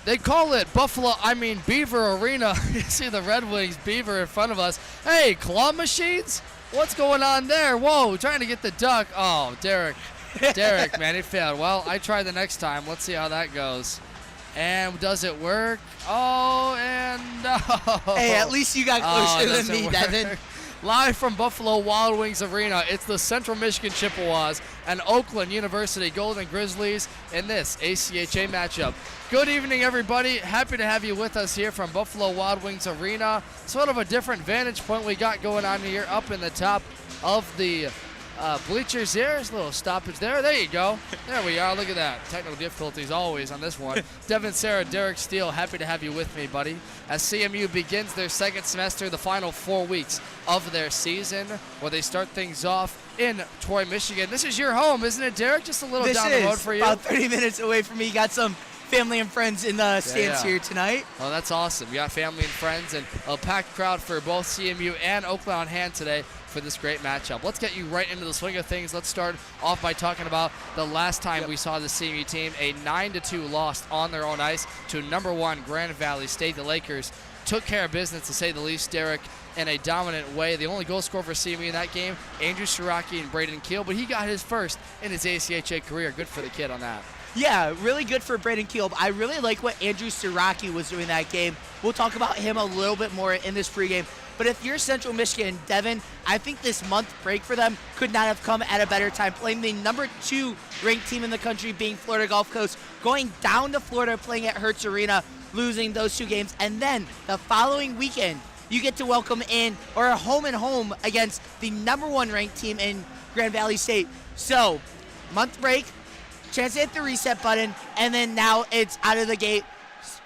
They call it Beaver Arena. You see the Red Wings Beaver in front of us. Hey, claw machines? What's going on there? Whoa, trying to get the duck. Oh, Derek, man, it failed. Well, I try the next time. Let's see how that goes. And does it work? Oh, and no. Hey, at least you got closer than me, Devin. Live from Buffalo Wild Wings Arena, it's the Central Michigan Chippewas and Oakland University Golden Grizzlies in this ACHA matchup. Good evening, everybody. Happy to have you with us here from Buffalo Wild Wings Arena. Sort of a different vantage point we got going on here up in the top of the bleachers here. There's a little stoppage there. There you go. There we are. Look at that. Technical difficulties always on this one. Devin, Sarah, Derek Steele, happy to have you with me, buddy. As CMU begins their second semester, the final 4 weeks of their season, where they start things off in Troy, Michigan. This is your home, isn't it, Derek? Just a little down the road for you. About 30 minutes away from me. Got some family and friends in the stands here tonight. Oh, that's awesome. You got family and friends and a packed crowd for both CMU and Oakland on hand today for this great matchup. Let's get you right into the swing of things. Let's start off by talking about the last time we saw the CMU team, a 9-2 loss on their own ice to number 1 Grand Valley State. The Lakers took care of business, to say the least, Derek, in a dominant way. The only goal scorer for CMU in that game, Andrew Siraki and Braden Keel, but he got his first in his ACHA career. Good for the kid on that. Yeah, really good for Braden Keel. I really like what Andrew Siraki was doing that game. We'll talk about him a little bit more in this pregame. But if you're Central Michigan, Devin, I think this month break for them could not have come at a better time. Playing the number 2 ranked team in the country, being Florida Gulf Coast, going down to Florida, playing at Hertz Arena, losing those 2 games. And then the following weekend, you get to welcome in, or a home and home against the number 1 ranked team in Grand Valley State. So, month break, chance to hit the reset button, and then now it's out of the gate,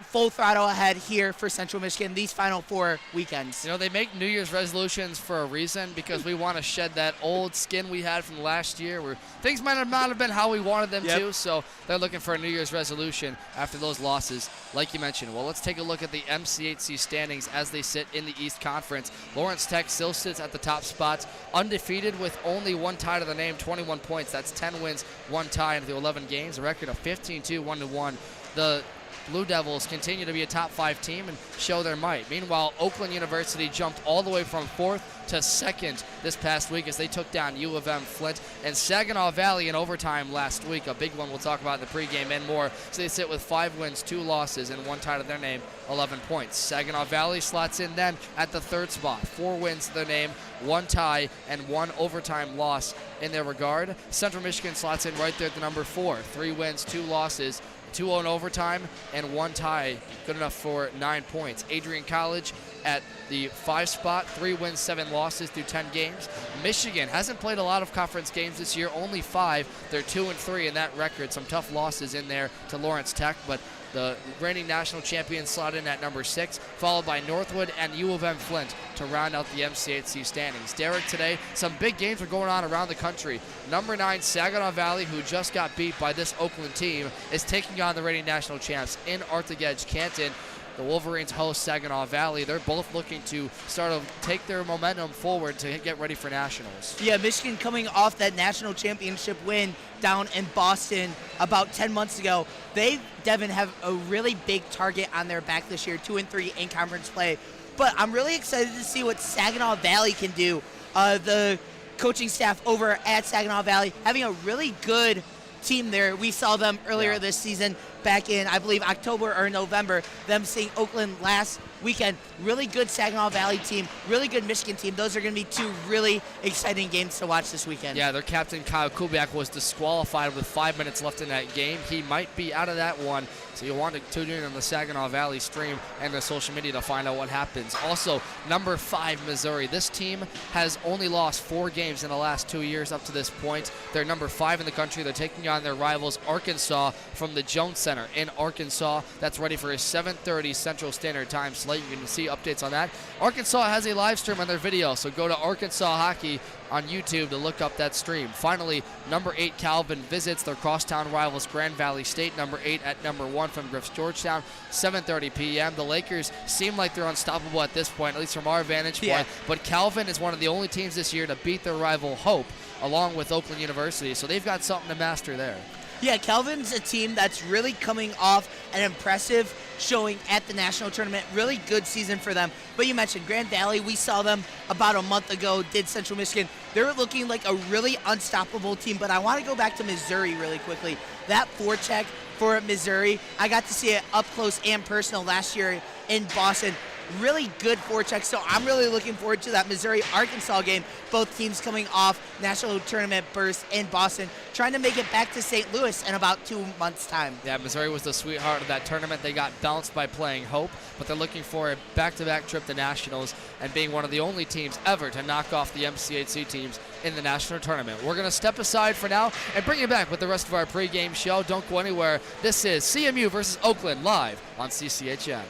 full throttle ahead here for Central Michigan these final 4 weekends. You know, they make New Year's resolutions for a reason, because we want to shed that old skin we had from last year where things might have not have been how we wanted them to, so they're looking for a New Year's resolution after those losses, like you mentioned. Well, let's take a look at the MCHC standings as they sit in the East Conference. Lawrence Tech still sits at the top spots, undefeated with only 1 tie to the name, 21 points. That's 10 wins, 1 tie into the 11 games, a record of 15-2, 1-1. The Blue Devils continue to be a top 5 team and show their might. Meanwhile, Oakland University jumped all the way from 4th to 2nd this past week as they took down U of M Flint and Saginaw Valley in overtime last week. A big one we'll talk about in the pregame and more. So they sit with 5 wins, 2 losses, and 1 tie to their name, 11 points. Saginaw Valley slots in then at the 3rd spot. 4 wins to their name, 1 tie, and 1 overtime loss in their regard. Central Michigan slots in right there at the number 4. 3 wins, 2 losses, 2 in overtime, and 1 tie, good enough for 9 points. Adrian College at the 5 spot, 3 wins, 7 losses through 10 games. Michigan hasn't played a lot of conference games this year, only 5. They're 2-3 in that record. Some tough losses in there to Lawrence Tech, but the reigning national champions slot in at number 6, followed by Northwood and U of M Flint to round out the MCHC standings. Derek, today, some big games are going on around the country. Number 9, Saginaw Valley, who just got beat by this Oakland team, is taking on the reigning national champs in Arthur-Gedge, Canton. The Wolverines host Saginaw Valley. They're both looking to sort of take their momentum forward to get ready for nationals. Yeah, Michigan coming off that national championship win down in Boston about 10 months ago. They, Devin, have a really big target on their back this year, 2-3 in conference play. But I'm really excited to see what Saginaw Valley can do. The coaching staff over at Saginaw Valley having a really good team there. We saw them earlier this season back in, I believe, October or November, them seeing Oakland last weekend. Really good Saginaw Valley team, really good Michigan team. Those are going to be 2 really exciting games to watch this weekend. Yeah, their captain, Kyle Kubiak, was disqualified with 5 minutes left in that game. He might be out of that one, so you'll want to tune in on the Saginaw Valley stream and the social media to find out what happens. Also, number 5, Missouri. This team has only lost 4 games in the last 2 years up to this point. They're number 5 in the country. They're taking on their rivals, Arkansas, from the Jones Center in Arkansas. That's ready for a 7:30 Central Standard Time slate. You can see updates on that. Arkansas has a live stream on their video, so go to Arkansas Hockey on YouTube to look up that stream. Finally, number 8 Calvin visits their crosstown rivals Grand Valley State, number 8 at number 1 from Griffs Georgetown, 7:30 p.m. The Lakers seem like they're unstoppable at this point, at least from our vantage point, but Calvin is one of the only teams this year to beat their rival Hope, along with Oakland University, so they've got something to master there. Yeah, Kelvin's a team that's really coming off an impressive showing at the national tournament. Really good season for them. But you mentioned Grand Valley. We saw them about a month ago, did Central Michigan. They're looking like a really unstoppable team. But I want to go back to Missouri really quickly. That forecheck for Missouri, I got to see it up close and personal last year in Boston. Really good forecheck, so I'm really looking forward to that Missouri-Arkansas game. Both teams coming off national tournament bursts in Boston, trying to make it back to St. Louis in about 2 months' time. Yeah, Missouri was the sweetheart of that tournament. They got bounced by playing Hope, but they're looking for a back-to-back trip to nationals and being one of the only teams ever to knock off the MCHC teams in the national tournament. We're going to step aside for now and bring you back with the rest of our pregame show. Don't go anywhere. This is CMU versus Oakland live on CCHN.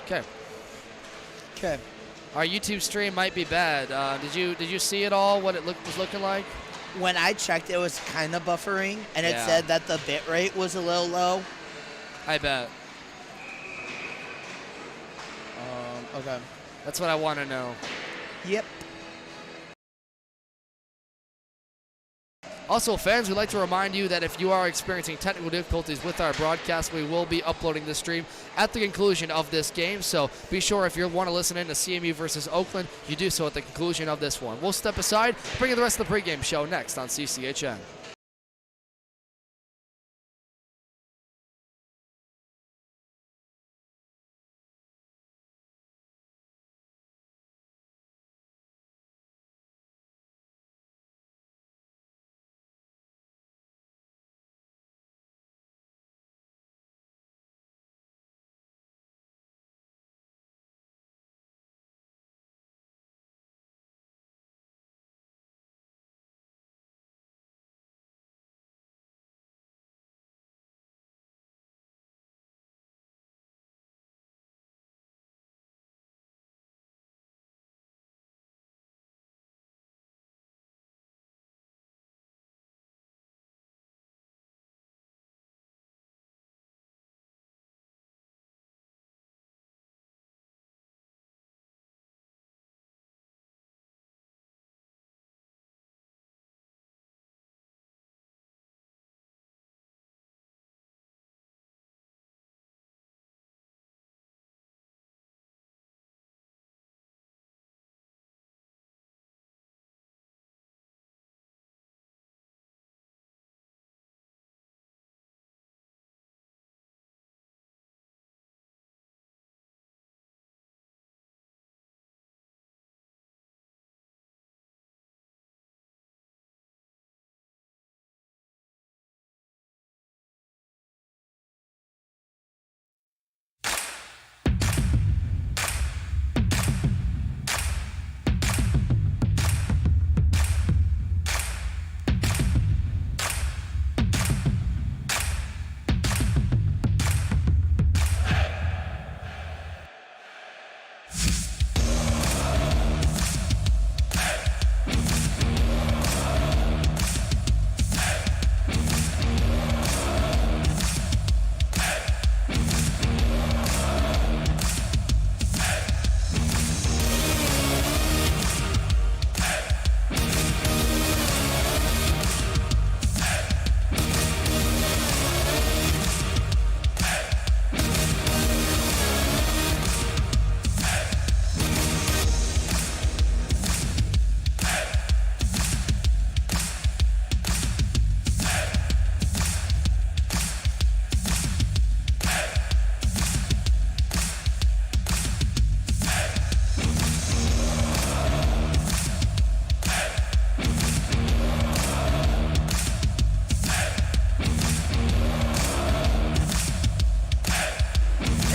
Okay. Our YouTube stream might be bad. Did you see it all? What it was looking like? When I checked, it was kind of buffering, and it said that the bit rate was a little low. I bet. Okay. That's what I want to know. Yep. Also, fans, we'd like to remind you that if you are experiencing technical difficulties with our broadcast, we will be uploading the stream at the conclusion of this game. So be sure if you want to listen in to CMU versus Oakland, you do so at the conclusion of this one. We'll step aside, bring you the rest of the pregame show next on CCHN.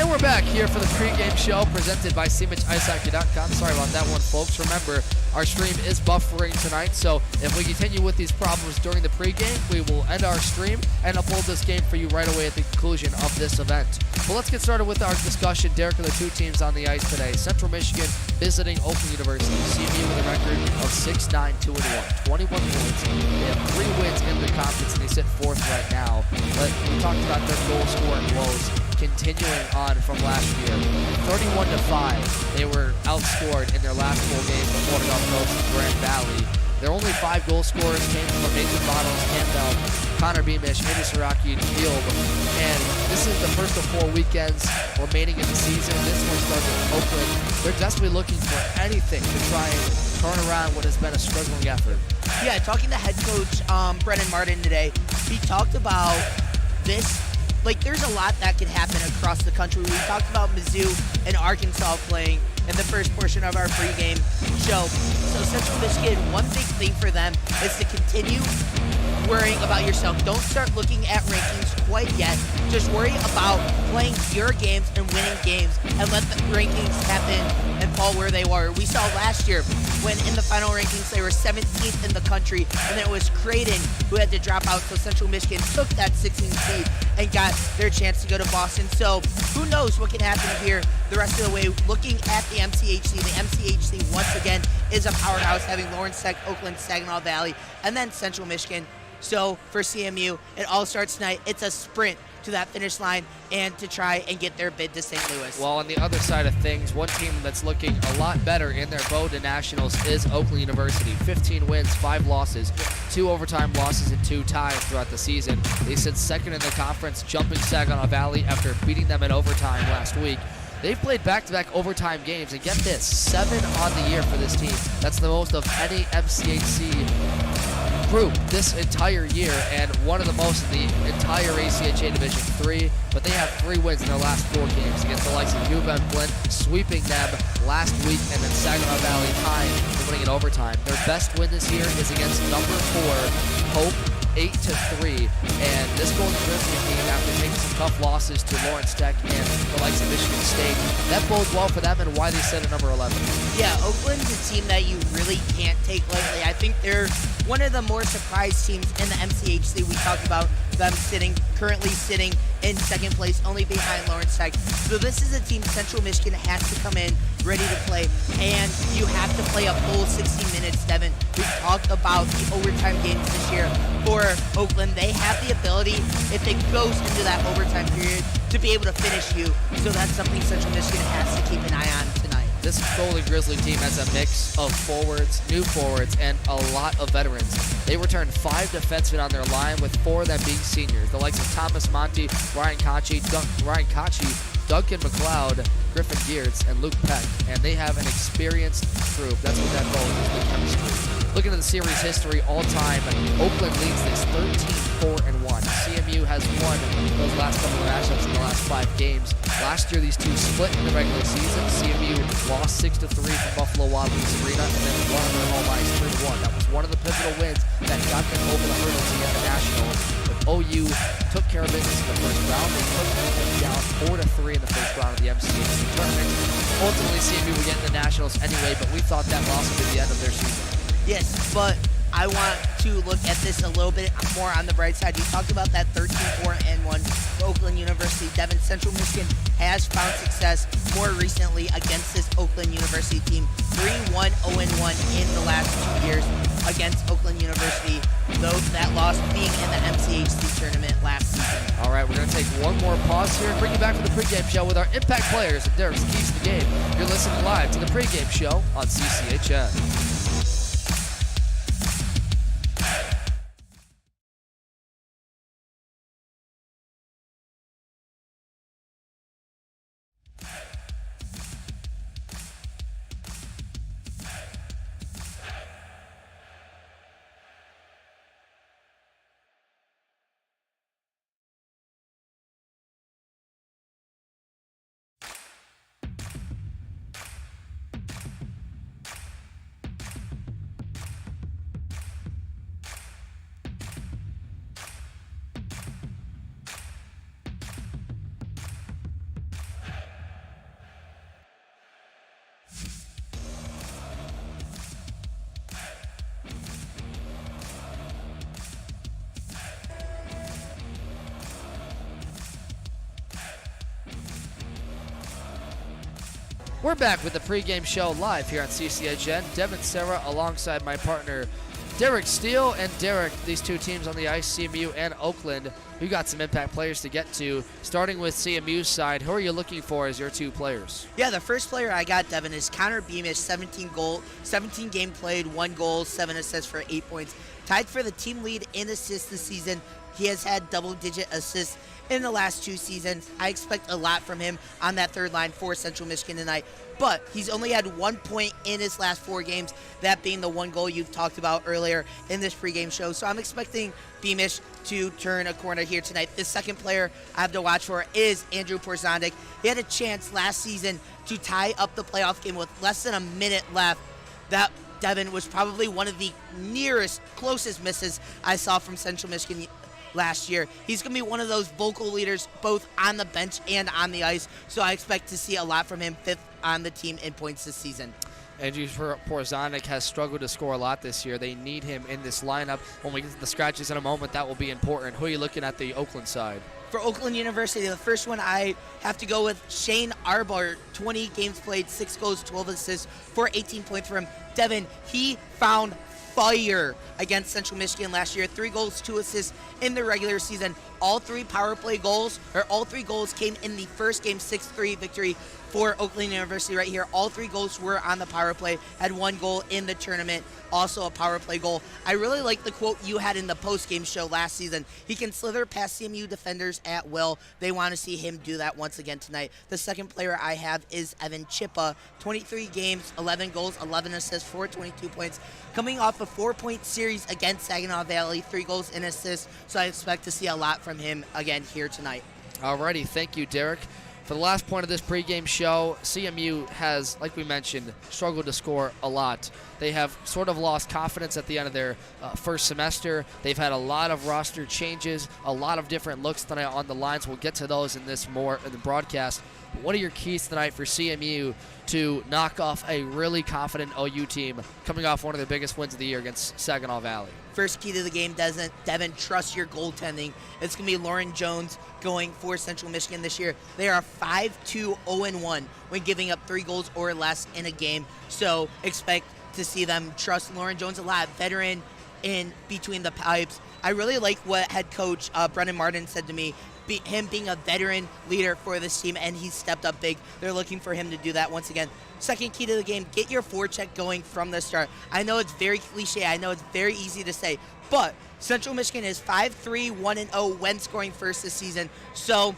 We're back here for the pregame show presented by SeamanIceHockey.com. Sorry about that one, folks. Remember, our stream is buffering tonight, so if we continue with these problems during the pregame, we will end our stream and upload this game for you right away at the conclusion of this event. Well, let's get started with our discussion. Derek, are the two teams on the ice today. Central Michigan visiting Oakland University. CMU with a record of 6-9, 2-1, 21 points. They have 3 wins in the conference, and they sit 4th right now. But we talked about their goal scoring woes continuing on from last year. 31-5. They were outscored in their last 4 games before the Gulf Coast and Grand Valley. Their only 5 goal scorers came from Nathan Bottles, Campbell, Connor Beamish, Andrew Siraki, and Field. And this is the first of 4 weekends remaining in the season. This one starts in Oakland. They're desperately looking for anything to try and turn around what has been a struggling effort. Yeah, talking to head coach Brennan Martin today, he talked about this. Like, there's a lot that can happen across the country. We talked about Mizzou and Arkansas playing in the first portion of our pregame show. So Central Michigan, one big thing for them is to continue worrying about yourself. Don't start looking at rankings quite yet. Just worry about playing your games and winning games, and let the rankings happen and fall where they were. We saw last year when in the final rankings they were 17th in the country, and it was Creighton who had to drop out, so Central Michigan took that 16th seed and got their chance to go to Boston. So who knows what can happen here the rest of the way. Looking at the MCHC once again is a powerhouse, having Lawrence Tech, Oakland, Saginaw Valley, and then Central Michigan. So for CMU, it all starts tonight. It's a sprint to that finish line and to try and get their bid to St. Louis. Well, on the other side of things, one team that's looking a lot better in their boat to nationals is Oakland University. 15 wins, 5 losses, 2 overtime losses, and 2 ties throughout the season. They sit second in the conference, jumping Saginaw Valley after beating them in overtime last week. They've played back-to-back overtime games, and get this, 7 on the year for this team. That's the most of any MCHC group this entire year, and one of the most in the entire ACHA Division III. But they have 3 wins in their last 4 games against the likes of U of M Flint, sweeping them last week, and then Saginaw Valley tying and winning in overtime. Their best win this year is against number 4 Hope, 8-3, and this Golden Grizzlies team, after taking some tough losses to Lawrence Tech and the likes of Michigan State, that bodes well for them and why they sit at number 11. Yeah, Oakland's a team that you really can't take lightly. I think they're one of the more surprised teams in the MCHC. We talked about them currently sitting in second place, only behind Lawrence Tech. So this is a team Central Michigan has to come in ready to play, and you have to play a full 60 minutes, Devin. We've talked about the overtime games this year for Oakland. They have the ability, if it goes into that overtime period, to be able to finish you. So that's something Central Michigan has to keep an eye on tonight. This Golden Grizzly team has a mix of forwards, new forwards, and a lot of veterans. They returned 5 defensemen on their line, with 4 of them being seniors. The likes of Thomas Monty, Ryan Kochi, Duncan McLeod, Griffin Geertz, and Luke Peck. And they have an experienced group. That's what that goal is, the chemistry. Looking at the series history all time, Oakland leads this 13-4-1. CMU has won those last couple of matchups in the last 5 games. Last year, these two split in the regular season. CMU lost 6-3 from Buffalo Wild Wings Arena, and then won on their home ice 3-1. That was one of the pivotal wins that got them over the hurdle to get the Nationals. But OU took care of business in the first round. They took them down 4-3 in the first round of the MCHC tournament. Ultimately, CMU would get in the Nationals anyway, but we thought that loss would be the end of their season. Yes, but I want to look at this a little bit more on the bright side. You talked about that 13-4-1 for Oakland University. Devin, Central Michigan has found success more recently against this Oakland University team. 3-1-0-1 in the last 2 years against Oakland University, though that loss being in the MCHC tournament last season. All right, we're going to take one more pause here and bring you back to the pregame show with our impact players and Derek's Keys to the Game. You're listening live to the pregame show on CCHN. We're back with the pregame show live here on CCHN. Devin Serra alongside my partner Derek Steele and Derek, these two teams on the ice, CMU and Oakland, we got some impact players to get to. Starting with CMU's side, who are you looking for as your two players? Yeah, the first player I got, Devin, is Connor Beamish, 17 game played, 1 goal, 7 assists for 8 points. Tied for the team lead in assists this season. He has had double-digit assists in the last 2 seasons. I expect a lot from him on that third line for Central Michigan tonight. But he's only had 1 point in his last 4 games, that being the 1 goal you've talked about earlier in this pregame show. So I'm expecting Beamish to turn a corner here tonight. The second player I have to watch for is Andrew Porzondik. He had a chance last season to tie up the playoff game with less than a minute left. That, Devin, was probably one of the closest misses I saw from Central Michigan last year. He's going to be one of those vocal leaders both on the bench and on the ice, so I expect to see a lot from him, 5th on the team in points this season. Andrew Porzondik has struggled to score a lot this year. They need him in this lineup. When we get to the scratches in a moment, that will be important. Who are you looking at the Oakland side? For Oakland University, the first one I have to go with Shane Arbor, 20 games played, 6 goals, 12 assists for 18 points for him. Devin, he found fire against Central Michigan last year. 3 goals, 2 assists in the regular season. All 3 goals came in the first game, 6-3 victory for Oakland University right here. All 3 goals were on the power play. Had 1 goal in the tournament, also a power play goal. I really like the quote you had in the post-game show last season. He can slither past CMU defenders at will. They want to see him do that once again tonight. The second player I have is Evan Chippa. 23 games, 11 goals, 11 assists for 22 points. Coming off a 4-point series against Saginaw Valley, 3 goals and assists. So I expect to see a lot from him again here tonight. Alrighty, thank you, Derek. For the last point of this pregame show, CMU has, like we mentioned, struggled to score a lot. They have sort of lost confidence at the end of their first semester. They've had a lot of roster changes, a lot of different looks tonight on the lines. We'll get to those in this more in the broadcast. But what are your keys tonight for CMU to knock off a really confident OU team coming off one of the biggest wins of the year against Saginaw Valley? First key to the game, Devin, trust your goaltending. It's going to be Lauren Jones going for Central Michigan this year. They are 5-2-0-1 when giving up 3 goals or less in a game. So expect to see them trust Lauren Jones a lot. Veteran in between the pipes. I really like what head coach Brendan Martin said to me. Him being a veteran leader for this team, and he's stepped up big. They're looking for him to do that once again. Second key to the game, get your forecheck going from the start. I know it's very cliche. I know it's very easy to say, but Central Michigan is 5-3-1-0 when scoring first this season. So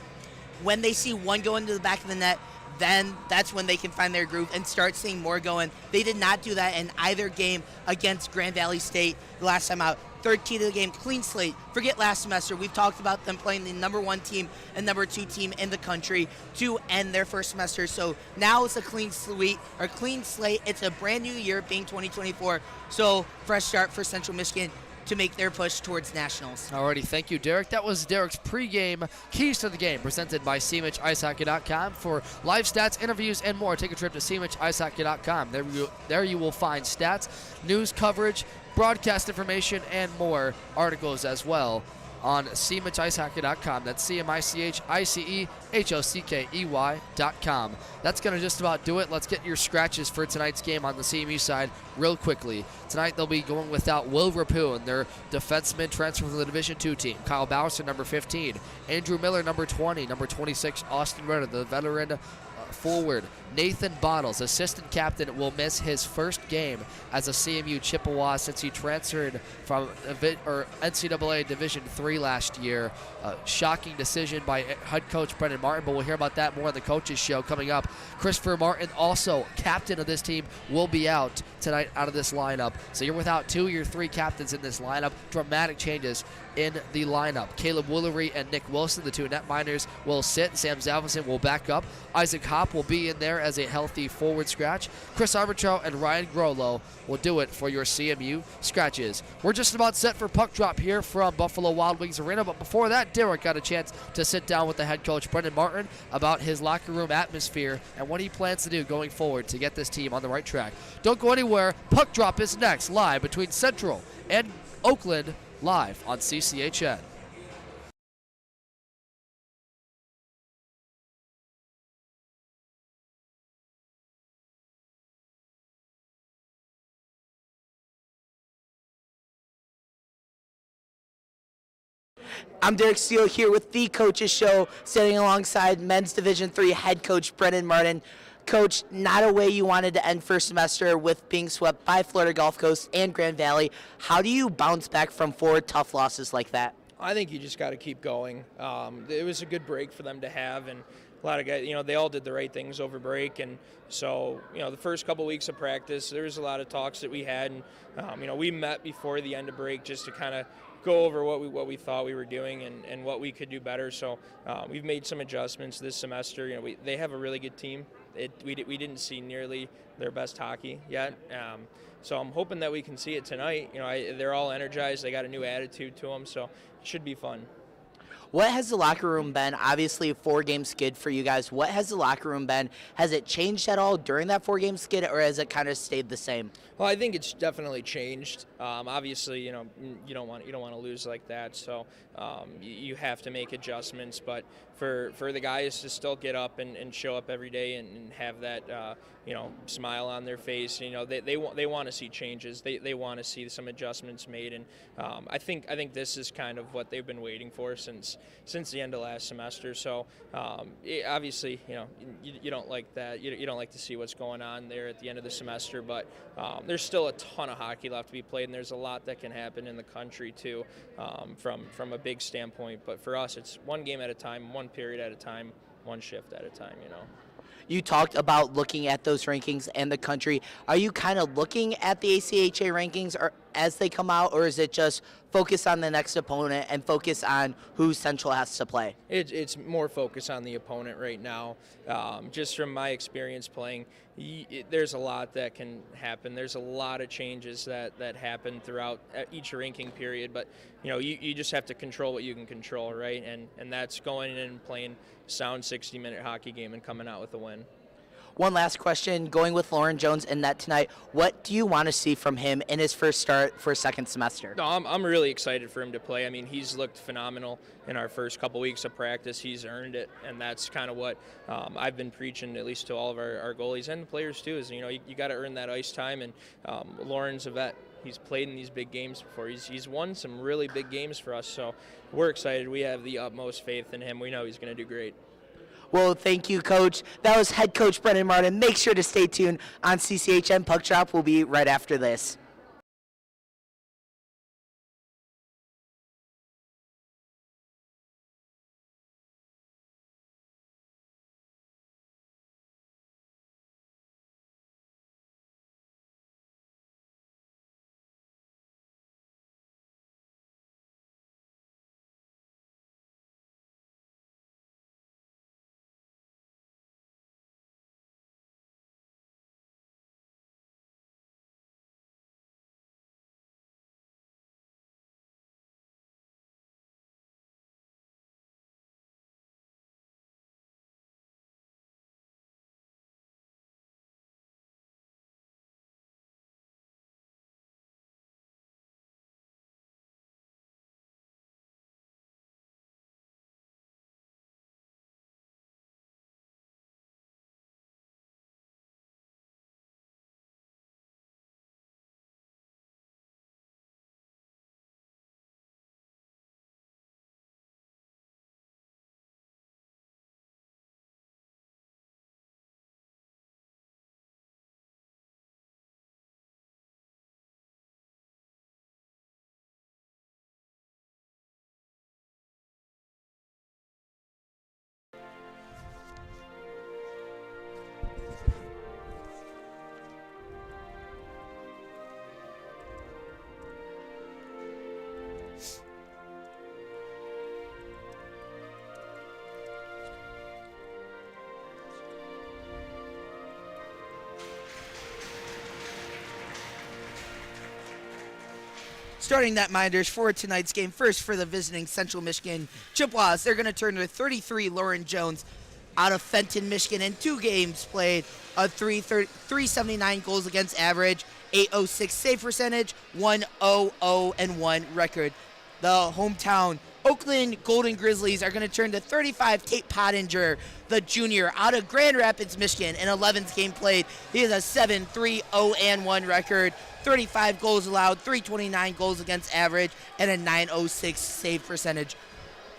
when they see one go into the back of the net, then that's when they can find their groove and start seeing more going. They did not do that in either game against Grand Valley State the last time out. Third key to the game, clean slate. Forget last semester. We've talked about them playing the #1 team and #2 team in the country to end their first semester. So now it's a clean slate. It's a brand new year being 2024. So fresh start for Central Michigan to make their push towards nationals. Alrighty, thank you, Derek. That was Derek's pregame keys to the game presented by SeaMitchIceHockey.com. For live stats, interviews, and more, take a trip to SeaMitchIceHockey.com. There you will find stats, news coverage, broadcast information, and more articles as well on SeaMitchIceHockey.com. That's SeaMitchIceHockey.com. That's going to just about do it. Let's get your scratches for tonight's game on the CMU side real quickly. Tonight they'll be going without Will Rapune, their defenseman transfer from the Division II team. Kyle Bowerson, number 15. Andrew Miller, number 20. Number 26, Austin Ritter, the veteran forward. Nathan Bottles, assistant captain, will miss his first game as a CMU Chippewa since he transferred from NCAA Division III last year. Shocking decision by head coach Brendan Martin, but we'll hear about that more on the coaches show coming up. Christopher Martin, also captain of this team, will be out tonight out of this lineup. So you're without 2 of your 3 captains in this lineup. Dramatic changes in the lineup. Caleb Woolery and Nick Wilson, the 2 netminders, will sit. Sam Zalvinson will back up. Isaac Hopp will be in there as a healthy forward scratch. Chris Arbitro and Ryan Grolo will do it for your CMU scratches. We're just about set for puck drop here from Buffalo Wild Wings Arena, but before that, Derek got a chance to sit down with the head coach Brendan Martin about his locker room atmosphere and what he plans to do going forward to get this team on the right track. Don't go anywhere. Puck drop is next, live between Central and Oakland, live on CCHN. I'm Derek Steele here with The Coaches Show, sitting alongside Men's Division III head coach Brendan Martin. Coach, not a way you wanted to end first semester with being swept by Florida Gulf Coast and Grand Valley. How do you bounce back from 4 tough losses like that? I think you just got to keep going. It was a good break for them to have, and a lot of guys, they all did the right things over break. And so, the first couple weeks of practice, there was a lot of talks that we had, and we met before the end of break just to kind of go over what we thought we were doing and what we could do better. So we've made some adjustments this semester. They have a really good team. We didn't see nearly their best hockey yet. So I'm hoping that we can see it tonight. They're all energized. They got a new attitude to them, so it should be fun. What has the locker room been? Obviously, a 4-game skid for you guys. What has the locker room been? Has it changed at all during that 4-game skid, or has it kind of stayed the same? Well, I think it's definitely changed. Obviously, you don't want to lose like that, so you have to make adjustments. But for the guys to still get up and show up every day and have that smile on their face, they want to see changes. They want to see some adjustments made, and I think this is kind of what they've been waiting for since the end of last semester. So obviously, you don't like that. You don't like to see what's going on there at the end of the semester, but there's still a ton of hockey left to be played, and there's a lot that can happen in the country too, from a big standpoint. But for us, it's one game at a time, one period at a time, one shift at a time. You talked about looking at those rankings and the country. Are you kind of looking at the ACHA rankings or as they come out, or is it just focus on the next opponent and focus on who Central has to play? It's more focus on the opponent right now. Just from my experience playing, there's a lot that can happen. There's a lot of changes that happen throughout each ranking period, but you just have to control what you can control, right? And that's going in and playing sound 60-minute hockey game and coming out with a win. One last question, going with Lauren Jones in net tonight, what do you want to see from him in his first start for second semester? No, I'm really excited for him to play. I mean, he's looked phenomenal in our first couple weeks of practice. He's earned it, and that's kind of what I've been preaching, at least to all of our goalies and the players too, is you got to earn that ice time, and Lauren's a vet. He's played in these big games before. He's won some really big games for us, so we're excited. We have the utmost faith in him. We know he's going to do great. Well, thank you, Coach. That was head coach Brendan Martin. Make sure to stay tuned on CCHN Puck Drop. We'll be right after this. Starting that minders for tonight's game. First for the visiting Central Michigan Chippewas. They're going to turn to 33 Lauren Jones out of Fenton, Michigan. In 2 games played, a 379 goals against average, 806 save percentage, 1-0-0-1 record. The hometown Oakland Golden Grizzlies are going to turn to 35 Tate Pottinger, the junior out of Grand Rapids, Michigan. In 11th game played, he has a 7-3-0-1 record, 35 goals allowed, 329 goals against average, and a 906 save percentage.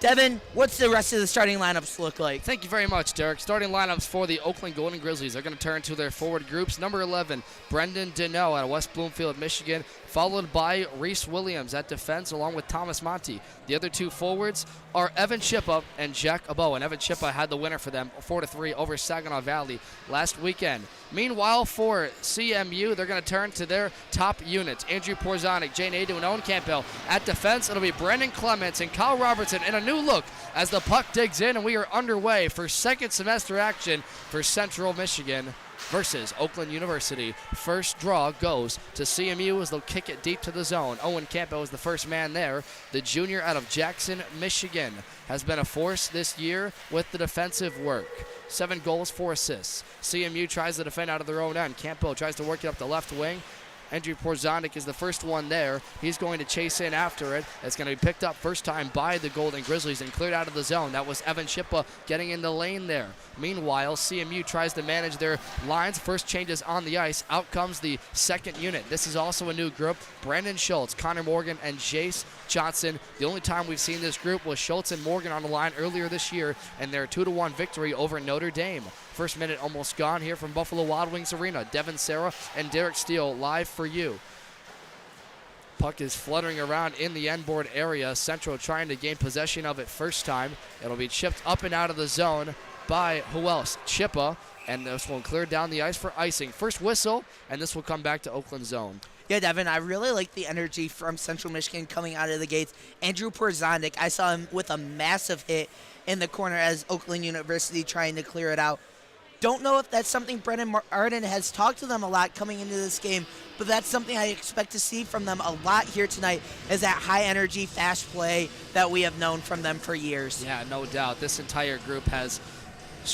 Devin, what's the rest of the starting lineups look like? Thank you very much, Derek. Starting lineups for the Oakland Golden Grizzlies. They're going to turn to their forward groups. Number 11, Brendan Deneau out of West Bloomfield, Michigan, followed by Reese Williams at defense along with Thomas Monty. The other two forwards are Evan Chippa and Jack Abo. And Evan Chippa had the winner for them 4-3 over Saginaw Valley last weekend. Meanwhile, for CMU, they're going to turn to their top units. Andrew Porzonik, Jay Nadeau, and Owen Campbell. At defense, it'll be Brendan Clements and Kyle Robertson in a new look as the puck digs in, and we are underway for second semester action for Central Michigan versus Oakland University. First draw goes to CMU as they'll kick it deep to the zone. Owen Campbell is the first man there. The junior out of Jackson, Michigan, has been a force this year with the defensive work. 7 goals, 4 assists. CMU tries to defend out of their own end. Campbell tries to work it up the left wing. Andrew Porzonik is the first one there. He's going to chase in after it. It's going to be picked up first time by the Golden Grizzlies and cleared out of the zone. That was Evan Chippa getting in the lane there. Meanwhile, CMU tries to manage their lines. First changes on the ice. Out comes the second unit. This is also a new group. Brandon Schultz, Connor Morgan, and Jace Johnson. The only time we've seen this group was Schultz and Morgan on the line earlier this year in their 2-1 victory over Notre Dame. First minute almost gone here from Buffalo Wild Wings Arena. Devin Sarah and Derek Steele live for you. Puck is fluttering around in the end board area. Central trying to gain possession of it first time. It'll be chipped up and out of the zone by who else? Chippa. And this one cleared down the ice for icing. First whistle, and this will come back to Oakland zone. Yeah, Devin, I really like the energy from Central Michigan coming out of the gates. Andrew Porzonik, I saw him with a massive hit in the corner as Oakland University trying to clear it out. Don't know if that's something Brendan Arden has talked to them a lot coming into this game, but that's something I expect to see from them a lot here tonight, is that high energy, fast play that we have known from them for years. Yeah, no doubt. This entire group has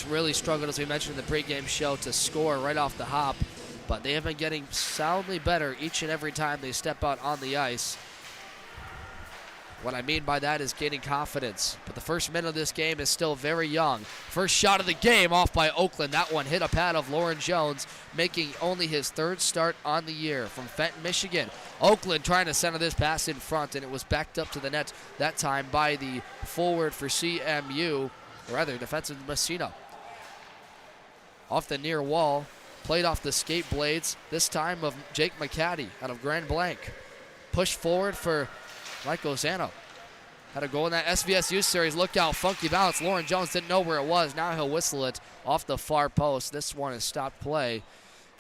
really struggled, as we mentioned in the pregame show, to score right off the hop, but they have been getting soundly better each and every time they step out on the ice. What I mean by that is gaining confidence. But the first minute of this game is still very young. First shot of the game off by Oakland. That one hit a pad of Lauren Jones, making only his third start on the year from Fenton, Michigan. Oakland trying to center this pass in front, and it was backed up to the net that time by the forward for CMU, or rather defensive Messina. Off the near wall, played off the skate blades, this time of Jake McCaddy out of Grand Blanc. Push forward for Mike Ozano. Had a goal in that SVSU series. Look out, funky bounce. Lauren Jones didn't know where it was. Now he'll whistle it off the far post. This one is stopped play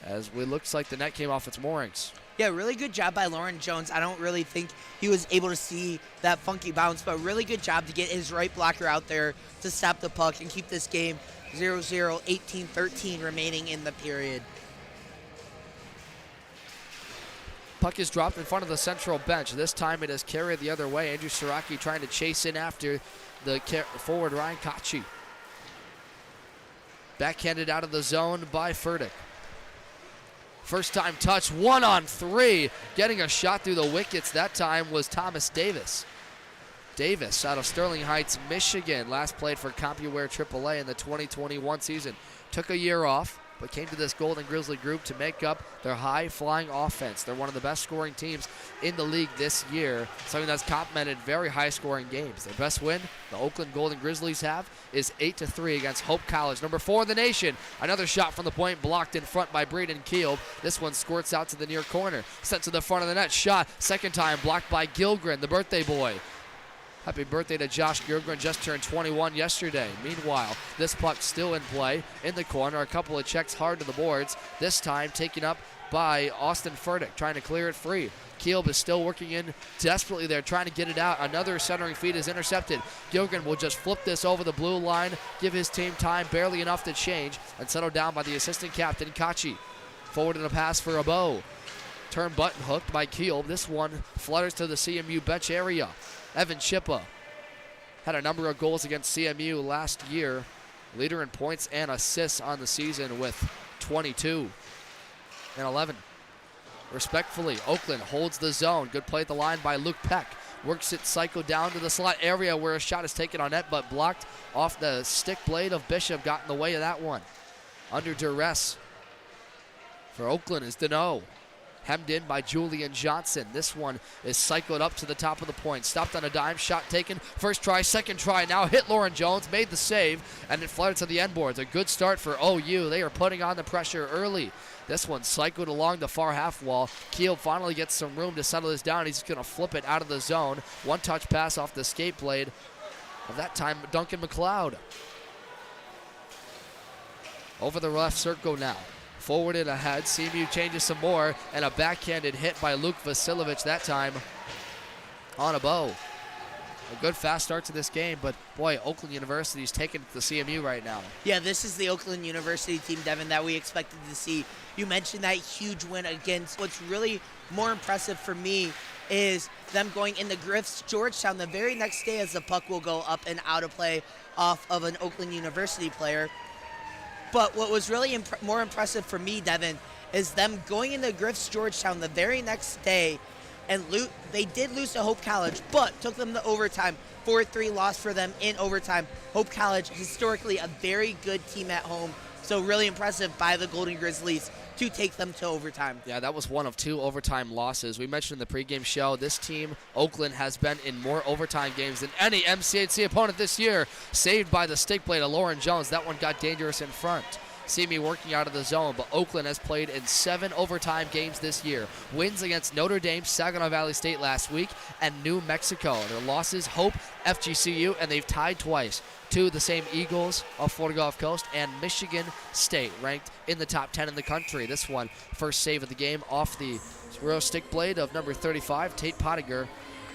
as it looks like the net came off its moorings. Yeah, really good job by Lauren Jones. I don't really think he was able to see that funky bounce, but really good job to get his right blocker out there to stop the puck and keep this game 0-0, 18-13 remaining in the period. Puck is dropped in front of the Central bench. This time it is carried the other way. Andrew Siraki trying to chase in after the forward Ryan Kachi. Backhanded out of the zone by Furtick. First time touch, 1-on-3. Getting a shot through the wickets that time was Thomas Davis. Davis out of Sterling Heights, Michigan. Last played for CompuWare AAA in the 2021 season. Took a year off, but came to this Golden Grizzly group to make up their high-flying offense. They're one of the best scoring teams in the league this year, something that's complemented very high-scoring games. Their best win the Oakland Golden Grizzlies have is 8-3 against Hope College, number 4 in the nation. Another shot from the point, blocked in front by Braden Keelb. This one squirts out to the near corner, sent to the front of the net. Shot, second time, blocked by Gilgren, the birthday boy. Happy birthday to Josh Gilgren, just turned 21 yesterday. Meanwhile, this puck still in play in the corner. A couple of checks hard to the boards. This time taken up by Austin Furtick, trying to clear it free. Keelb is still working in desperately there, trying to get it out. Another centering feed is intercepted. Gilgren will just flip this over the blue line, give his team time, barely enough to change, and settled down by the assistant captain, Kachi. Forward in a pass for Abo. Turn button hooked by Keelb. This one flutters to the CMU bench area. Evan Chippa had a number of goals against CMU last year. Leader in points and assists on the season with 22 and 11. Respectfully, Oakland holds the zone. Good play at the line by Luke Peck. Works it psycho down to the slot area where a shot is taken on net but blocked off the stick blade of Bishop. Got in the way of that one. Under duress for Oakland is Deneau. hemmed in by Julian Johnson. This one is cycled up to the top of the point. Stopped on a dime, shot taken. First try, second try, now hit Lauren Jones, made the save, and it fluttered to the end boards. A good start for OU. They are putting on the pressure early. This one cycled along the far half wall. Keel finally gets some room to settle this down. He's going to flip it out of the zone. One-touch pass off the skate blade of that time, Duncan McLeod. Over the left circle now. Forward and ahead. CMU changes some more, and a backhanded hit by Luke Vasilovic that time on a bow. A good fast start to this game, but boy, Oakland University is taking it to CMU right now. Yeah, this is the Oakland University team, Devin, that we expected to see. You mentioned that huge win against. What's really more impressive for me is them going in the Griffs Georgetown the very next day, as the puck will go up and out of play off of an Oakland University player. But what was really more impressive for me, Devin, is them going into Griffs Georgetown the very next day, and they did lose to Hope College, but took them to overtime. 4-3 loss for them in overtime. Hope College, historically a very good team at home, so really impressive by the Golden Grizzlies to take them to overtime. Yeah, that was one of 2 overtime losses. We mentioned in the pregame show, this team, Oakland, has been in more overtime games than any MCHC opponent this year. Saved by the stick blade of Lauren Jones. That one got dangerous in front. CMU working out of the zone, but Oakland has played in 7 overtime games this year. Wins against Notre Dame, Saginaw Valley State last week, and New Mexico. Their losses, Hope, FGCU, and they've tied twice to the same Eagles of Florida Gulf Coast and Michigan State, ranked in the top 10 in the country. This one, first save of the game off the real stick blade of number 35, Tate Pottinger.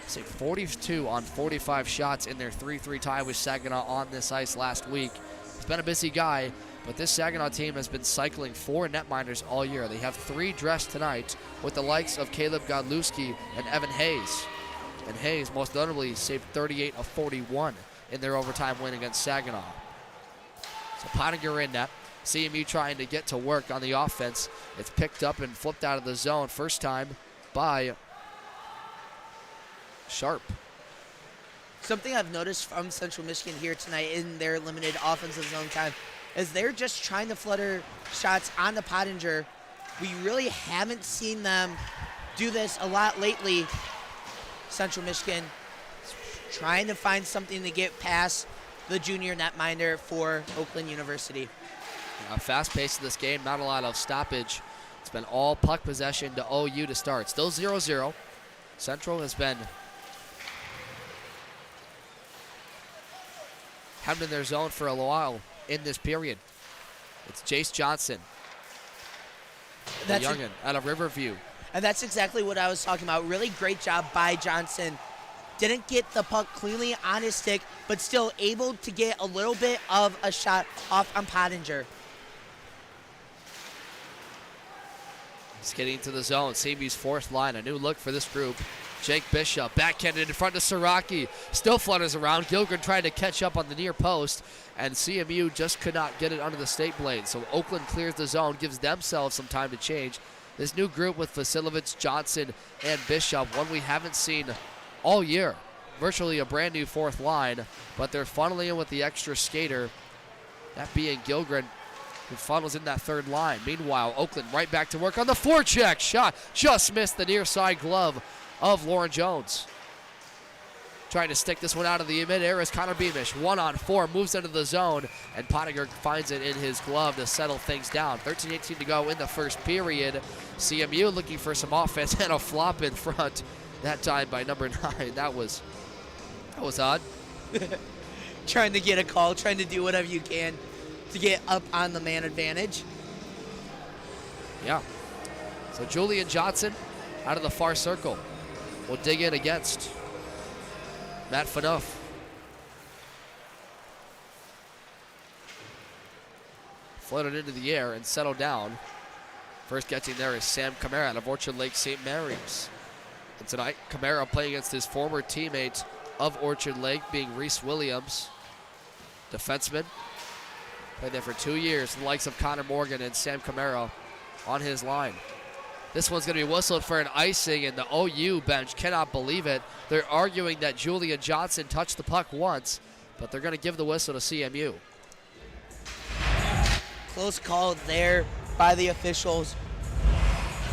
Saved 42 on 45 shots in their 3-3 tie with Saginaw on this ice last week. He's been a busy guy, but this Saginaw team has been cycling 4 netminders all year. They have 3 dressed tonight with the likes of Caleb Godlewski and Evan Hayes. And Hayes, most notably, saved 38 of 41 in their overtime win against Saginaw. So Pottinger in net. CMU trying to get to work on the offense. It's picked up and flipped out of the zone. First time by Sharp. Something I've noticed from Central Michigan here tonight in their limited offensive zone time is they're just trying to flutter shots on the Pottinger. We really haven't seen them do this a lot lately. Central Michigan trying to find something to get past the junior netminder for Oakland University. Fast pace of this game, not a lot of stoppage. It's been all puck possession to OU to start. Still 0-0. Central has been hemmed in their zone for a while in this period. It's Jace Johnson, the youngin' out of Riverview. And that's exactly what I was talking about. Really great job by Johnson. Didn't get the puck cleanly on his stick, but still able to get a little bit of a shot off on Pottinger. He's getting into the zone. CMU's fourth line. A new look for this group. Jake Bishop backhanded in front of Siraki. Still flutters around. Gilgren tried to catch up on the near post, and CMU just could not get it under the state blade. So Oakland clears the zone, gives themselves some time to change. This new group with Vasilovic, Johnson, and Bishop, one we haven't seen all year. Virtually a brand new fourth line, but they're funneling in with the extra skater, that being Gilgren, who funnels in that third line. Meanwhile, Oakland right back to work on the forecheck. Shot just missed the near side glove of Lauren Jones. Trying to stick this one out of the mid-air is Connor Beamish. 1-on-4, moves into the zone, and Pottinger finds it in his glove to settle things down. 13-18 to go in the first period. CMU looking for some offense and a flop in front. That time by number 9. That was odd. Trying to get a call, trying to do whatever you can to get up on the man advantage. Yeah. So Julian Johnson out of the far circle will dig in against Matt Fanuff. Floated into the air and settled down. First getting there is Sam Camara out of Orchard Lake St. Mary's. And tonight, Camara playing against his former teammate of Orchard Lake, being Reese Williams, defenseman. Played there for 2 years, the likes of Connor Morgan and Sam Camara on his line. This one's going to be whistled for an icing, and the OU bench cannot believe it. They're arguing that Julian Johnson touched the puck once, but they're going to give the whistle to CMU. Close call there by the officials.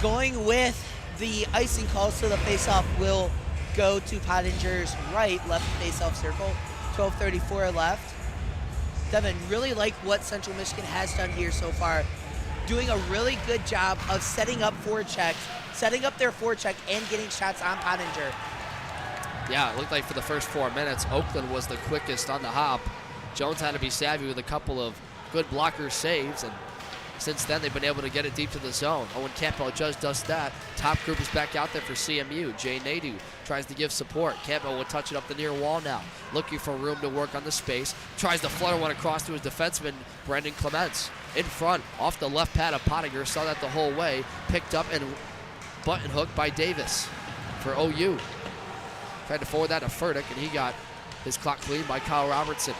Going with the icing call, so the faceoff will go to Pottinger's right, left faceoff circle. 12:34 left. Devin, really like what Central Michigan has done here so far. Doing a really good job of setting up forechecks, setting up their forecheck and getting shots on Pottinger. Yeah, it looked like for the first 4 minutes, Oakland was the quickest on the hop. Jones had to be savvy with a couple of good blocker saves, and since then they've been able to get it deep to the zone. Owen Campbell just does that. Top group is back out there for CMU. Jay Nadeau tries to give support. Campbell will touch it up the near wall now, looking for room to work on the space. Tries to flutter one across to his defenseman, Brendan Clements. In front, off the left pad of Pottinger, saw that the whole way. Picked up and button hooked by Davis for OU. Tried to forward that to Furtick, and he got his clock cleaned by Kyle Robertson.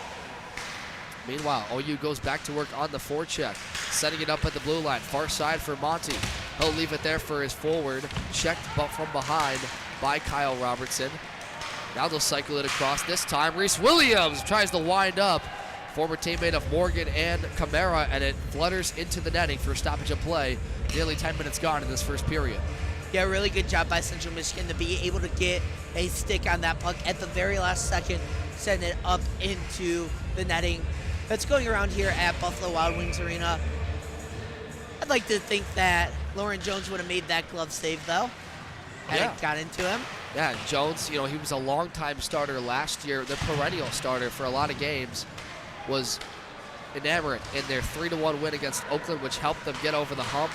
Meanwhile, OU goes back to work on the forecheck, setting it up at the blue line. Far side for Monty. He'll leave it there for his forward. Checked but from behind by Kyle Robertson. Now they'll cycle it across. This time, Reese Williams tries to wind up. Former teammate of Morgan and Camara, and it flutters into the netting for a stoppage of play. Nearly 10 minutes gone in this first period. Yeah, really good job by Central Michigan to be able to get a stick on that puck at the very last second, send it up into the netting. That's going around here at Buffalo Wild Wings Arena. I'd like to think that Lauren Jones would have made that glove save, though. Had it got into him. Yeah, Jones, he was a longtime starter last year, the perennial starter for a lot of games, was enamored in their 3-1 win against Oakland, which helped them get over the hump.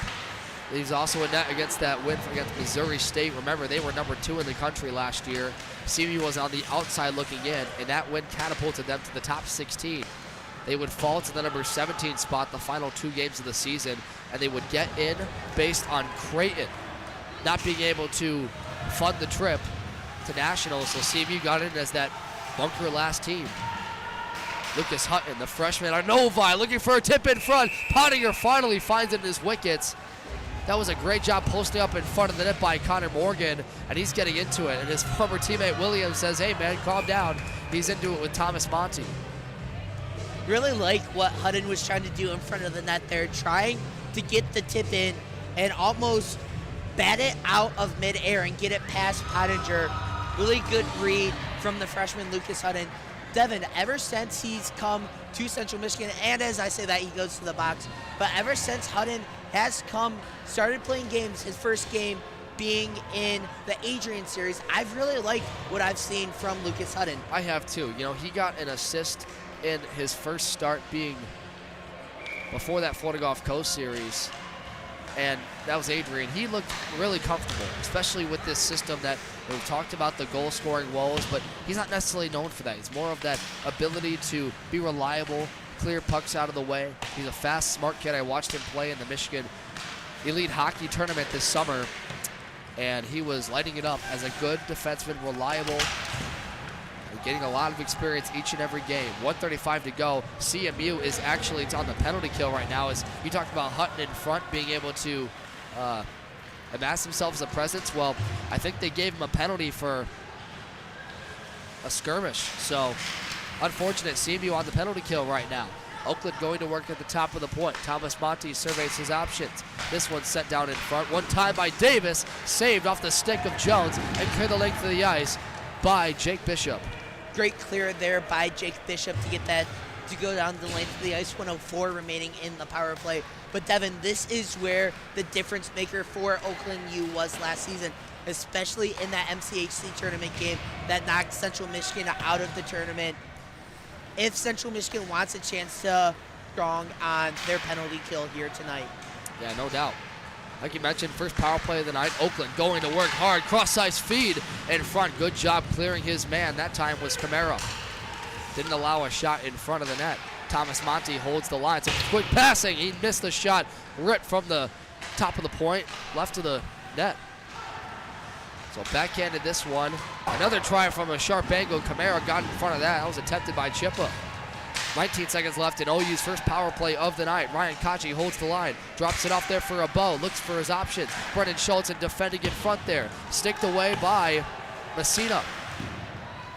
He's also in net against that win against Missouri State. Remember, they were number 2 in the country last year. CMU was on the outside looking in, and that win catapulted them to the top 16. They would fall to the number 17 spot the final 2 games of the season, and they would get in based on Creighton not being able to fund the trip to nationals. So CMU got in as that bunker last team. Lucas Hutton, the freshman out of Novi, looking for a tip in front. Pottinger finally finds it in his wickets. That was a great job posting up in front of the net by Connor Morgan, and he's getting into it. And his former teammate Williams says, hey man, calm down. He's into it with Thomas Monty. Really like what Hutton was trying to do in front of the net there, trying to get the tip in and almost bat it out of midair and get it past Pottinger. Really good read from the freshman Lucas Hutton. Devin, ever since he's come to Central Michigan, and as I say that, he goes to the box, but ever since Hutton has started playing games, his first game being in the Adrian series, I've really liked what I've seen from Lucas Hutton. I have too. He got an assist in his first start being before that Florida Gulf Coast series, and that was Adrian. He looked really comfortable, especially with this system that we've talked about, the goal scoring woes, but he's not necessarily known for that. He's more of that ability to be reliable, clear pucks out of the way. He's a fast, smart kid. I watched him play in the Michigan Elite Hockey Tournament this summer, and he was lighting it up as a good defenseman, reliable, getting a lot of experience each and every game. 1:35 to go. CMU is actually on the penalty kill right now. As you talked about Hutton in front being able to amass themselves a presence. Well, I think they gave him a penalty for a skirmish. So, unfortunate, CMU on the penalty kill right now. Oakland going to work at the top of the point. Thomas Monty surveys his options. This one set down in front. One time by Davis, saved off the stick of Jones, and cleared the length of the ice by Jake Bishop. Great clear there by Jake Bishop to get that to go down the length of the ice. 1:04 remaining in the power play. But Devin, this is where the difference maker for Oakland U was last season, especially in that MCHC tournament game that knocked Central Michigan out of the tournament. If Central Michigan wants a chance to strong on their penalty kill here tonight. Yeah, no doubt. Like you mentioned, first power play of the night. Oakland going to work hard. Cross-ice feed in front. Good job clearing his man. That time was Camara. Didn't allow a shot in front of the net. Thomas Monty holds the line. It's a quick passing. He missed the shot. Ripped from the top of the point. Left to the net. So backhanded this one. Another try from a sharp angle. Camara got in front of that. That was attempted by Chippa. 19 seconds left in OU's first power play of the night. Ryan Kachi holds the line, drops it off there for a bow, looks for his options. Brendan Schultz defending in front there. Sticked away by Messina.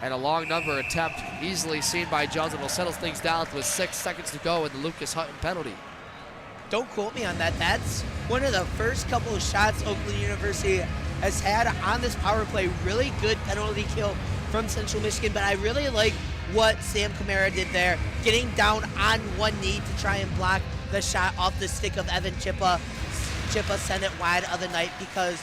And a long number attempt, easily seen by Jones, and will settle things down with 6 seconds to go in the Lucas Hutton penalty. Don't quote me on that. That's one of the first couple of shots Oakland University has had on this power play. Really good penalty kill from Central Michigan, but I really like what Sam Kamara did there, getting down on one knee to try and block the shot off the stick of Evan Chippa. Chippa sent it wide of the night because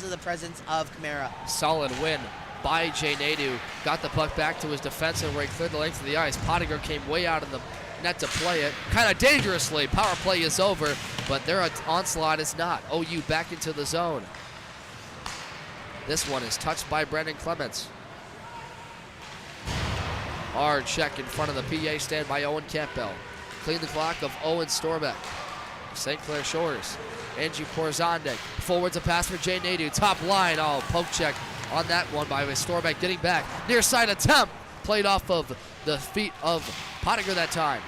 of the presence of Kamara. Solid win by Jay Nadeau. Got the puck back to his defenseman where he cleared the length of the ice. Pottinger came way out of the net to play it, kind of dangerously. Power play is over, but their onslaught is not. OU back into the zone. This one is touched by Brendan Clements. Hard check in front of the PA stand by Owen Campbell. Clean the clock of Owen Storbeck. St. Clair Shores. Angie Porzondek. Forwards a pass for Jay Nadeau. Top line. Oh, poke check on that one by Storbeck getting back. Near side attempt. Played off of the feet of Pottinger that time.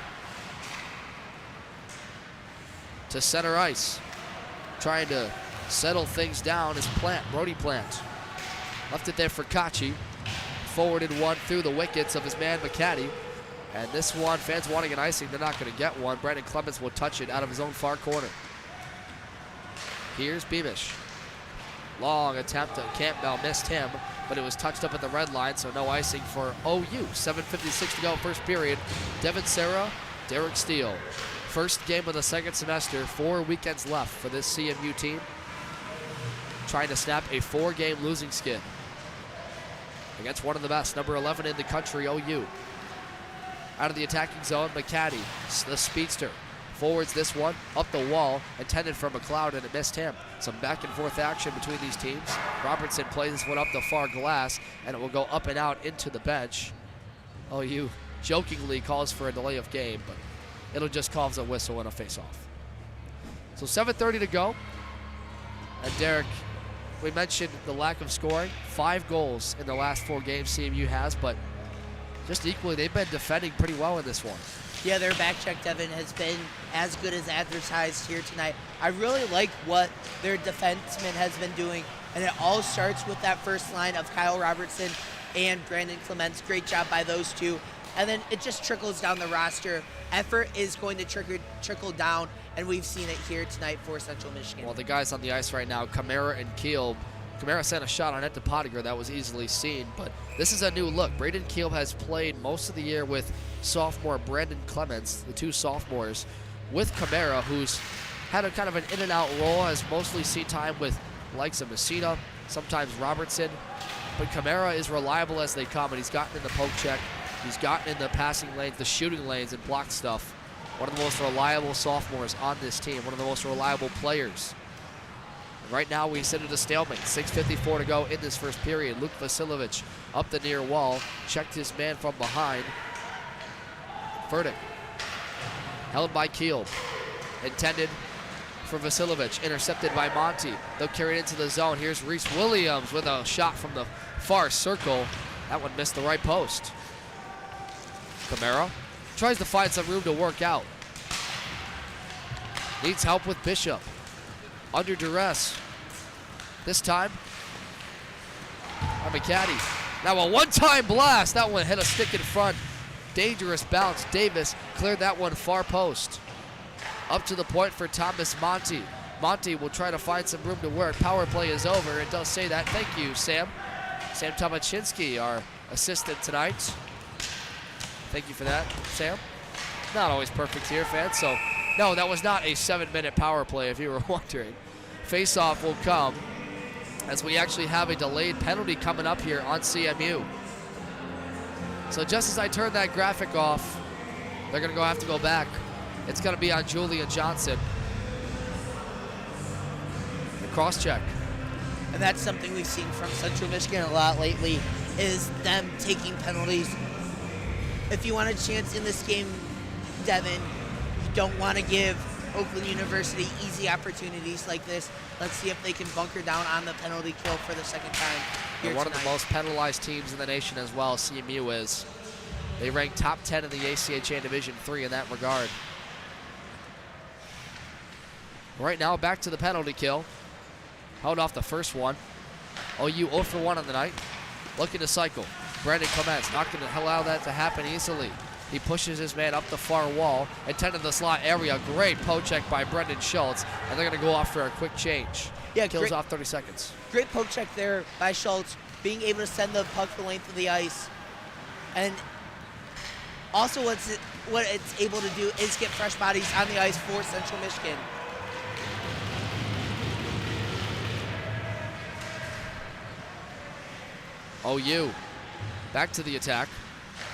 To center ice. Trying to settle things down is Brody Plant. Left it there for Kachi. Forwarded one through the wickets of his man McCaddy. And this one, fans wanting an icing, they're not going to get one. Brandon Clements will touch it out of his own far corner. Here's Beamish. Long attempt. Campbell missed him, but it was touched up at the red line, so no icing for OU. 7:56 to go, first period. Devin Serra, Derek Steele. First game of the second semester, 4 weekends left for this CMU team. Trying to snap a 4-game losing skid against one of the best, number 11 in the country, OU. Out of the attacking zone, McCaddy, the speedster. Forwards this one, up the wall, intended for McLeod, and it missed him. Some back and forth action between these teams. Robertson plays this one up the far glass, and it will go up and out into the bench. OU jokingly calls for a delay of game, but it'll just call as a whistle and a face-off. So 7:30 to go. And Derek, we mentioned the lack of scoring. 5 goals in the last 4 games CMU has, but just equally, they've been defending pretty well in this one. Yeah, their back check, Devin, has been as good as advertised here tonight. I really like what their defenseman has been doing, and it all starts with that first line of Kyle Robertson and Brandon Clements. Great job by those two. And then it just trickles down the roster. Effort is going to trickle down, and we've seen it here tonight for Central Michigan. Well, the guys on the ice right now, Kamara and Keel. Kamara sent a shot on net to Pottinger. That was easily seen, but this is a new look. Braden Keel has played most of the year with sophomore Brandon Clements, the 2 sophomores, with Kamara, who's had a kind of an in-and-out role, has mostly seen time with likes of Messina, sometimes Robertson, but Kamara is reliable as they come, and he's gotten in the poke check. He's gotten in the passing lanes, the shooting lanes, and blocked stuff. One of the most reliable sophomores on this team, one of the most reliable players. Right now we sit at a stalemate. 6:54 to go in this first period. Luke Vasilovich up the near wall. Checked his man from behind. Verdict. Held by Keel. Intended for Vasilovich. Intercepted by Monty. They'll carry it into the zone. Here's Reese Williams with a shot from the far circle. That one missed the right post. Kamara tries to find some room to work out. Needs help with Bishop. Under duress. This time, by McCaddy. Now a one-time blast. That one hit a stick in front. Dangerous bounce. Davis cleared that one far post. Up to the point for Thomas Monty. Monty will try to find some room to work. Power play is over. It does say that. Thank you, Sam. Sam Tomachinsky, our assistant tonight. Thank you for that, Sam. Not always perfect here, fans. So, no, that was not a 7-minute power play, if you were wondering. Face-off will come as we actually have a delayed penalty coming up here on CMU. So just as I turn that graphic off, they're going to have to go back. It's going to be on Julian Johnson. The cross-check. And that's something we've seen from Central Michigan a lot lately, is them taking penalties. If you want a chance in this game, Devin, you don't want to give Oakland University easy opportunities like this. Let's see if they can bunker down on the penalty kill for the second time here one tonight. Of the most penalized teams in the nation as well, CMU is. They rank top 10 in the ACHA Division III in that regard. Right now, back to the penalty kill. Held off the first one. OU 0 for 1 on the night. Looking to cycle. Brandon Clements not going to allow that to happen easily. He pushes his man up the far wall, intended the slot area. Great poke check by Brendan Schultz, and they're going to go off for a quick change. Yeah, Kills off 30 seconds. Great poke check there by Schultz, being able to send the puck the length of the ice. And also what it's able to do is get fresh bodies on the ice for Central Michigan. OU back to the attack.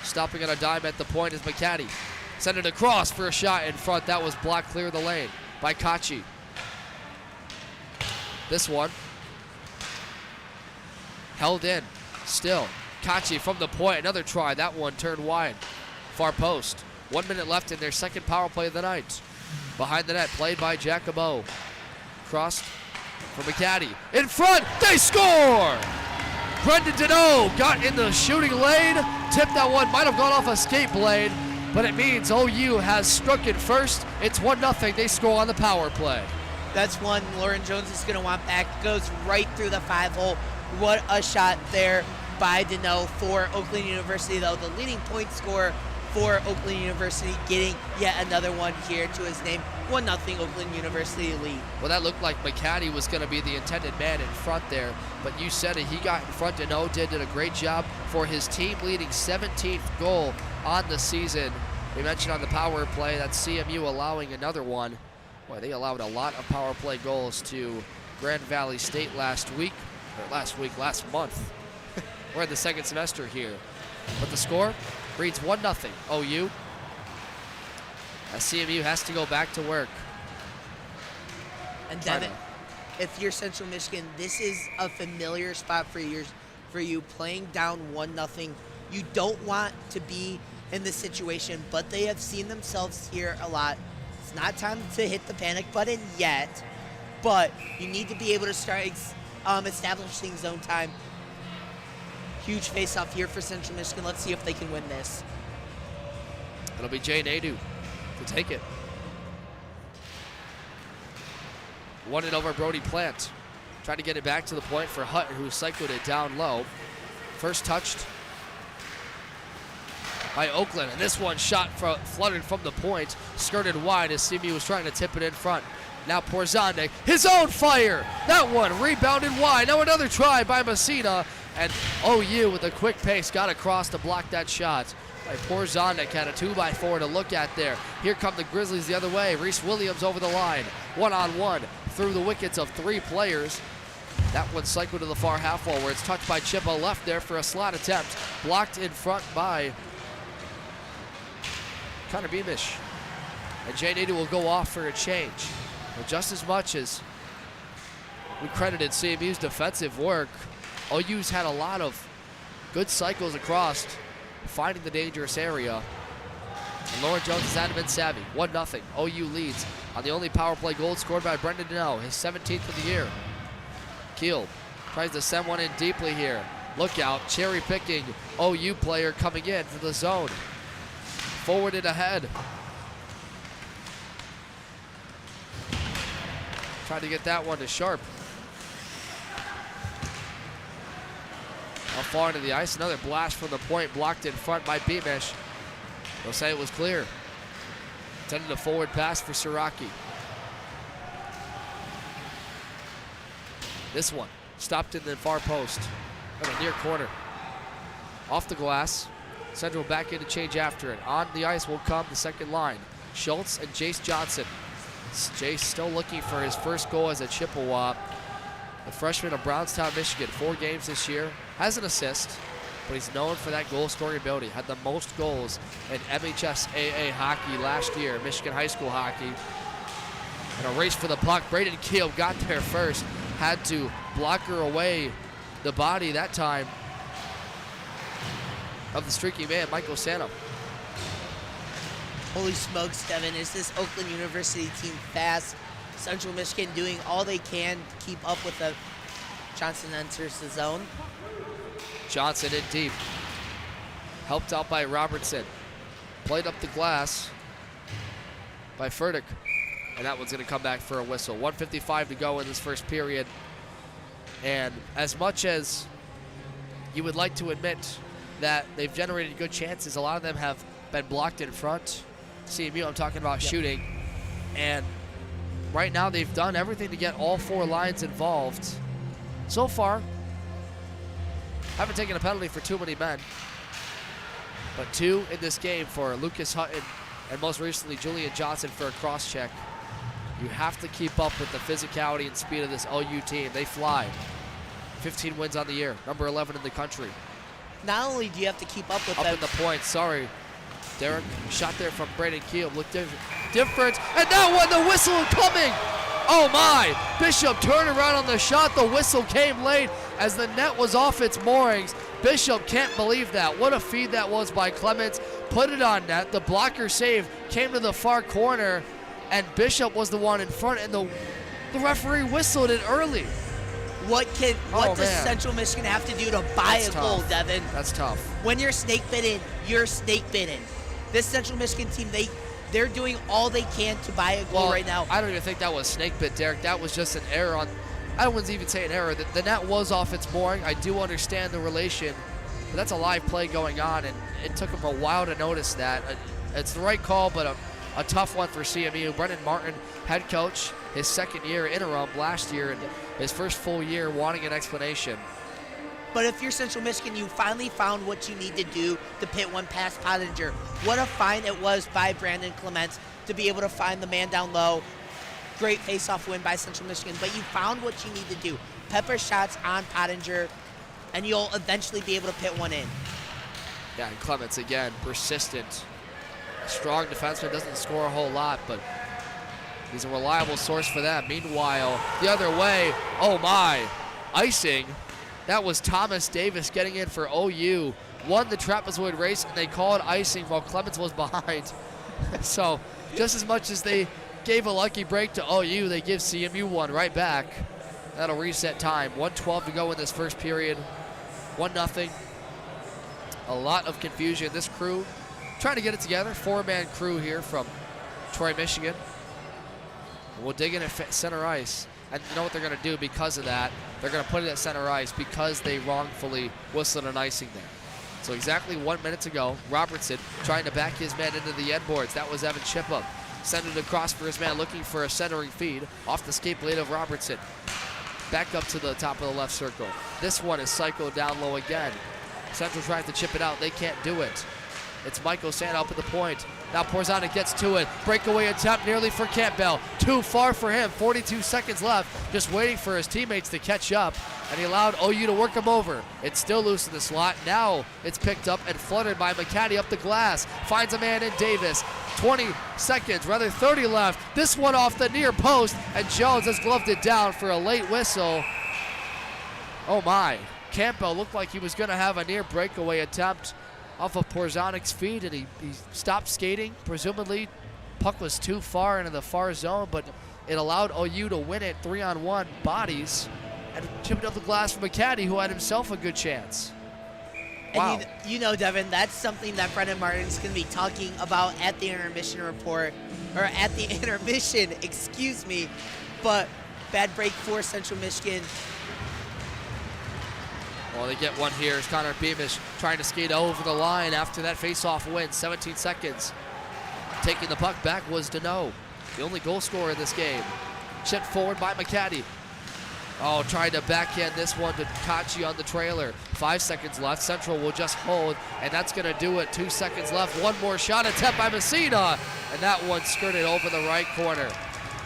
Stopping on a dime at the point is McCaddy. Send it across for a shot in front. That was blocked clear of the lane by Kachi. This one held in. Still, Kachi from the point. Another try. That one turned wide. Far post. 1 minute left in their second power play of the night. Behind the net, played by Jacobo. Crossed for McCaddy. In front, they score! Brendan Deneau got in the shooting lane. Tipped that one, might have gone off a skate blade, but it means OU has struck it first. It's 1-0. They score on the power play. That's one Lauren Jones is going to want back. Goes right through the 5-hole. What a shot there by Deneau for Oakland University, though. The leading point scorer for Oakland University, getting yet another one here to his name. 1-0 Oakland University lead. Well, that looked like McCaddy was going to be the intended man in front there, but you said it. He got in front. Deneau did a great job for his team-leading 17th goal on the season. We mentioned on the power play that CMU allowing another one. Boy, they allowed a lot of power play goals to Grand Valley State last month. We're in the second semester here. But the score reads 1-0 OU. As CMU has to go back to work. And Devin, if you're Central Michigan, this is a familiar spot for you playing down 1-0. You don't want to be in this situation, but they have seen themselves here a lot. It's not time to hit the panic button yet, but you need to be able to start establishing zone time. Huge face-off here for Central Michigan. Let's see if they can win this. It'll be Jay Nadeau to take it. Won it over Brody Plant. Tried to get it back to the point for Hutton, who cycled it down low. First touched by Oakland, and this one shot flooded from the point, skirted wide as CMU was trying to tip it in front. Now Porzande, his own fire. That one rebounded wide. Now another try by Messina, and OU with a quick pace got across to block that shot. By Porzande, had a 2x4 to look at there. Here come the Grizzlies the other way. Reese Williams over the line. One-on-one through the wickets of three players. That one cycled to the far half wall where it's touched by Chippewa left there for a slot attempt. Blocked in front by Connor Beamish. And Jay Nadeau will go off for a change. But just as much as we credited CMU's defensive work, OU's had a lot of good cycles across, finding the dangerous area. And Lauren Jones has had been savvy. 1-0. OU leads on the only power play goal scored by Brendan Deneau, his 17th of the year. Keel tries to send one in deeply here. Look out, cherry picking OU player coming in for the zone. Forwarded ahead. Trying to get that one to Sharp. How far into the ice? Another blast from the point, blocked in front by Beamish. They'll say it was clear. Intended a forward pass for Siraki. This one stopped in the far post. On the near corner. Off the glass. Central back in to change after it. On the ice will come the second line. Schultz and Jace Johnson. Jace still looking for his first goal as a Chippewa. The freshman of Brownstown, Michigan. 4 games this year. Has an assist, but he's known for that goal-scoring ability. Had the most goals in MHSAA hockey last year, Michigan high school hockey. And a race for the puck. Braden Keel got there first. Had to block her away the body that time of the streaky man, Michael Santo. Holy smokes, Devin. Is this Oakland University team fast? Central Michigan doing all they can to keep up with the Johnson enters the zone. Johnson in deep. Helped out by Robertson. Played up the glass by Furtick. And that one's going to come back for a whistle. 1:55 to go in this first period. And as much as you would like to admit that they've generated good chances, a lot of them have been blocked in front. CMU, I'm talking about shooting. And right now they've done everything to get all 4 lines involved. So far, haven't taken a penalty for too many men. But 2 in this game for Lucas Hutton and most recently Julian Johnson for a cross check. You have to keep up with the physicality and speed of this OU team. They fly. 15 wins on the year, number 11 in the country. Not only do you have to keep up with Up them. in the points, sorry. Derek, shot there from Braden Keel. Looked different. And that one, the whistle coming. Oh my! Bishop turned around on the shot. The whistle came late as the net was off its moorings. Bishop can't believe that. What a feed that was by Clements. Put it on net. The blocker save came to the far corner, and Bishop was the one in front, and the referee whistled it early. What does Central Michigan have to do to buy a goal, Devin? That's tough. When you're snake bitten, you're snake bitten. This Central Michigan team, they're doing all they can to buy a goal right now. I don't even think that was snake bit, Derek. That was just an error on. I wouldn't even say an error. The net was off its mooring. I do understand the relation, but that's a live play going on, and it took them a while to notice that. It's the right call, but a tough one for CMU. Brendan Martin, head coach, his second year interim last year, and his first full year wanting an explanation. But if you're Central Michigan, you finally found what you need to do to pit one past Pottinger. What a find it was by Brandon Clements to be able to find the man down low. Great face-off win by Central Michigan, but you found what you need to do. Pepper shots on Pottinger, and you'll eventually be able to pit one in. Yeah, and Clements, again, persistent. A strong defenseman, doesn't score a whole lot, but he's a reliable source for them. Meanwhile, the other way, oh my, icing. That was Thomas Davis getting in for OU. Won the trapezoid race, and they called icing while Clements was behind. So just as much as they gave a lucky break to OU, they give CMU one right back. That'll reset time. 1:12 to go in this first period. 1-0. A lot of confusion. This crew trying to get it together. 4-man crew here from Troy, Michigan. We'll dig in at center ice. And you know what they're going to do because of that? They're going to put it at center ice because they wrongfully whistled an icing there. So exactly 1 minute to go. Robertson trying to back his man into the end boards. That was Evan Chippewas. Send it across for his man looking for a centering feed off the skate blade of Robertson. Back up to the top of the left circle. This one is cycled down low again. Central tries to chip it out. They can't do it. It's Michael Sand up at the point. Now Porzanic gets to it. Breakaway attempt nearly for Campbell. Too far for him. 42 seconds left. Just waiting for his teammates to catch up. And he allowed OU to work him over. It's still loose in the slot. Now it's picked up and flooded by McCaddy up the glass. Finds a man in Davis. 20 seconds, rather 30 left. This one off the near post. And Jones has gloved it down for a late whistle. Oh my. Campbell looked like he was going to have a near breakaway attempt off of Porzanic's feet, and he stopped skating. Presumably, puck was too far into the far zone, but it allowed OU to win it 3-on-1 bodies and chipped up the glass for McCaddy, who had himself a good chance. Wow. And you know, Devin, that's something that Brendan Martin's going to be talking about at the intermission report, or at the intermission, excuse me. But bad break for Central Michigan. Well, they get one here. It's Connor Beamish trying to skate over the line after that face-off win. 17 seconds. Taking the puck back was Deneau, the only goal scorer in this game. Chipped forward by McCaddy. Oh, trying to backhand this one to Kachi on the trailer. 5 seconds left. Central will just hold, and that's going to do it. 2 seconds left. One more shot attempt by Messina, and that one skirted over the right corner.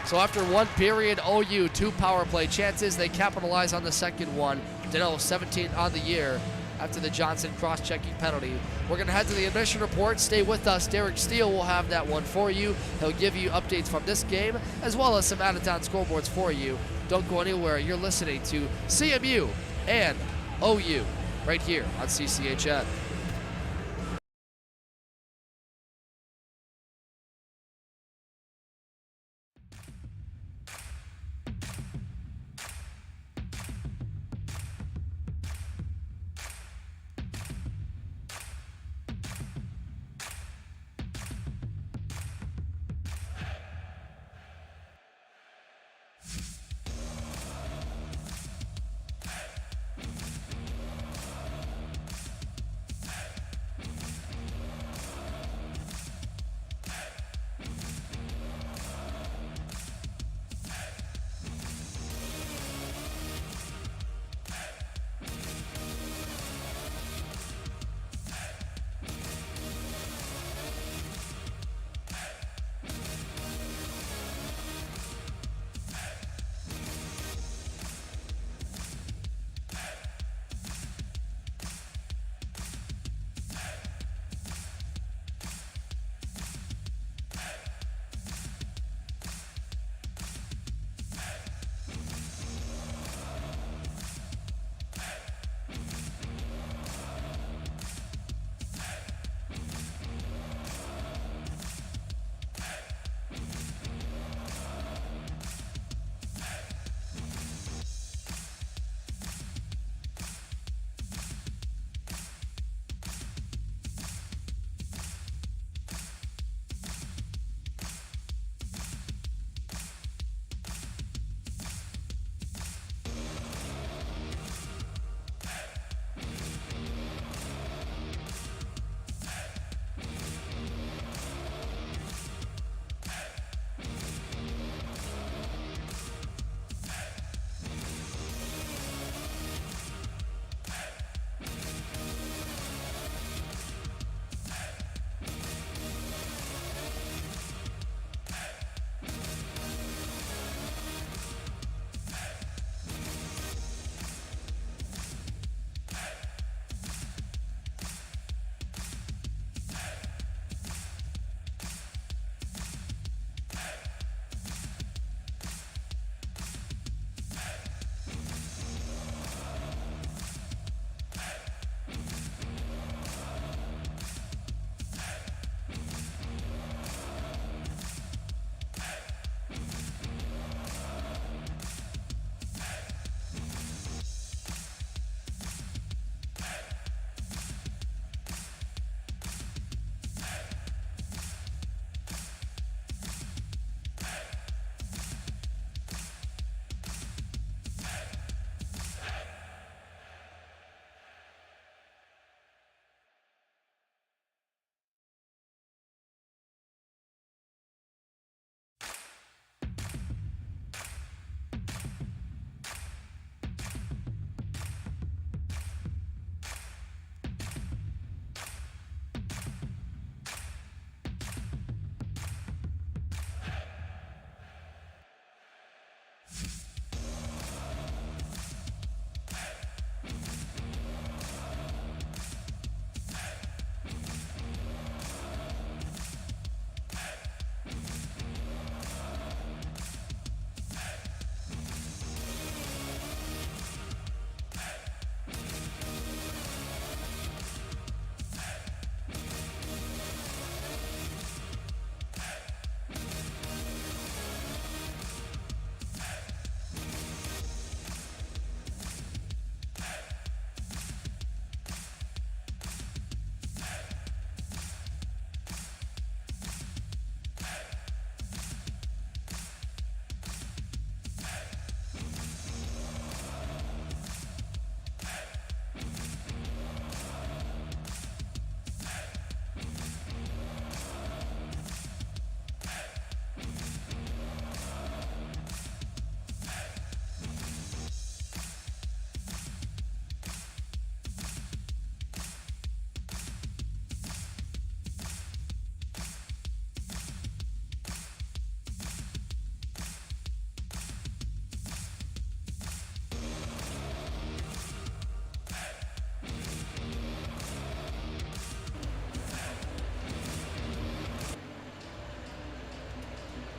So after one period, OU, 2 power play chances. They capitalize on the second one. Deneau 17 on the year after the Johnson cross-checking penalty. We're going to head to the admission report. Stay with us. Derek Steele will have that one for you. He'll give you updates from this game as well as some out-of-town scoreboards for you. Don't go anywhere. You're listening to CMU and OU right here on CCHN.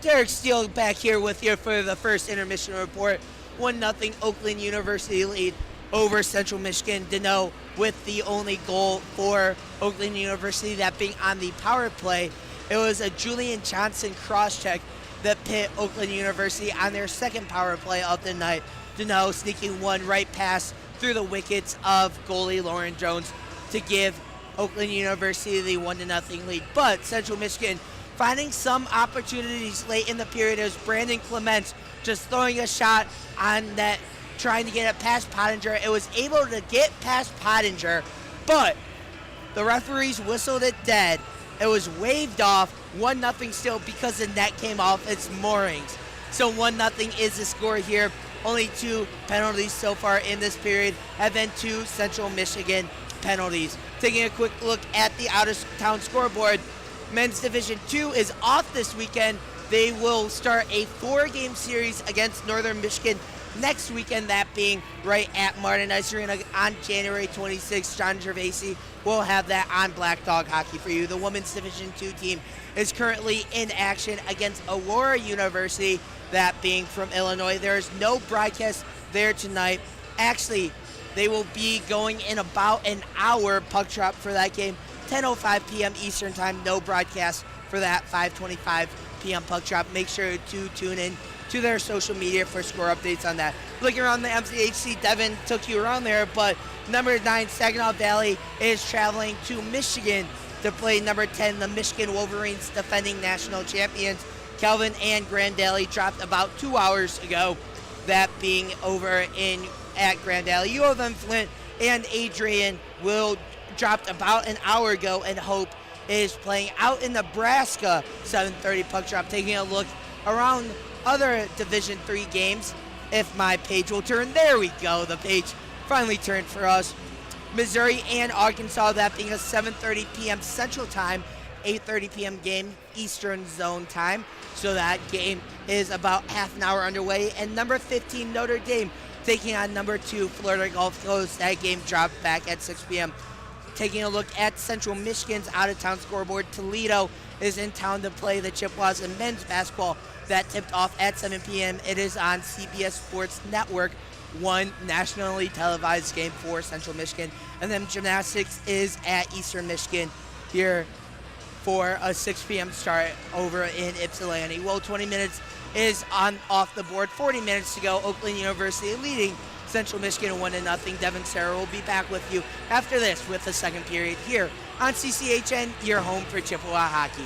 Derek Steele back here with you for the first intermission report. 1-0 Oakland University lead over Central Michigan. Deneau with the only goal for Oakland University, that being on the power play. It was a Julian Johnson cross-check that put Oakland University on their second power play of the night. Deneau sneaking one right pass through the wickets of goalie Lauren Jones to give Oakland University the 1-0 lead. But Central Michigan finding some opportunities late in the period as Brandon Clements just throwing a shot on net, trying to get it past Pottinger. It was able to get past Pottinger, but the referees whistled it dead. It was waved off, 1-0 still because the net came off its moorings. So 1-0 is the score here. Only 2 penalties so far in this period have been 2 Central Michigan penalties. Taking a quick look at the out-of-town scoreboard, Men's Division II is off this weekend. They will start a 4-game series against Northern Michigan next weekend, that being right at Martin Ice Arena on January 26th. John Gervasi will have that on Black Dog Hockey for you. The Women's Division II team is currently in action against Aurora University, that being from Illinois. There is no broadcast there tonight. Actually, they will be going in about an hour, puck drop for that game. 10:05 p.m. Eastern Time, no broadcast for that 5:25 p.m. puck drop. Make sure to tune in to their social media for score updates on that. Looking around the MCHC, Devin took you around there, but number 9, Saginaw Valley, is traveling to Michigan to play number 10, the Michigan Wolverines, defending national champions. Calvin and Grandalley dropped about 2 hours ago, that being over at Grandalley. U of M Flint and Adrian will dropped about an hour ago, and Hope is playing out in Nebraska. 7:30 puck drop. Taking a look around other Division III games, if my page will turn. There we go. The page finally turned for us. Missouri and Arkansas, that being a 7:30 p.m. Central Time, 8:30 p.m. game Eastern Zone Time. So that game is about half an hour underway. And number 15 Notre Dame taking on number 2 Florida Gulf Coast. That game dropped back at 6 p.m. Taking a look at Central Michigan's out-of-town scoreboard, Toledo is in town to play the Chippewas in men's basketball. That tipped off at 7 p.m. It is on CBS Sports Network, one nationally televised game for Central Michigan. And then gymnastics is at Eastern Michigan here for a 6 p.m. start over in Ypsilanti. Well, 20 minutes is off the board. 40 minutes to go. Oakland University leading Central Michigan 1-0. Devin Sarah will be back with you after this with the second period here on CCHN, your home for Chippewa hockey.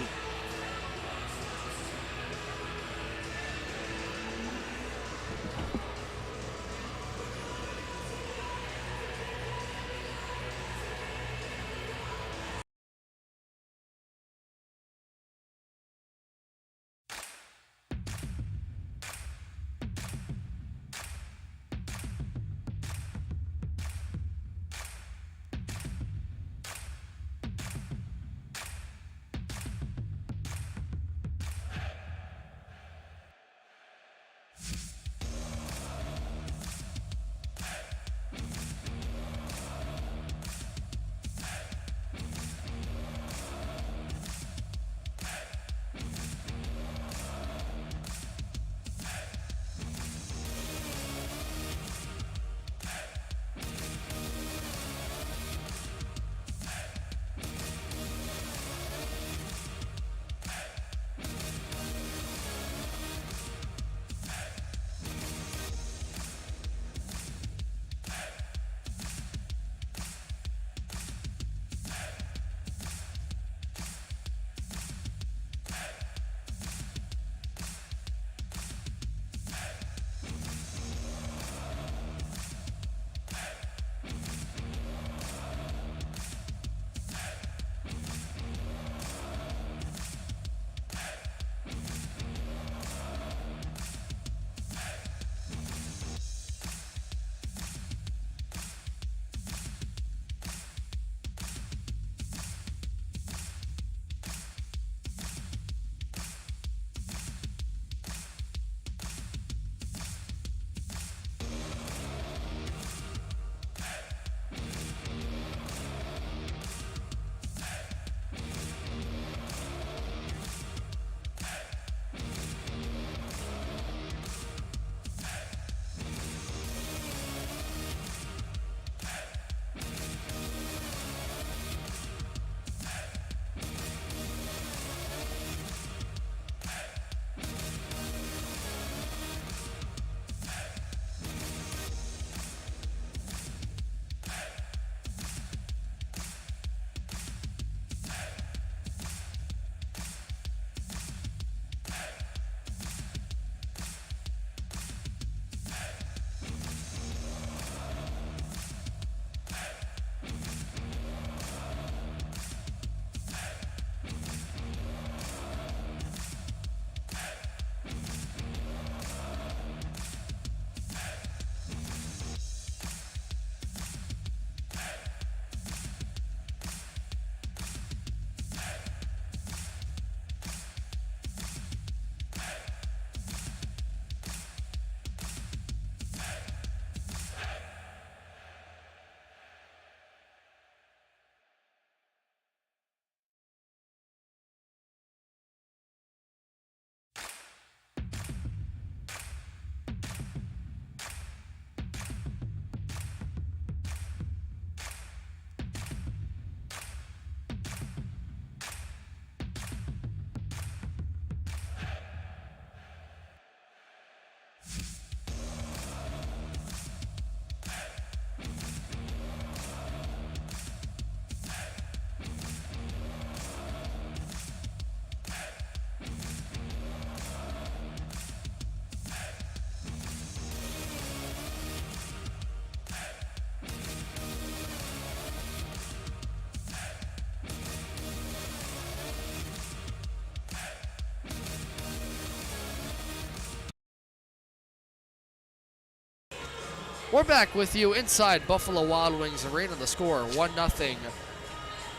We're back with you inside Buffalo Wild Wings Arena. The score 1-0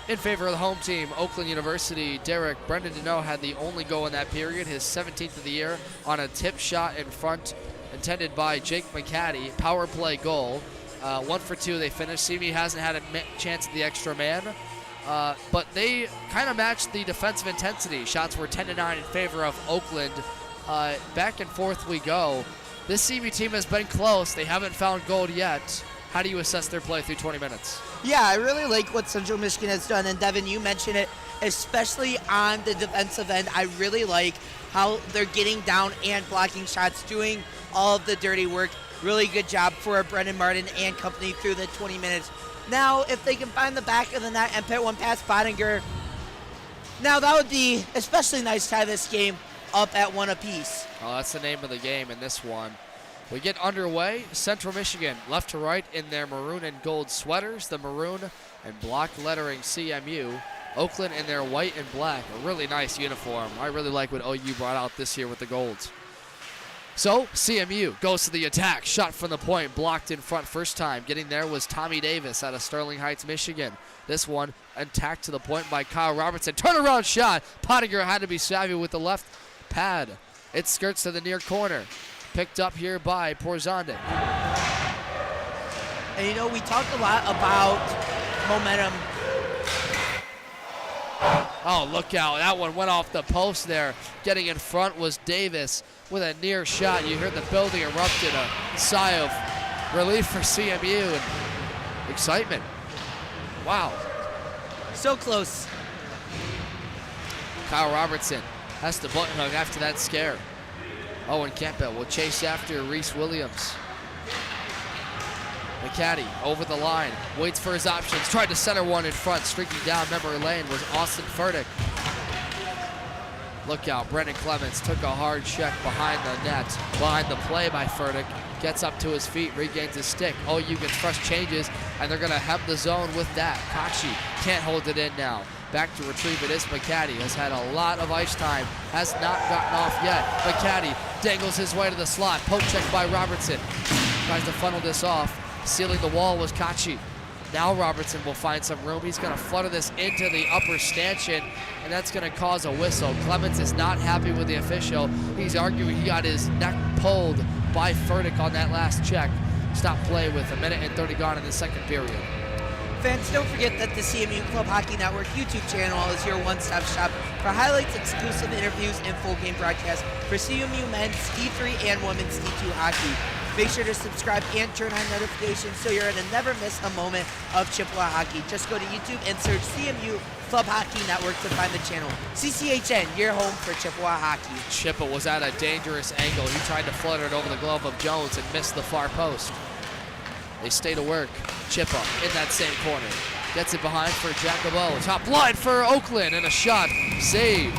in favor of the home team, Oakland University. Brendan Deneau had the only goal in that period, his 17th of the year, on a tip shot in front intended by Jake McCaddy. Power play goal. 1 for 2 they finished. CMU hasn't had a chance at the extra man, but they kind of matched the defensive intensity. Shots were 10-9 in favor of Oakland. Back and forth we go. This CMU team has been close. They haven't found gold yet. How do you assess their play through 20 minutes? Yeah, I really like what Central Michigan has done. And Devin, you mentioned it, especially on the defensive end. I really like how they're getting down and blocking shots, doing all of the dirty work. Really good job for Brendan Martin and company through the 20 minutes. Now, if they can find the back of the net and put one past Pottinger, now that would be especially nice to tie this game up at 1 apiece. Oh, that's the name of the game in this one. We get underway. Central Michigan left to right in their maroon and gold sweaters, the maroon and block lettering CMU. Oakland in their white and black, a really nice uniform. I really like what OU brought out this year with the golds. So CMU goes to the attack. Shot from the point, blocked in front first time. Getting there was Tommy Davis out of Sterling Heights, Michigan. This one attacked to the point by Kyle Robertson. Turnaround shot. Pottinger had to be savvy with the left pad. It skirts to the near corner. Picked up here by Porzondik. And you know, we talked a lot about momentum. Oh, look out. That one went off the post there. Getting in front was Davis with a near shot. You heard the building erupted. A sigh of relief for CMU and excitement. Wow. So close. Kyle Robertson has to button hook after that scare. Owen Campbell will chase after Reese Williams. McCaddy over the line, waits for his options, tried to center one in front, streaking down memory lane was Austin Furtick. Look out, Brendan Clements took a hard check behind the net, behind the play by Furtick, gets up to his feet, regains his stick. OU gets fresh changes, and they're gonna hem the zone with that. Kachi can't hold it in now. Back to retrieve it is McCaddy, has had a lot of ice time, has not gotten off yet. McCaddy dangles his way to the slot, poke check by Robertson. Tries to funnel this off, sealing the wall was Kachi. Now Robertson will find some room. He's gonna flutter this into the upper stanchion, and that's gonna cause a whistle. Clemens is not happy with the official. He's arguing he got his neck pulled by Furtick on that last check. Stop play with 1 minute and 30 gone in the second period. Fans, don't forget that the CMU Club Hockey Network YouTube channel is your one-stop shop for highlights, exclusive interviews, and full game broadcasts for CMU men's D3 and women's D2 hockey. Make sure to subscribe and turn on notifications so you're to never miss a moment of Chippewa hockey. Just go to YouTube and search CMU Club Hockey Network to find the channel. CCHN, your home for Chippewa hockey. Chippa was at a dangerous angle. He tried to flutter it over the glove of Jones and missed the far post. They stay to work. Chippa in that same corner. Gets it behind for Jacobo. Top line for Oakland and a shot saved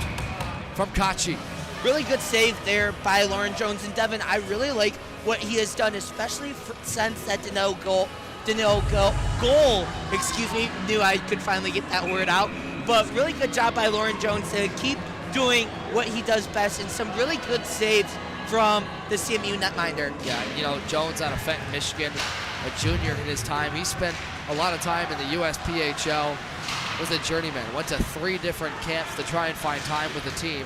from Kachi. Really good save there by Lauren Jones. And Devin, I really like what he has done, especially since that Deneau goal, knew I could finally get that word out. But really good job by Lauren Jones to keep doing what he does best and some really good saves from the CMU netminder. Yeah, you know, Jones out of Fenton, Michigan, a junior in his time. He spent a lot of time in the USPHL, was a journeyman, went to 3 different camps to try and find time with the team.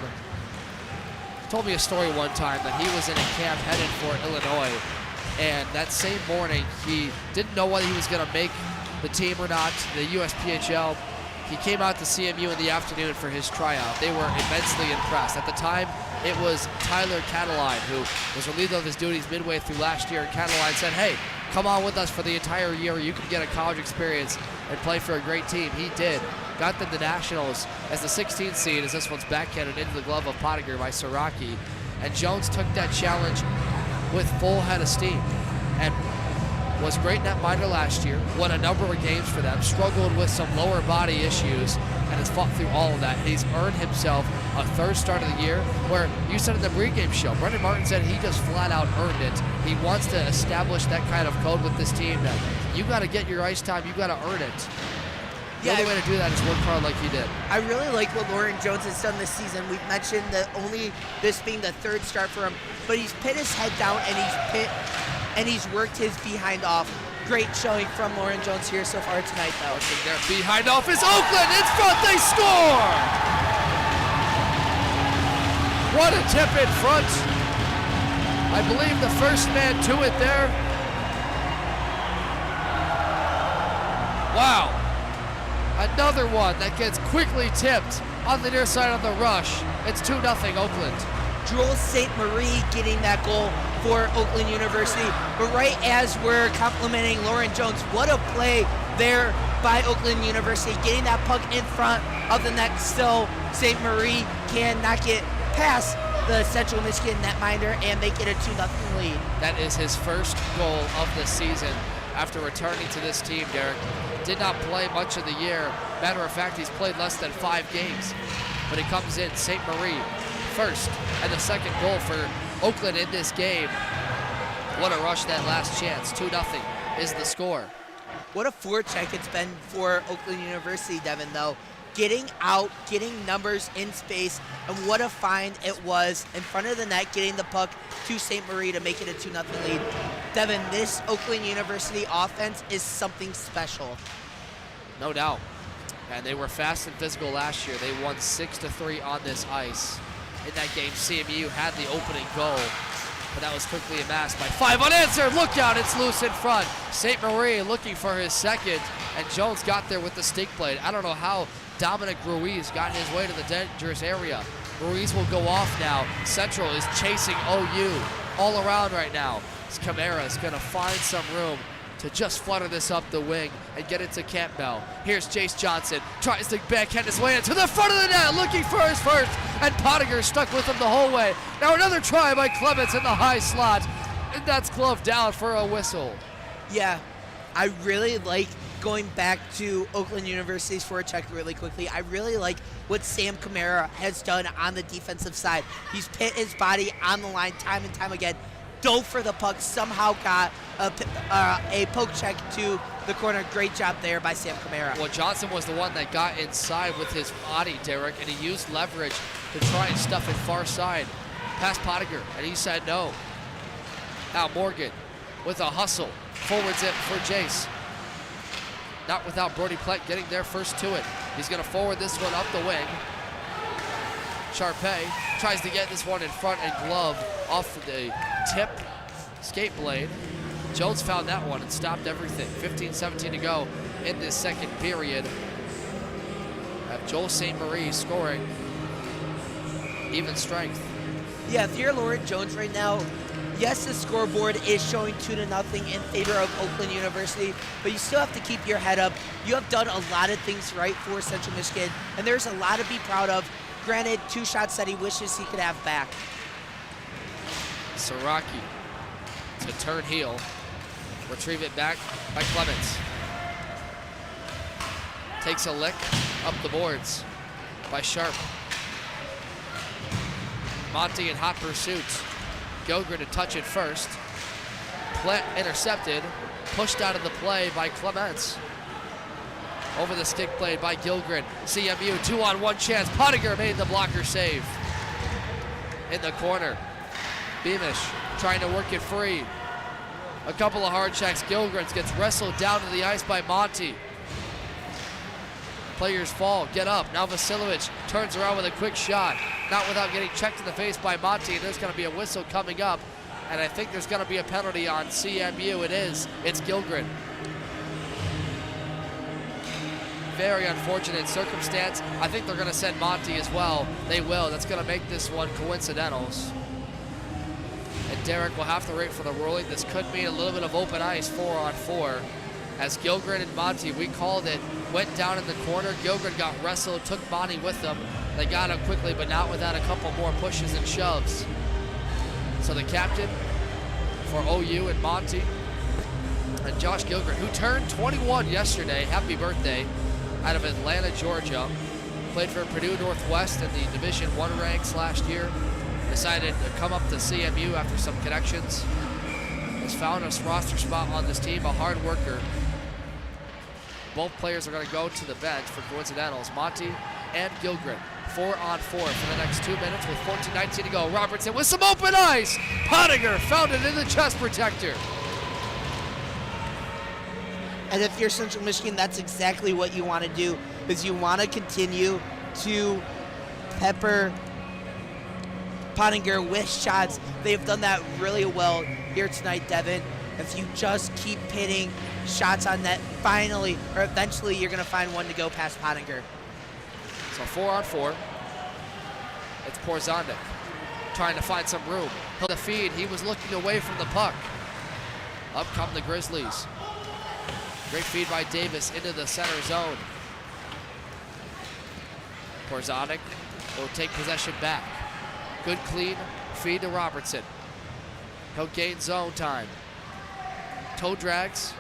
Told me a story one time that he was in a camp headed for Illinois, and that same morning he didn't know whether he was going to make the team or not, the USPHL. He came out to CMU in the afternoon for his tryout. They were immensely impressed. At the time, it was Tyler Cataline who was relieved of his duties midway through last year, and Cataline said, hey, come on with us for the entire year. You can get a college experience and play for a great team. He did. Got them to Nationals as the 16th seed as this one's backhanded into the glove of Pottinger by Siraki. And Jones took that challenge with full head of steam and was great netminder last year, won a number of games for them, struggled with some lower body issues, and has fought through all of that. He's earned himself a 3rd start of the year, where you said in the pregame show, Brendan Martin said he just flat out earned it. He wants to establish that kind of code with this team that you got to get your ice time, you got to earn it. The only way to do that is work hard like he did. I really like what Lauren Jones has done this season. We've mentioned that only this being the 3rd start for him, but he's put his head down and and he's worked his behind off. Great showing from Lauren Jones here so far tonight, though. Their behind off is Oakland. In front, they score! What a tip in front. I believe the first man to it there. Wow. Another one that gets quickly tipped on the near side of the rush. It's 2-0 Oakland. Jules St. Marie getting that goal for Oakland University. But right as we're complimenting Lauren Jones, what a play there by Oakland University, getting that puck in front of the net. Still, St. Marie cannot get past the Central Michigan netminder and make it a 2-0 lead. That is his first goal of the season after returning to this team, Derek. Did not play much of the year. Matter of fact, he's played less than 5 games. But he comes in, St. Marie, first and the second goal for Oakland in this game. What a rush that last chance. 2-0 is the score. What a forecheck it's been for Oakland University, Devin, though. Getting out, getting numbers in space, and what a find it was in front of the net, getting the puck to St. Marie to make it a 2-0 lead. Devin, this Oakland University offense is something special. No doubt. And they were fast and physical last year. They won 6-3 on this ice. In that game, CMU had the opening goal, but that was quickly amassed by 5 unanswered. Look out, it's loose in front. St. Marie looking for his second, and Jones got there with the stick blade. I don't know how Dominic Ruiz got his way to the dangerous area. Ruiz will go off now. Central is chasing OU all around right now. Camara is going to find some room to just flutter this up the wing and get it to Campbell. Here's Jace Johnson, tries to backhand his way into the front of the net, looking for his first, and Pottinger stuck with him the whole way. Now another try by Clements in the high slot, and that's gloved down for a whistle. Yeah, I really like going back to Oakland University's forecheck really quickly. I really like what Sam Camara has done on the defensive side. He's put his body on the line time and time again, dove for the puck, somehow got a poke check to the corner. Great job there by Sam Camara. Well, Johnson was the one that got inside with his body, Derek, and he used leverage to try and stuff it far side past Pottinger, and he said no. Now Morgan with a hustle, forwards it for Jace. Not without Brody Plett getting there first to it. He's going to forward this one up the wing. Sharpay tries to get this one in front and glove off the tip skate blade. Jones found that one and stopped everything. 15-17 to go in this second period. Have Joel St. Marie scoring even strength. Yeah, if you're Lauren Jones right now, yes, the scoreboard is showing 2-0 in favor of Oakland University, but you still have to keep your head up. You have done a lot of things right for Central Michigan, and there's a lot to be proud of. Granted, 2 shots that he wishes he could have back. Siraki to turn heel. Retrieve it back by Clements. Takes a lick up the boards by Sharp. Monty in hot pursuit. Gilgren to touch it first. Plett intercepted. Pushed out of the play by Clements. Over the stick blade by Gilgren. CMU 2-on-1 chance. Pottinger made the blocker save. In the corner. Beamish trying to work it free. A couple of hard checks. Gilgren gets wrestled down to the ice by Monty. Players fall, get up. Now Vasilovic turns around with a quick shot. Not without getting checked in the face by Monty. And there's going to be a whistle coming up. And I think there's going to be a penalty on CMU. It is. It's Gilgren. Very unfortunate circumstance. I think they're going to send Monty as well. They will. That's going to make this one coincidentals. And Derek will have to wait for the ruling. This could mean a little bit of open ice 4-on-4. As Gilgren and Monty, we called it, went down in the corner. Gilgren got wrestled, took Monty with them. They got him quickly, but not without a couple more pushes and shoves. So the captain for OU and Monty, and Josh Gilgren, who turned 21 yesterday, happy birthday, out of Atlanta, Georgia. Played for Purdue Northwest in the Division I ranks last year. Decided to come up to CMU after some connections. Has found a roster spot on this team, a hard worker. Both players are going to go to the bench for coincidentals. Monty and Gilgren, 4-on-4 for the next 2 minutes with 14-19 to go. Robertson with some open ice. Pottinger found it in the chest protector. And if you're Central Michigan, that's exactly what you want to do, is you want to continue to pepper Pottinger with shots. They've done that really well here tonight, Devin. If you just keep hitting shots on net, finally or eventually you're going to find one to go past Pottinger. So 4-on-4. It's Porzondek trying to find some room. The feed, he was looking away from the puck. Up come the Grizzlies. Great feed by Davis into the center zone. Porzondek will take possession back. Good clean feed to Robertson. He'll gain zone time. Toe drags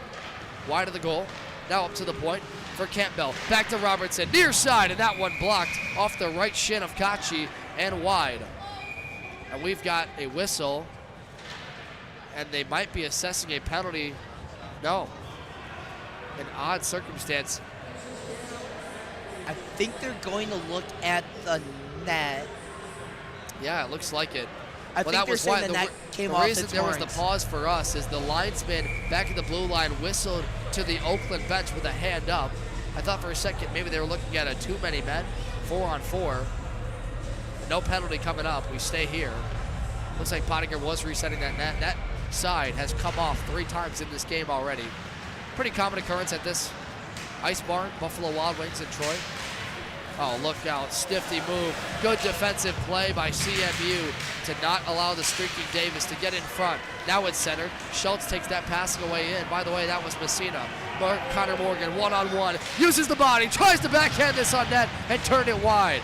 wide of the goal. Now up to the point for Campbell. Back to Robertson, near side, and that one blocked off the right shin of Kachi and wide. And we've got a whistle, and they might be assessing a penalty. No. An odd circumstance. I think they're going to look at the net. Yeah, it looks like it. I think they're saying the net came off its The reason there was the horns. pause for us is the linesman back at the blue line whistled to the Oakland bench with a hand up. I thought for a second maybe they were looking at a too many men, 4-on-4. No penalty coming up. We stay here. Looks like Pottinger was resetting that net. That side has come off 3 times in this game already. Pretty common occurrence at this ice barn, Buffalo Wild Wings in Troy. Oh, look out, Stifty move. Good defensive play by CMU to not allow the streaking Davis to get in front. Now it's centered. Schultz takes that passing away in. By the way, that was Messina. Connor Morgan, one-on-one, uses the body, tries to backhand this on net and turn it wide.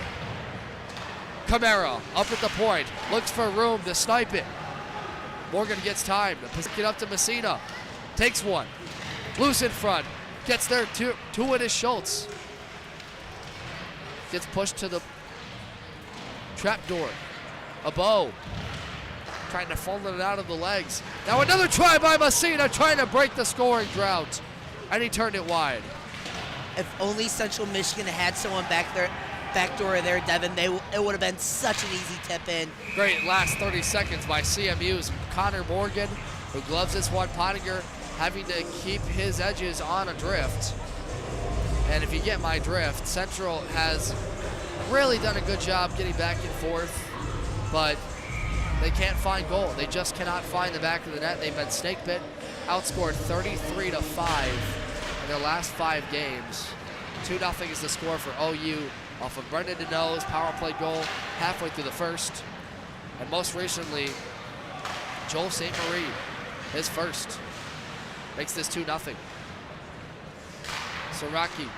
Camara up at the point, looks for room to snipe it. Morgan gets time to pick it up to Messina. Takes one. Loose in front. Gets there, two it is Schultz. Gets pushed to the trap door. A bow. Trying to funnel it out of the legs. Now another try by Messina, trying to break the scoring drought. And he turned it wide. If only Central Michigan had someone back door there, Devin, it would have been such an easy tip in. Great last 30 seconds by CMU's Connor Morgan, who gloves this one. Pottinger having to keep his edges on a drift. And if you get my drift, Central has really done a good job getting back and forth, but they can't find goal. They just cannot find the back of the net. They've been snake bit, outscored 33-5 in their last 5 games. 2-0 is the score for OU off of Brendan Deneau's power play goal halfway through the first. And most recently, Joel St. Marie, his first, makes this 2-0. Siraki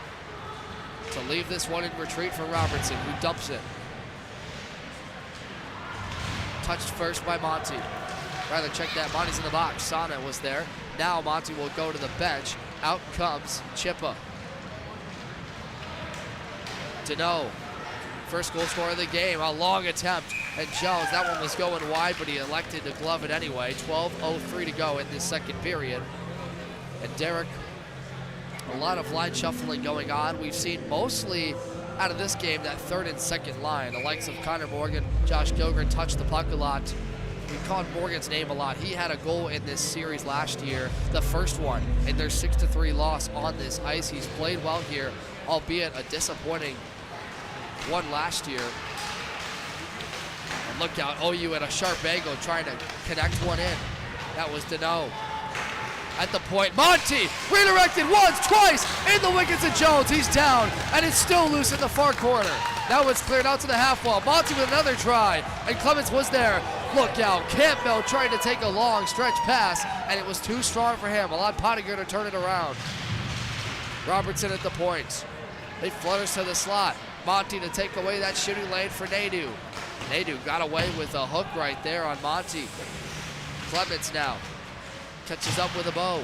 to leave this one in retreat for Robertson, who dumps it. Touched first by Monty. Rather check that, Monty's in the box. Sana was there. Now Monty will go to the bench. Out comes Chippa. Deneau, first goal scorer of the game, a long attempt. And Jones, that one was going wide, but he elected to glove it anyway. 12:03 to go in this second period. And Derek, a lot of line shuffling going on. We've seen mostly out of this game that third and second line. The likes of Connor Morgan, Josh Gilgren touched the puck a lot. We've called Morgan's name a lot. He had a goal in this series last year, the first one, in their 6-3 loss on this ice. He's played well here, albeit a disappointing one last year. And look out, OU at a sharp angle trying to connect one in. That was Deneau. At the point, Monty redirected once, twice, in the wickets of Jones. He's down, and it's still loose in the far corner. Now it's cleared out to the half wall. Monty with another try, and Clements was there. Look out, Campbell trying to take a long stretch pass, and it was too strong for him. Allowed Pottinger to turn it around. Robertson at the point. They flutters to the slot. Monty to take away that shooting lane for Nadu. Nadu got away with a hook right there on Monty. Clements now catches up with a bow.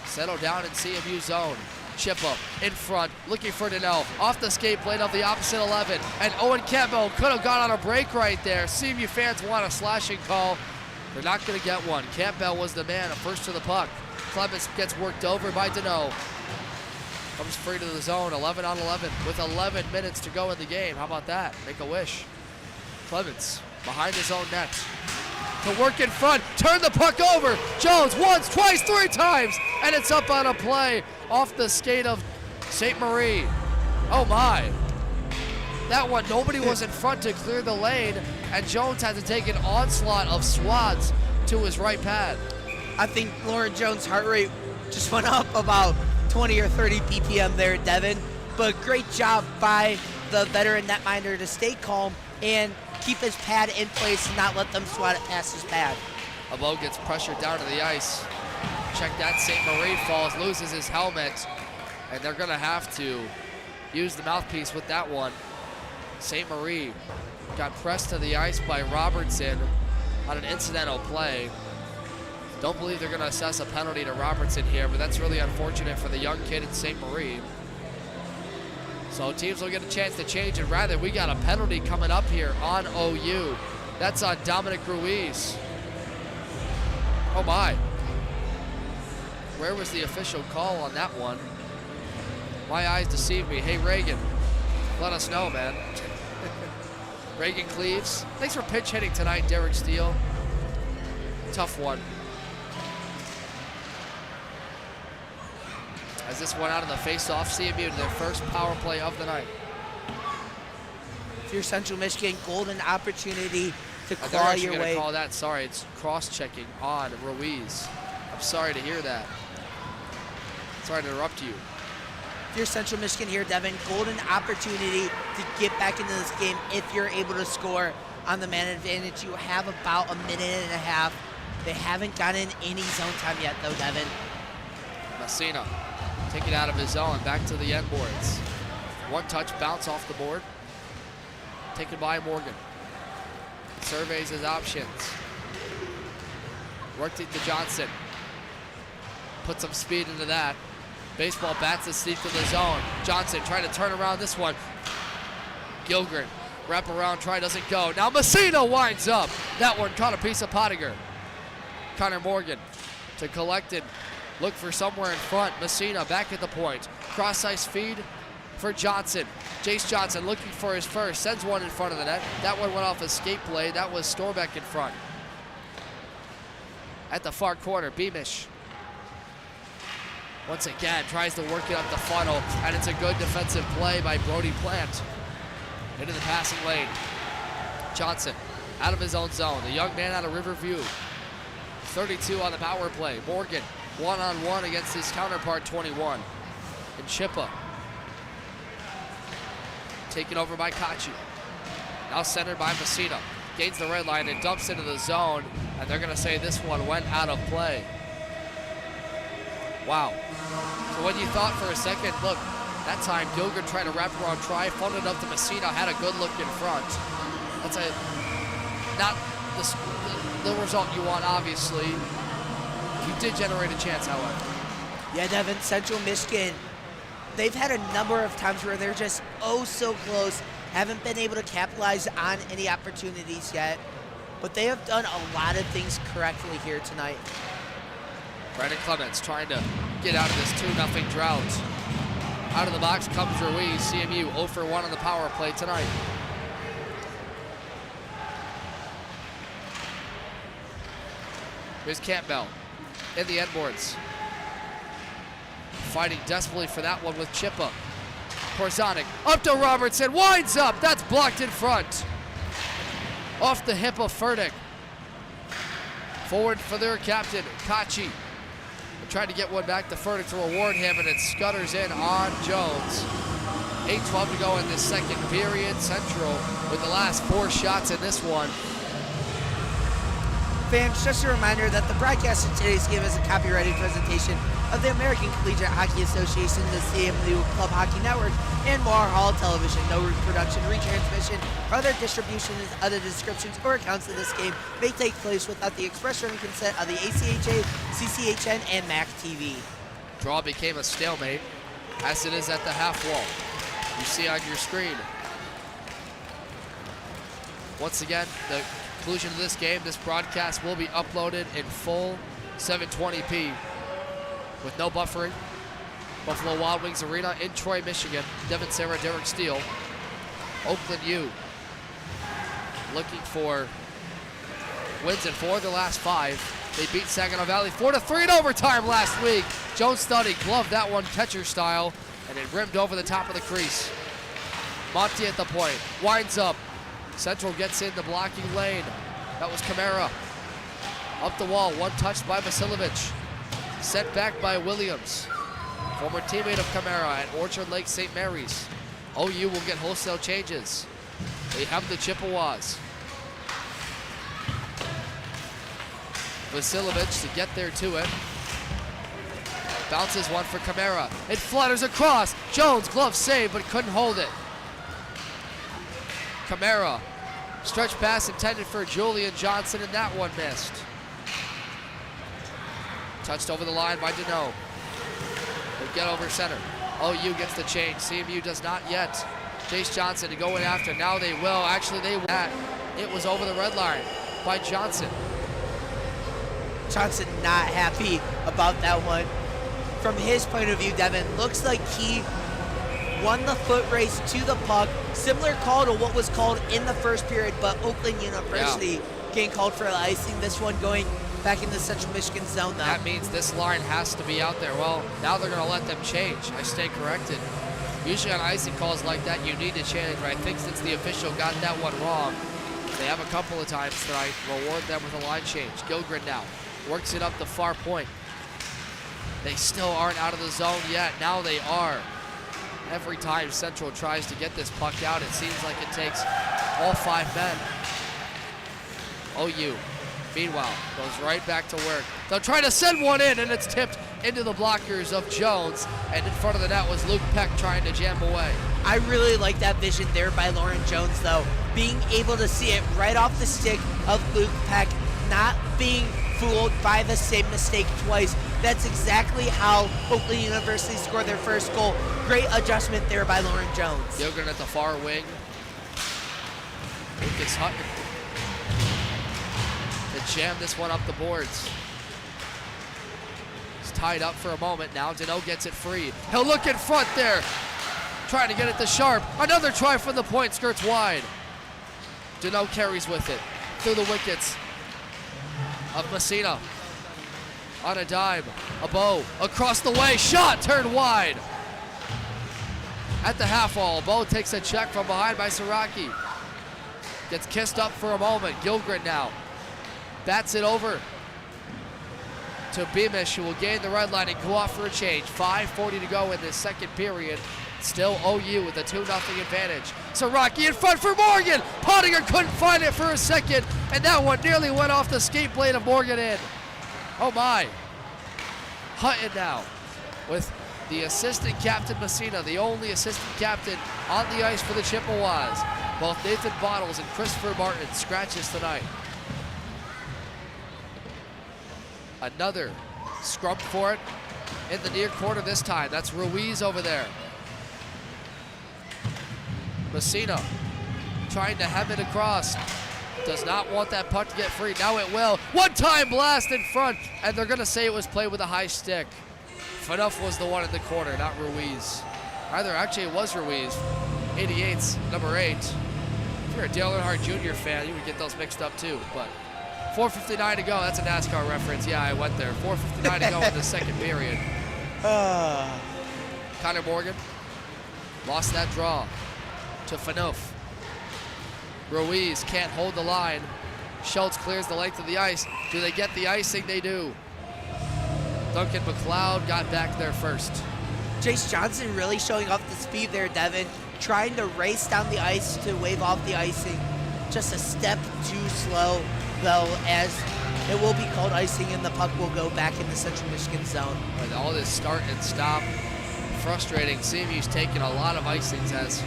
Settle down in CMU zone. Chippa in front, looking for Deneau. Off the skate plate of the opposite 11. And Owen Campbell could have got on a break right there. CMU fans want a slashing call. They're not going to get one. Campbell was the man, first to the puck. Clements gets worked over by Deneau. Comes free to the zone, 11 on 11 with 11 minutes to go in the game. How about that? Make a wish. Clements behind his own net. to work in front, turn the puck over. Jones once, twice, 3 times, and it's up on a play off the skate of St. Marie. Oh my. That one, nobody was in front to clear the lane, and Jones had to take an onslaught of swads to his right pad. I think Lauren Jones' heart rate just went up about 20 or 30 BPM there, Devin. But great job by the veteran netminder to stay calm and keep his pad in place and not let them swat it past his pad. Abo gets pressured down to the ice. Check that, St. Marie falls, loses his helmet, and they're gonna have to use the mouthpiece with that one. St. Marie got pressed to the ice by Robertson on an incidental play. Don't believe they're gonna assess a penalty to Robertson here, but that's really unfortunate for the young kid in St. Marie. So teams will get a chance to change, and rather we got a penalty coming up here on OU. That's on Dominic Ruiz. Oh my. Where was the official call on that one? My eyes deceive me. Hey Reagan, let us know, man. Reagan Cleaves, thanks for pitch hitting tonight, Derek Steele. Tough one. As this one out of the face-off, CMU to their first power play of the night. If you're Central Michigan, golden opportunity to They're claw actually your gonna way. call that, sorry, it's cross-checking on Ruiz. I'm sorry to hear that. Sorry to interrupt you. If you're Central Michigan here, Devin, golden opportunity to get back into this game if you're able to score on the man advantage. You have about a minute and a half. They haven't gotten any zone time yet, though, Devin. Messina, take it out of his zone, back to the end boards. One touch bounce off the board. Taken by Morgan. Surveys his options. Worked it to Johnson. Put some speed into that. Baseball bats it deep to the zone. Johnson trying to turn around this one. Gilgren, wrap around try, doesn't go. Now Messina winds up. That one caught a piece of Pottinger. Connor Morgan to collect it. Look for somewhere in front. Messina back at the point. Cross-ice feed for Johnson. Jace Johnson looking for his first. Sends one in front of the net. That one went off a skate blade. That was Storbeck in front. At the far corner, Beamish. Once again, tries to work it up the funnel, and it's a good defensive play by Brody Plant. Into the passing lane. Johnson out of his own zone. The young man out of Riverview. 32 on the power play. Morgan one-on-one against his counterpart, 21. And Chippa. Taken over by Kachi. Now centered by Messina. Gains the red line and dumps into the zone, and they're going to say this one went out of play. Wow. So what you thought for a second, look, that time Gilgren tried to wrap around try, funded up to Messina, had a good look in front. That's not the result you want, obviously. You did generate a chance, however. Yeah, Devin, Central Michigan, they've had a number of times where they're just oh so close, haven't been able to capitalize on any opportunities yet, but they have done a lot of things correctly here tonight. Brandon Clements trying to get out of this 2-0 drought. Out of the box comes Ruiz. CMU 0 for 1 on the power play tonight. Here's Campbell in the end boards. Fighting desperately for that one with Chippa. Korzanic up to Robertson, winds up. That's blocked in front. Off the hip of Furtick. Forward for their captain, Kachi. Tried to get one back to Furtick to reward him, and it scutters in on Jones. 8:12 to go in this second period. Central with the last 4 shots in this one. Fans, just a reminder that the broadcast of today's game is a copyrighted presentation of the American Collegiate Hockey Association, the CMU Club Hockey Network, and Moore Hall Television. No reproduction, retransmission, or other distributions, other descriptions, or accounts of this game may take place without the express written consent of the ACHA, CCHN, and MAC TV. Draw became a stalemate, as it is at the half wall. You see on your screen. Once again, the conclusion of this game, this broadcast will be uploaded in full 720p with no buffering. Buffalo Wild Wings Arena in Troy, Michigan. Devin Sarah, Derek Steele. Oakland U looking for wins in 4 of their last 5. They beat Saginaw Valley 4-3 in overtime last week. Jones Study gloved that one catcher style, and it rimmed over the top of the crease. Monty at the point, winds up. Central gets in the blocking lane. That was Camara. Up the wall, one touched by Vasilovich. Sent back by Williams. Former teammate of Camara at Orchard Lake St. Mary's. OU will get wholesale changes. They have the Chippewas. Vasilovich to get there to it. Bounces one for Camara. It flutters across. Jones, glove save, but couldn't hold it. Camara, stretch pass intended for Julian Johnson, and that one missed. Touched over the line by Deneau. They get over center. OU gets the change. CMU does not yet. Chase Johnson to go in after. Now they will. Actually, they will. It was over the red line by Johnson. Johnson not happy about that one. From his point of view, Devin, looks like he won the foot race to the puck. Similar call to what was called in the first period, but Oakland University getting called for icing. This one going back in the Central Michigan zone, though. That means this line has to be out there. Well, now they're going to let them change. I stand corrected. Usually on icing calls like that, you need to change, but I think since the official got that one wrong, they have a couple of times tonight. Reward them with a line change. Gilgren now works it up the far point. They still aren't out of the zone yet. Now they are. Every time Central tries to get this puck out, it seems like it takes all 5 men. OU, meanwhile, goes right back to work. They'll try to send one in, and it's tipped into the blockers of Jones. And in front of the net was Luke Peck trying to jam away. I really like that vision there by Lauren Jones, though. Being able to see it right off the stick of Luke Peck, not being fooled by the same mistake twice. That's exactly how Oakland University scored their first goal. Great adjustment there by Lauren Jones. Gilgren at the far wing. Lucas Hutton to jam this one up the boards. It's tied up for a moment now. Deneau gets it free. He'll look in front there. Trying to get it to Sharp. Another try from the point, skirts wide. Deneau carries with it. Through the wickets of Messina. On a dime, a bow, across the way, shot, turned wide. At the half wall, Bo takes a check from behind by Siraki. Gets kissed up for a moment, Gilgren now. Bats it over to Beamish, who will gain the red line and go off for a change. 5:40 to go in this second period. Still OU with a 2-0 advantage. Siraki in front for Morgan. Pottinger couldn't find it for a second, and that one nearly went off the skate blade of Morgan in. Oh my. Hutton now with the assistant captain Messina, the only assistant captain on the ice for the Chippewas. Both Nathan Bottles and Christopher Martin scratches tonight. Another scrub for it in the near corner this time. That's Ruiz over there. Messina trying to hem it across. Does not want that puck to get free. Now it will. One-time blast in front, and they're going to say it was played with a high stick. Fanuff was the one in the corner, not Ruiz. Either, actually, it was Ruiz. 88's number 8. If you're a Dale Earnhardt Jr. fan, you would get those mixed up too. But 4:59 to go. That's a NASCAR reference. Yeah, I went there. 4:59 to go in the second period. Connor Morgan lost that draw to Fanuff. Ruiz can't hold the line. Schultz clears the length of the ice. Do they get the icing? They do. Duncan McLeod got back there first. Chase Johnson really showing off the speed there, Devin. Trying to race down the ice to wave off the icing. Just a step too slow, though, as it will be called icing and the puck will go back in the Central Michigan zone. With all this start and stop, frustrating. CMU's taken a lot of icings, as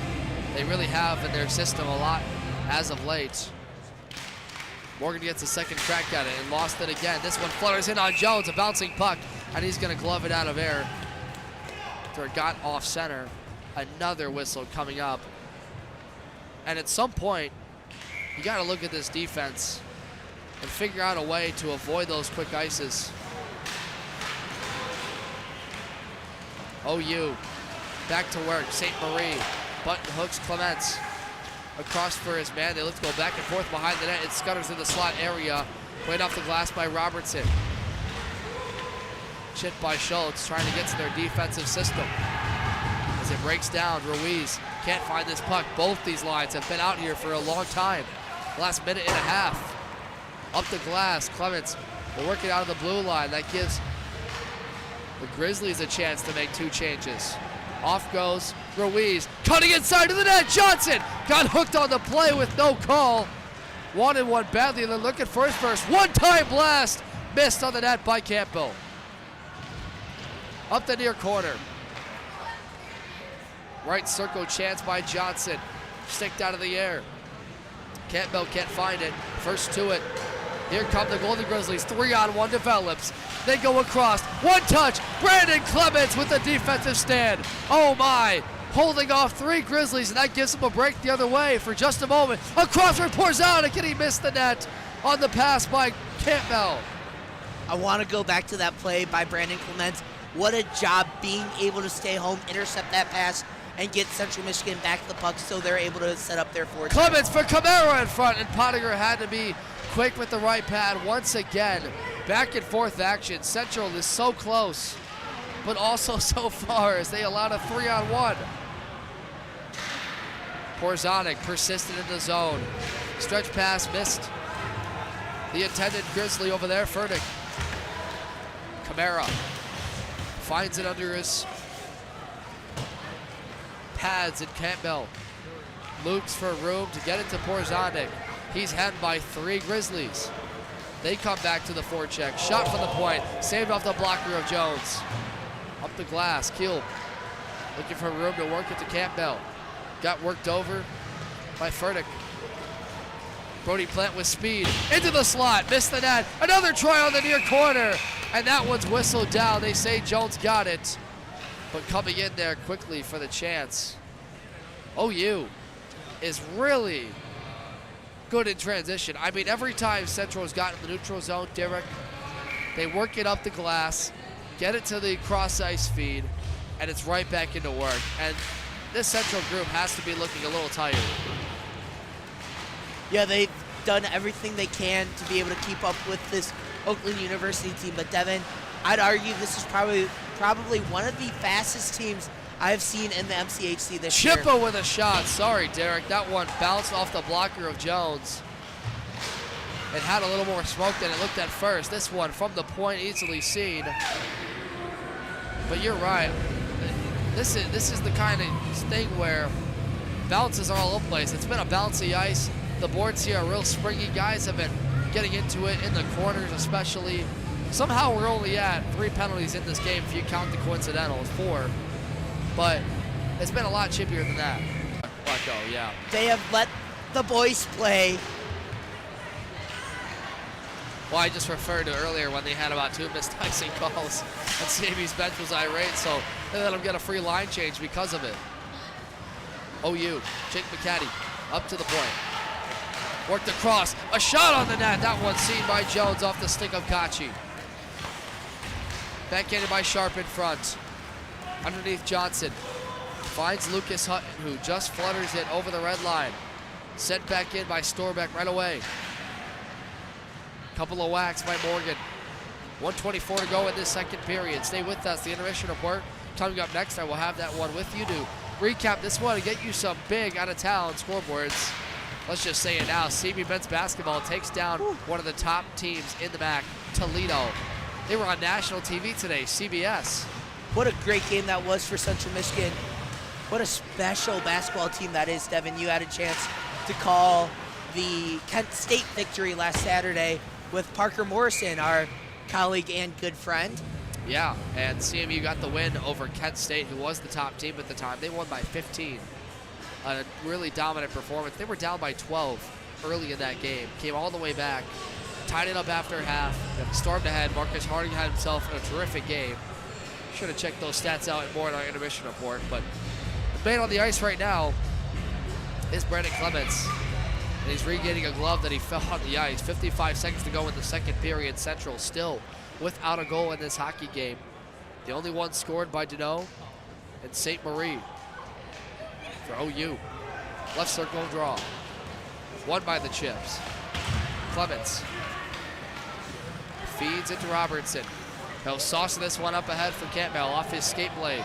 they really have in their system a lot as of late. Morgan gets a second crack at it and lost it again. This one flutters in on Jones, a bouncing puck, and he's going to glove it out of air after it got off center. Another whistle coming up. And at some point, you got to look at this defense and figure out a way to avoid those quick ices. OU back to work. St. Marie button hooks Clements across for his man. They look to go back and forth behind the net. It scutters in the slot area, Played off the glass by Robertson. Chipped by Schultz, trying to get to their defensive system. As it breaks down, Ruiz can't find this puck. Both these lines have been out here for a long time. Last minute and a half. Up the glass, Clements will work it out of the blue line. That gives the Grizzlies a chance to make 2 changes. Off goes Ruiz, cutting inside to the net. Johnson got hooked on the play with no call. Wanted one badly, and they're looking for his first one-time blast. Missed on the net by Campbell. Up the near corner. Right circle chance by Johnson. Sticked out of the air. Campbell can't find it. First to it. Here come the Golden Grizzlies. 3-on-1 develops. They go across. One touch. Brandon Clements with the defensive stand. Oh my. Holding off 3 Grizzlies, and that gives him a break the other way for just a moment. Across for Porzanic, and he missed the net on the pass by Campbell. I want to go back to that play by Brandon Clements. What a job being able to stay home, intercept that pass, and get Central Michigan back the puck so they're able to set up their forward. Clements for Camara in front, and Pottinger had to be quick with the right pad once again. Back and forth action. Central is so close, but also so far as they allowed a 3-on-1. Porzanic persisted in the zone. Stretch pass missed. The intended Grizzly over there, Furtick. Camara finds it under his pads, and Campbell looks for room to get it to Porzanic. He's hemmed by 3 Grizzlies. They come back to the forecheck. Shot from the point, saved off the blocker of Jones. Up the glass, Keel looking for room to work it to Campbell. Got worked over by Furtick. Brody Plant with speed, into the slot, missed the net. Another try on the near corner, and that one's whistled down. They say Jones got it, but coming in there quickly for the chance. OU is really good in transition. I mean, every time Central has gotten in the neutral zone, Derek, they work it up the glass, get it to the cross ice feed, and it's right back into work. And this Central group has to be looking a little tired. Yeah, they've done everything they can to be able to keep up with this Oakland University team. But Devin, I'd argue this is probably one of the fastest teams I've seen in the MCHC this year. Chippewa with a shot. Sorry, Derek. That one bounced off the blocker of Jones. It had a little more smoke than it looked at first. This one from the point, easily seen. But you're right. This is the kind of thing where bounces are all over the place. It's been a bouncy ice. The boards here are real springy. Guys have been getting into it in the corners especially. Somehow we're only at 3 penalties in this game if you count the coincidentals, 4. But it's been a lot chippier than that. Let go, yeah. They have let the boys play. Well, I just referred to earlier when they had about 2 missed icing calls. And CME's bench was irate, so they let them get a free line change because of it. OU, Jake McCaddy, up to the point. Worked across, a shot on the net. That one seen by Jones off the stick of Kachi. Backhanded by Sharp in front. Underneath Johnson. Finds Lucas Hutton, who just flutters it over the red line. Sent back in by Storbeck right away. Couple of whacks by Morgan. 1:24 to go in this second period. Stay with us. The intermission report coming up next. I will have that one with you to recap this one and get you some big out-of-town scoreboards. Let's just say it now. CB men's basketball takes down one of the top teams in the MAC, Toledo. They were on national TV today, CBS. What a great game that was for Central Michigan. What a special basketball team that is, Devin. You had a chance to call the Kent State victory last Saturday with Parker Morrison, our colleague and good friend. Yeah, and CMU got the win over Kent State, who was the top team at the time. They won by 15. A really dominant performance. They were down by 12 early in that game. Came all the way back, tied it up after half, stormed ahead. Marcus Harding had himself a terrific game. Should have checked those stats out more in our intermission report, but the man on the ice right now is Brandon Clements. And he's regaining a glove that he fell on the ice. 55 seconds to go in the second period. Central still without a goal in this hockey game. The only one scored by Deneau and St. Marie for OU. Left circle draw. Won by the Chips. Clements feeds into Robertson. He'll sauce this one up ahead for Campbell off his skate blade.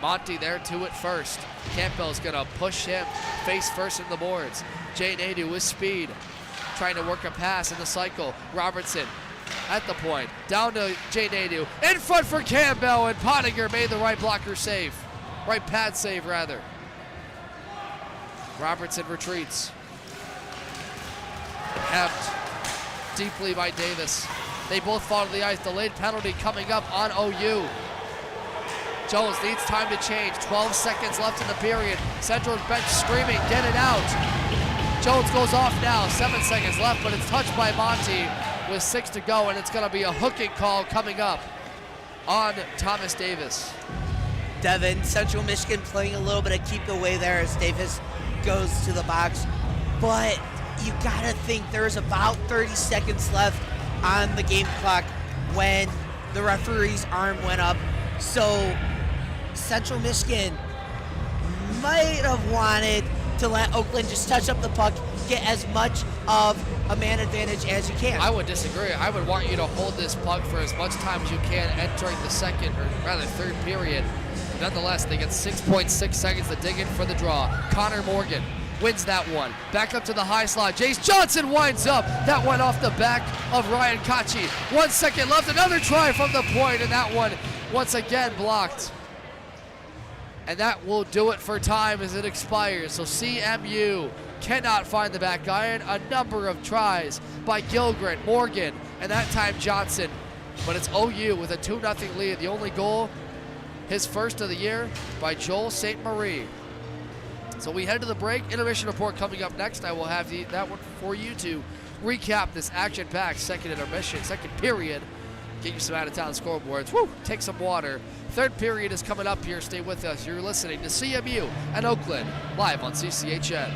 Monty there to it first. Campbell's gonna push him face first in the boards. Jay Nadu with speed, trying to work a pass in the cycle. Robertson at the point, down to Jay Nadu, in front for Campbell, and Pottinger made the right blocker save. Right pad save, rather. Robertson retreats. Hemmed deeply by Davis. They both fall to the ice. The late penalty coming up on OU. Jones needs time to change. 12 seconds left in the period. Central's bench screaming, get it out. Jones goes off now. 7 seconds left, but it's touched by Monty with 6 to go, and it's going to be a hooking call coming up on Thomas Davis. Devin, Central Michigan playing a little bit of keep away there as Davis goes to the box. But you got to think there's about 30 seconds left on the game clock when the referee's arm went up. So Central Michigan might have wanted to let Oakland just touch up the puck, get as much of a man advantage as you can. I would disagree. I would want you to hold this puck for as much time as you can entering the second, or rather third period. Nonetheless, they get 6.6 seconds to dig in for the draw. Connor Morgan wins that one. Back up to the high slot. Jace Johnson winds up. That one off the back of Ryan Kachi. 1 second left. Another try from the point, and that one once again blocked. And that will do it for time as it expires. So CMU cannot find the back iron. A number of tries by Gilgren, Morgan, and that time Johnson. But it's OU with a 2-0 lead. The only goal, his first of the year, by Joel St. Marie. So we head to the break. Intermission report coming up next. I will have that one for you to recap this action-packed second intermission, second period. Get you some out-of-town scoreboards. Woo! Take some water. Third period is coming up here. Stay with us. You're listening to CMU and Oakland live on CCHN.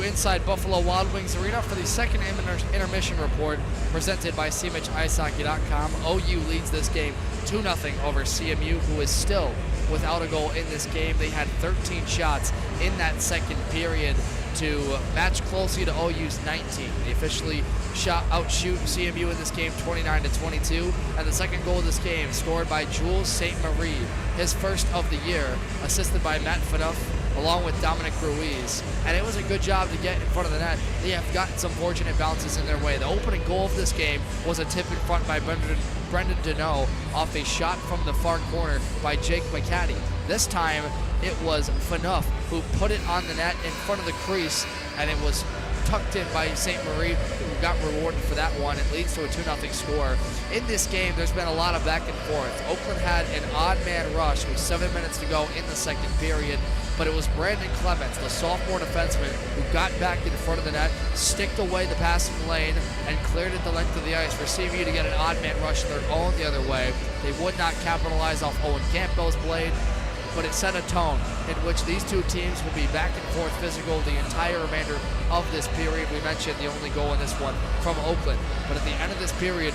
inside Buffalo Wild Wings Arena for the second intermission report presented by CMHIceHockey.com. OU leads this game 2-0 over CMU, who is still without a goal in this game. They had 13 shots in that second period to match closely to OU's 19. They officially outshoot CMU in this game 29-22, and the second goal of this game scored by Jules St. Marie, his first of the year, assisted by Matt Fanuff along with Dominic Ruiz, and it was a good job to get in front of the net. They have gotten some fortunate bounces in their way. The opening goal of this game was a tip in front by Brendan Deneau off a shot from the far corner by Jake McCaddy. This time it was Fanuff who put it on the net in front of the crease, and it was tucked in by St. Marie, who got rewarded for that one. It leads to a 2-0 score. In this game, there's been a lot of back and forth. Oakland had an odd man rush with 7 minutes to go in the second period, but it was Brandon Clements, the sophomore defenseman, who got back in front of the net, sticked away the passing lane, and cleared it the length of the ice for CMU to get an odd man rush of their own the other way. They would not capitalize off Owen Campbell's blade, but it set a tone in which these two teams will be back and forth physical the entire remainder of this period. We mentioned the only goal in this one from Oakland, but at the end of this period,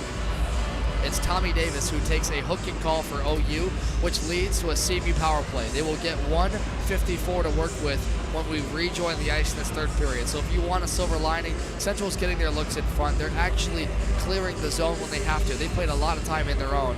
it's Tommy Davis who takes a hooking call for OU, which leads to a CMU power play. They will get 1:54 to work with when we rejoin the ice in this third period. So if you want a silver lining, Central's getting their looks in front. They're actually clearing the zone when they have to. They played a lot of time in their own,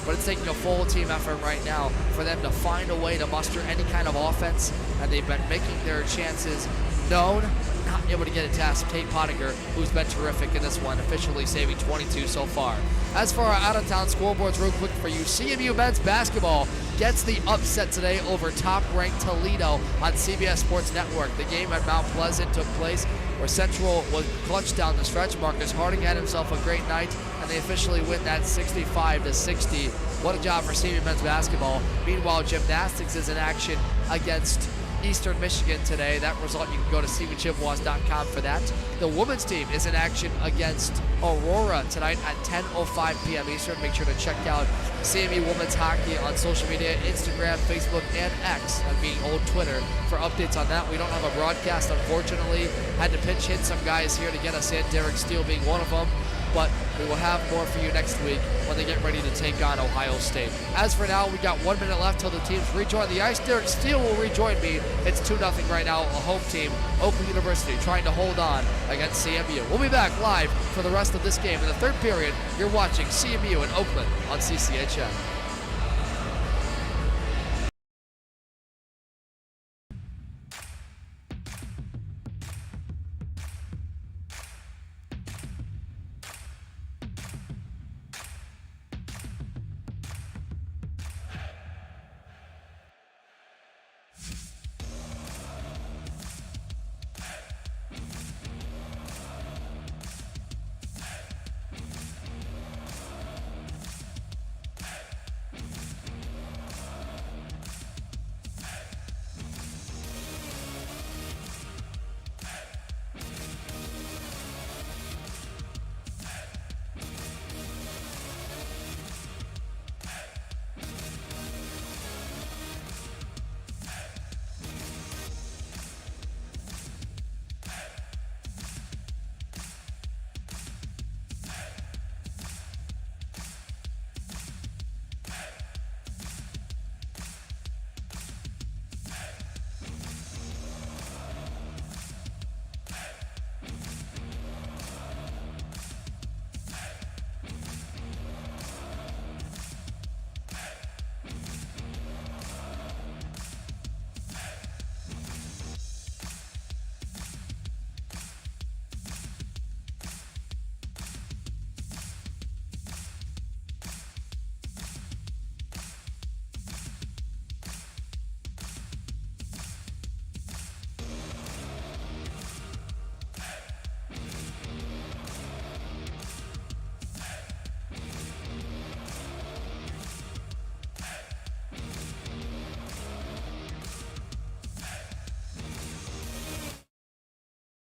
but it's taking a full team effort right now for them to find a way to muster any kind of offense, and they've been making their chances known. Not able to get it past Tate Pottinger, who's been terrific in this one, officially saving 22 so far. As for our out-of-town scoreboards, real quick for you, CMU men's basketball gets the upset today over top-ranked Toledo on CBS Sports Network. The game at Mount Pleasant took place where Central was clutched down the stretch. Marcus Harding had himself a great night, and they officially win that 65-60. What a job for CMU men's basketball. Meanwhile, gymnastics is in action against Eastern Michigan today. That result, you can go to Chippewas.com for that. The women's team is in action against Aurora tonight at 10:05 p.m. Eastern. Make sure to check out CMU Women's Hockey on social media, Instagram, Facebook, and X, that being old Twitter, for updates on that. We don't have a broadcast, unfortunately. Had to pinch hit some guys here to get us in, Derek Steele being one of them. But we will have more for you next week when they get ready to take on Ohio State. As for now, we got 1 minute left till the teams rejoin the ice. Derek Steele will rejoin me. It's 2-0 right now, a home team, Oakland University, trying to hold on against CMU. We'll be back live for the rest of this game. In the third period, you're watching CMU in Oakland on CCHN.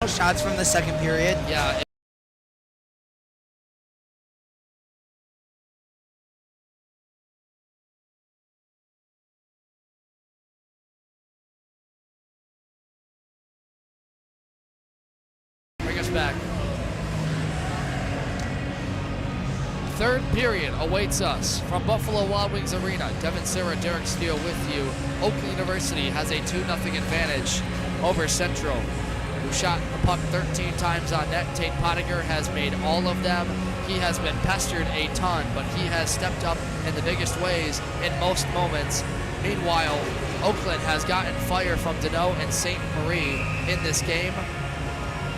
Shots from the second period. Yeah. back. Third period awaits us from Buffalo Wild Wings Arena. Devin Serra, Derek Steele with you. Oakland University has a 2-0 advantage over Central, who shot the puck 13 times on net. Tate Pottinger has made all of them. He has been pestered a ton, but he has stepped up in the biggest ways in most moments. Meanwhile, Oakland has gotten fire from Deneau and St. Marie in this game.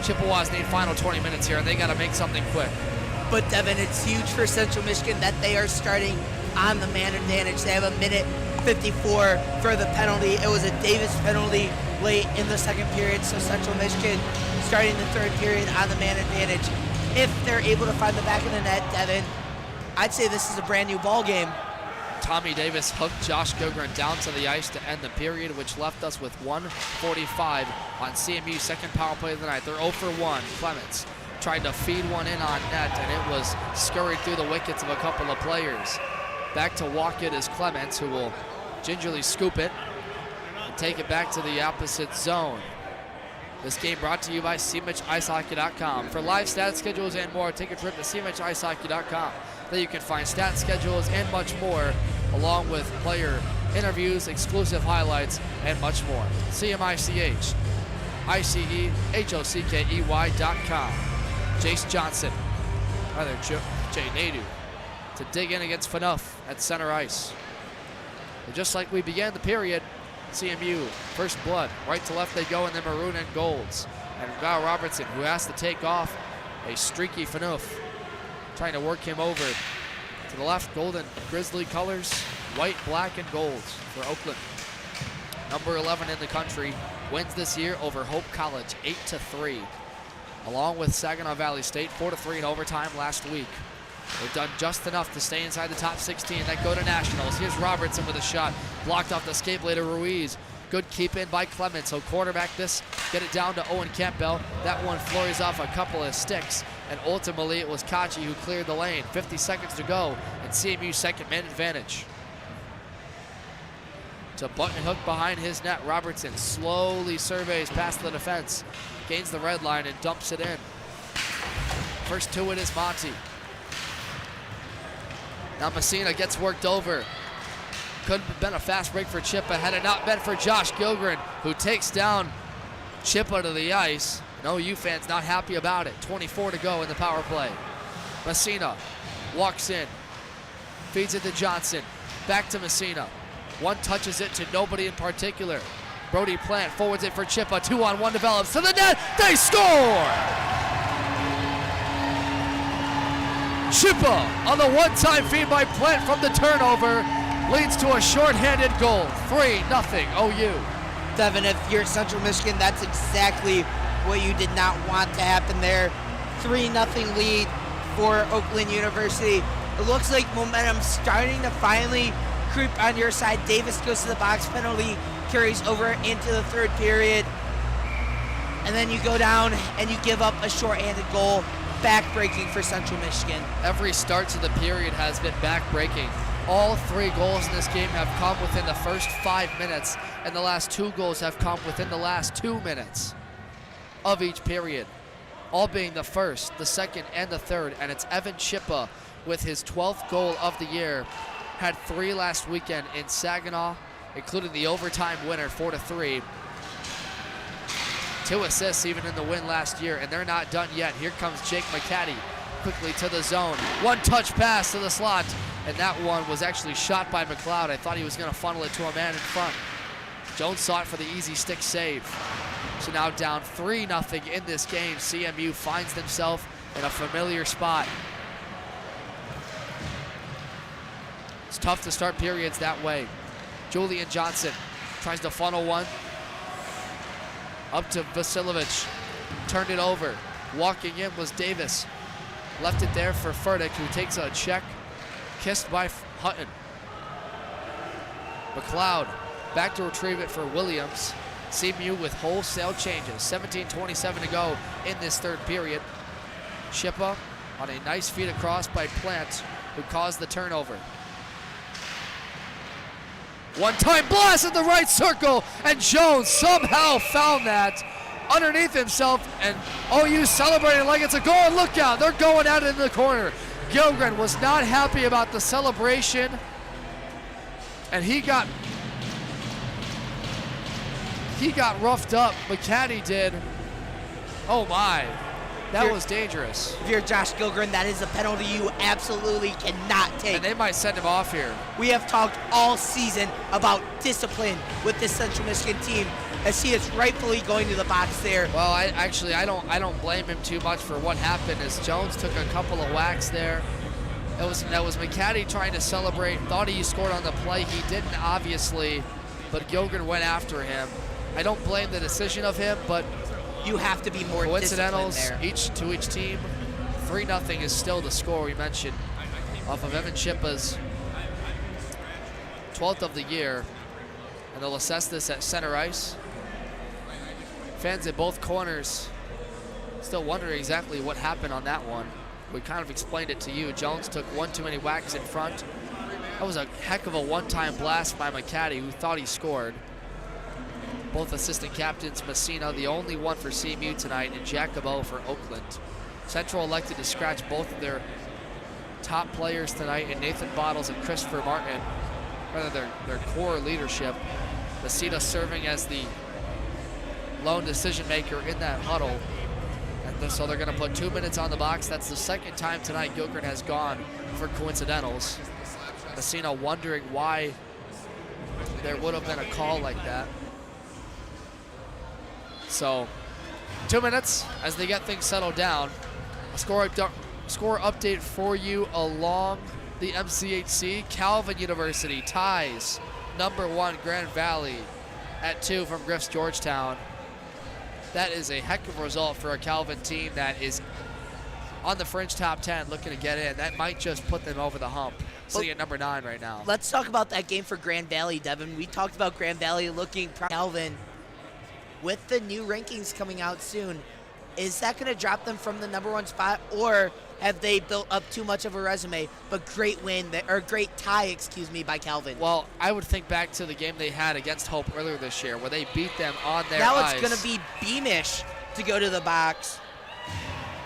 Chippewas need final 20 minutes here, and they got to make something quick. But Devin, it's huge for Central Michigan that they are starting on the man advantage. They have a minute 54 for the penalty. It was a Davis penalty late in the second period, so Central Michigan starting the third period on the man advantage. If they're able to find the back of the net, Devin, I'd say this is a brand new ball game. Tommy Davis hooked Josh Gilgren down to the ice to end the period, which left us with 1:45 on CMU's second power play of the night. They're 0 for 1. Clements tried to feed one in on net, and it was scurried through the wickets of a couple of players. Back to walk it is Clements, who will gingerly scoop it and take it back to the opposite zone. This game brought to you by SeaMitchIceHockey.com. For live stat schedules and more, take a trip to SeaMitchIceHockey.com. There you can find stat schedules and much more, along with player interviews, exclusive highlights, and much more. SeaMitchIceHockey.com. Jace Johnson, rather Jay Nadu, to dig in against Phaneuf at center ice. And just like we began the period, CMU, first blood, right to left they go in the maroon and golds. And Kyle Robertson, who has to take off a streaky Phaneuf, trying to work him over to the left. Golden Grizzly colors, white, black, and gold for Oakland. Number 11 in the country, wins this year over Hope College, 8-3. Along with Saginaw Valley State, 4-3 in overtime last week. They've done just enough to stay inside the top 16 that go to nationals. Here's Robertson with a shot, blocked off the skate blade of Ruiz. Good keep in by Clements. So quarterback this, get it down to Owen Campbell. That one flurries off a couple of sticks, and ultimately it was Kachi who cleared the lane. 50 seconds to go, and CMU's second man advantage. To button hook behind his net, Robertson slowly surveys past the defense, gains the red line and dumps it in. First to it is Monty. Now Messina gets worked over. Could have been a fast break for Chippa had it not been for Josh Gilgren, who takes down Chippa to the ice. And OU fans not happy about it. 24 to go in the power play. Messina walks in, feeds it to Johnson, back to Messina. One touches it to nobody in particular. Brody Plant forwards it for Chippa. 2-on-1 develops to the net. They score! Chippa on the one-time feed by Plant from the turnover leads to a shorthanded goal. 3-0 OU. Devin, if you're Central Michigan, that's exactly what you did not want to happen there. 3-0 lead for Oakland University. It looks like momentum's starting to finally creep on your side. Davis goes to the box, penalty carries over into the third period. And then you go down and you give up a shorthanded goal. Back-breaking for Central Michigan. Every start to the period has been back-breaking. All 3 goals in this game have come within the first 5 minutes, and the last 2 goals have come within the last 2 minutes of each period. All being the first, the second, and the third, and it's Evan Chippa with his 12th goal of the year. Had 3 last weekend in Saginaw, including the overtime winner, 4-3. 2 assists even in the win last year, and they're not done yet. Here comes Jake McCaddy quickly to the zone. One touch pass to the slot, and that one was actually shot by McLeod. I thought he was going to funnel it to a man in front. Jones saw it for the easy stick save. So now down 3-0 in this game. CMU finds themselves in a familiar spot. It's tough to start periods that way. Julian Johnson tries to funnel one up to Vasilevich. Turned it over. Walking in was Davis. Left it there for Furtick, who takes a check. Kissed by Hutton. McLeod back to retrieve it for Williams. CMU with wholesale changes. 17:27 to go in this third period. Chippa on a nice feed across by Plant, who caused the turnover. One-time blast in the right circle, and Jones somehow found that underneath himself, and OU celebrating like it's a goal. And look out, they're going at it in the corner. Gilgren was not happy about the celebration, and he got roughed up. McCaddy did. Oh my, that was dangerous. If you're Josh Gilgren, that is a penalty you absolutely cannot take. And they might send him off here. We have talked all season about discipline with this Central Michigan team, as he is rightfully going to the box there. Well, I don't blame him too much for what happened, as Jones took a couple of whacks there. That was McCaddy trying to celebrate, thought he scored on the play. He didn't, obviously, but Gilgren went after him. I don't blame the decision of him, but you have to be more coincidentals disciplined there. each team. 3-0 is still the score we mentioned off of Evan Chippewas, 12th of the year, and they'll assess this at center ice. Fans at both corners still wondering exactly what happened on that one. We kind of explained it to you. Jones took one too many whacks in front. That was a heck of a one-time blast by McCaddy, who thought he scored. Both assistant captains, Messina, the only one for CMU tonight, and Jacobo for Oakland. Central elected to scratch both of their top players tonight, in Nathan Bottles and Christopher Martin, rather their core leadership. Messina serving as the lone decision maker in that huddle. And so they're going to put 2 minutes on the box. That's the second time tonight Gilgren has gone for coincidentals. Messina wondering why there would have been a call like that. So 2 minutes as they get things settled down. A score update for you along the MCHC. Calvin University ties #1 Grand Valley at 2 from Griff's Georgetown. That is a heck of a result for a Calvin team that is on the fringe top 10 looking to get in. That might just put them over the hump, sitting at #9 right now. Let's talk about that game for Grand Valley, Devin. We talked about Grand Valley looking Calvin. With the new rankings coming out soon, is that going to drop them from the #1 spot, or have they built up too much of a resume? But great win, or great tie, by Calvin. Well, I would think back to the game they had against Hope earlier this year, where they beat them on their now ice. It's going to be Beamish to go to the box.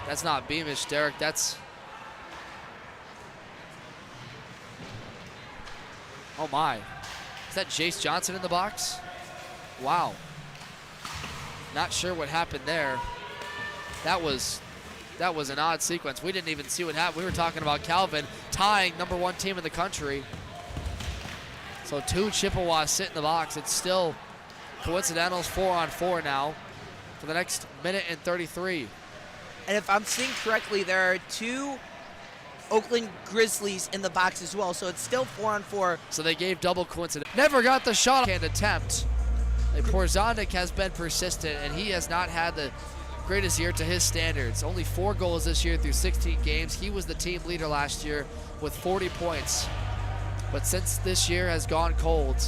That's not Beamish, Derek. That's... Oh my. Is that Jace Johnson in the box? Wow. Not sure what happened there. That was an odd sequence. We didn't even see what happened. We were talking about Calvin tying #1 team in the country. So 2 Chippewas sit in the box. It's still coincidentals 4-on-4 now for the next minute and 33. And if I'm seeing correctly, there are 2 Oakland Grizzlies in the box as well. So it's still 4-on-4. So they gave double coincidence. Never got the shot and attempt. Porzonic has been persistent, and he has not had the greatest year to his standards. Only 4 goals this year through 16 games. He was the team leader last year with 40 points. But since this year has gone cold,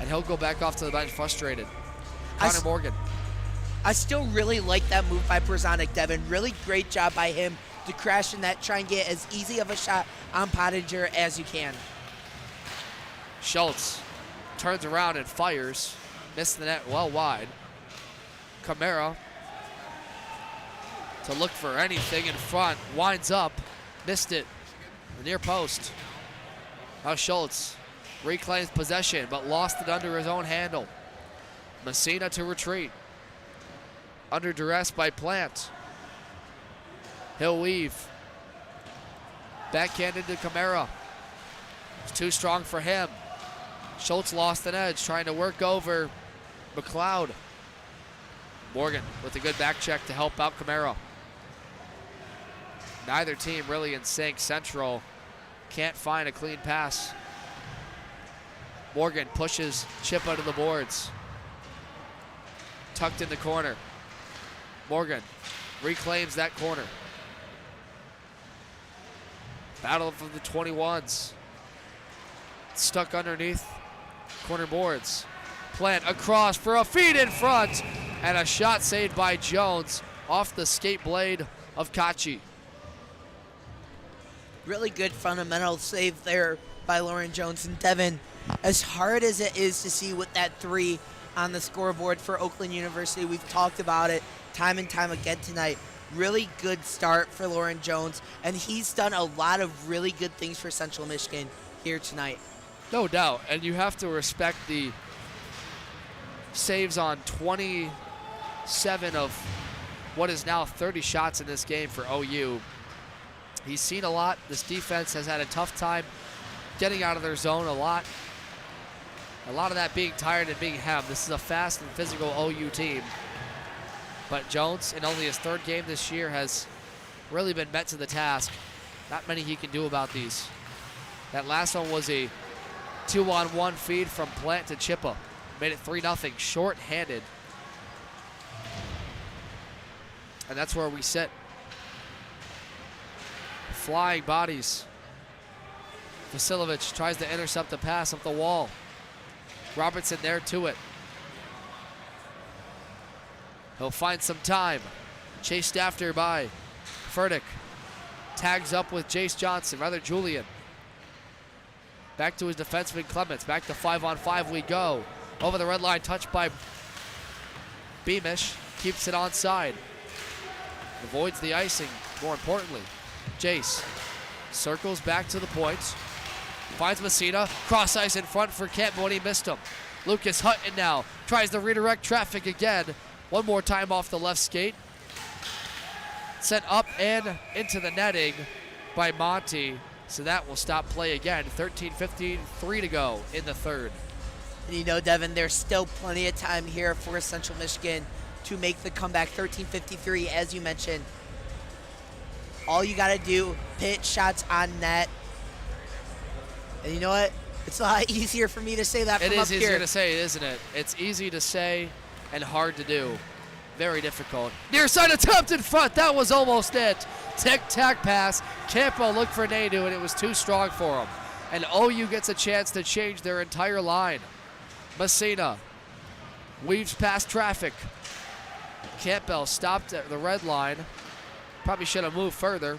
and he'll go back off to the bench frustrated. Connor Morgan. I still really like that move by Porzonic, Devin. Really great job by him to crash in that, try and get as easy of a shot on Pottinger as you can. Schultz turns around and fires. Missed the net well wide. Camara to look for anything in front. Winds up. Missed it. The near post. Now Schultz reclaims possession, but lost it under his own handle. Messina to retreat. Under duress by Plant. He'll weave. Backhanded to Camara. It's too strong for him. Schultz lost an edge, trying to work over McLeod. Morgan with a good back check to help out Camara. Neither team really in sync. Central can't find a clean pass. Morgan pushes Chip under the boards. Tucked in the corner. Morgan reclaims that corner. Battle for the 21s. Stuck underneath corner boards. Plant across for a feed in front, and a shot saved by Jones off the skate blade of Kachi. Really good fundamental save there by Lauren Jones. And Devin, as hard as it is to see with that 3, on the scoreboard for Oakland University. We've talked about it time and time again tonight. Really good start for Lauren Jones, and he's done a lot of really good things for Central Michigan here tonight. No doubt, and you have to respect the saves on 27 of what is now 30 shots in this game for OU. He's seen a lot. This defense has had a tough time getting out of their zone a lot. A lot of that being tired and being hemmed. This is a fast and physical OU team. But Jones, in only his third game this year, has really been met to the task. Not many he can do about these. That last one was a 2-on-1 feed from Plant to Chippa. Made it 3-0, short-handed. And that's where we sit. Flying bodies. Vasilovich tries to intercept the pass up the wall. Robertson there to it. He'll find some time. Chased after by Furtick. Tags up with Jace Johnson, rather Julian. Back to his defenseman Clements. Back to 5-on-5 we go. Over the red line, touched by Beamish. Keeps it onside. Avoids the icing, more importantly. Jace circles back to the point. Finds Messina. Cross ice in front for Kent, but he missed him. Lucas Hutton now tries to redirect traffic again. One more time off the left skate. Sent up and into the netting by Monty. So that will stop play again. 13:53 to go in the third. And you know, Devin, there's still plenty of time here for Central Michigan to make the comeback. 13:53, as you mentioned. All you got to do, pit shots on net. And you know what? It's a lot easier for me to say that from up here. It is easier to say, isn't it? It's easy to say and hard to do. Very difficult. Near side attempt in front. That was almost it. Tic-tac pass. Campo looked for Nadu, and it was too strong for him. And OU gets a chance to change their entire line. Messina weaves past traffic. Campbell stopped at the red line. Probably should have moved further.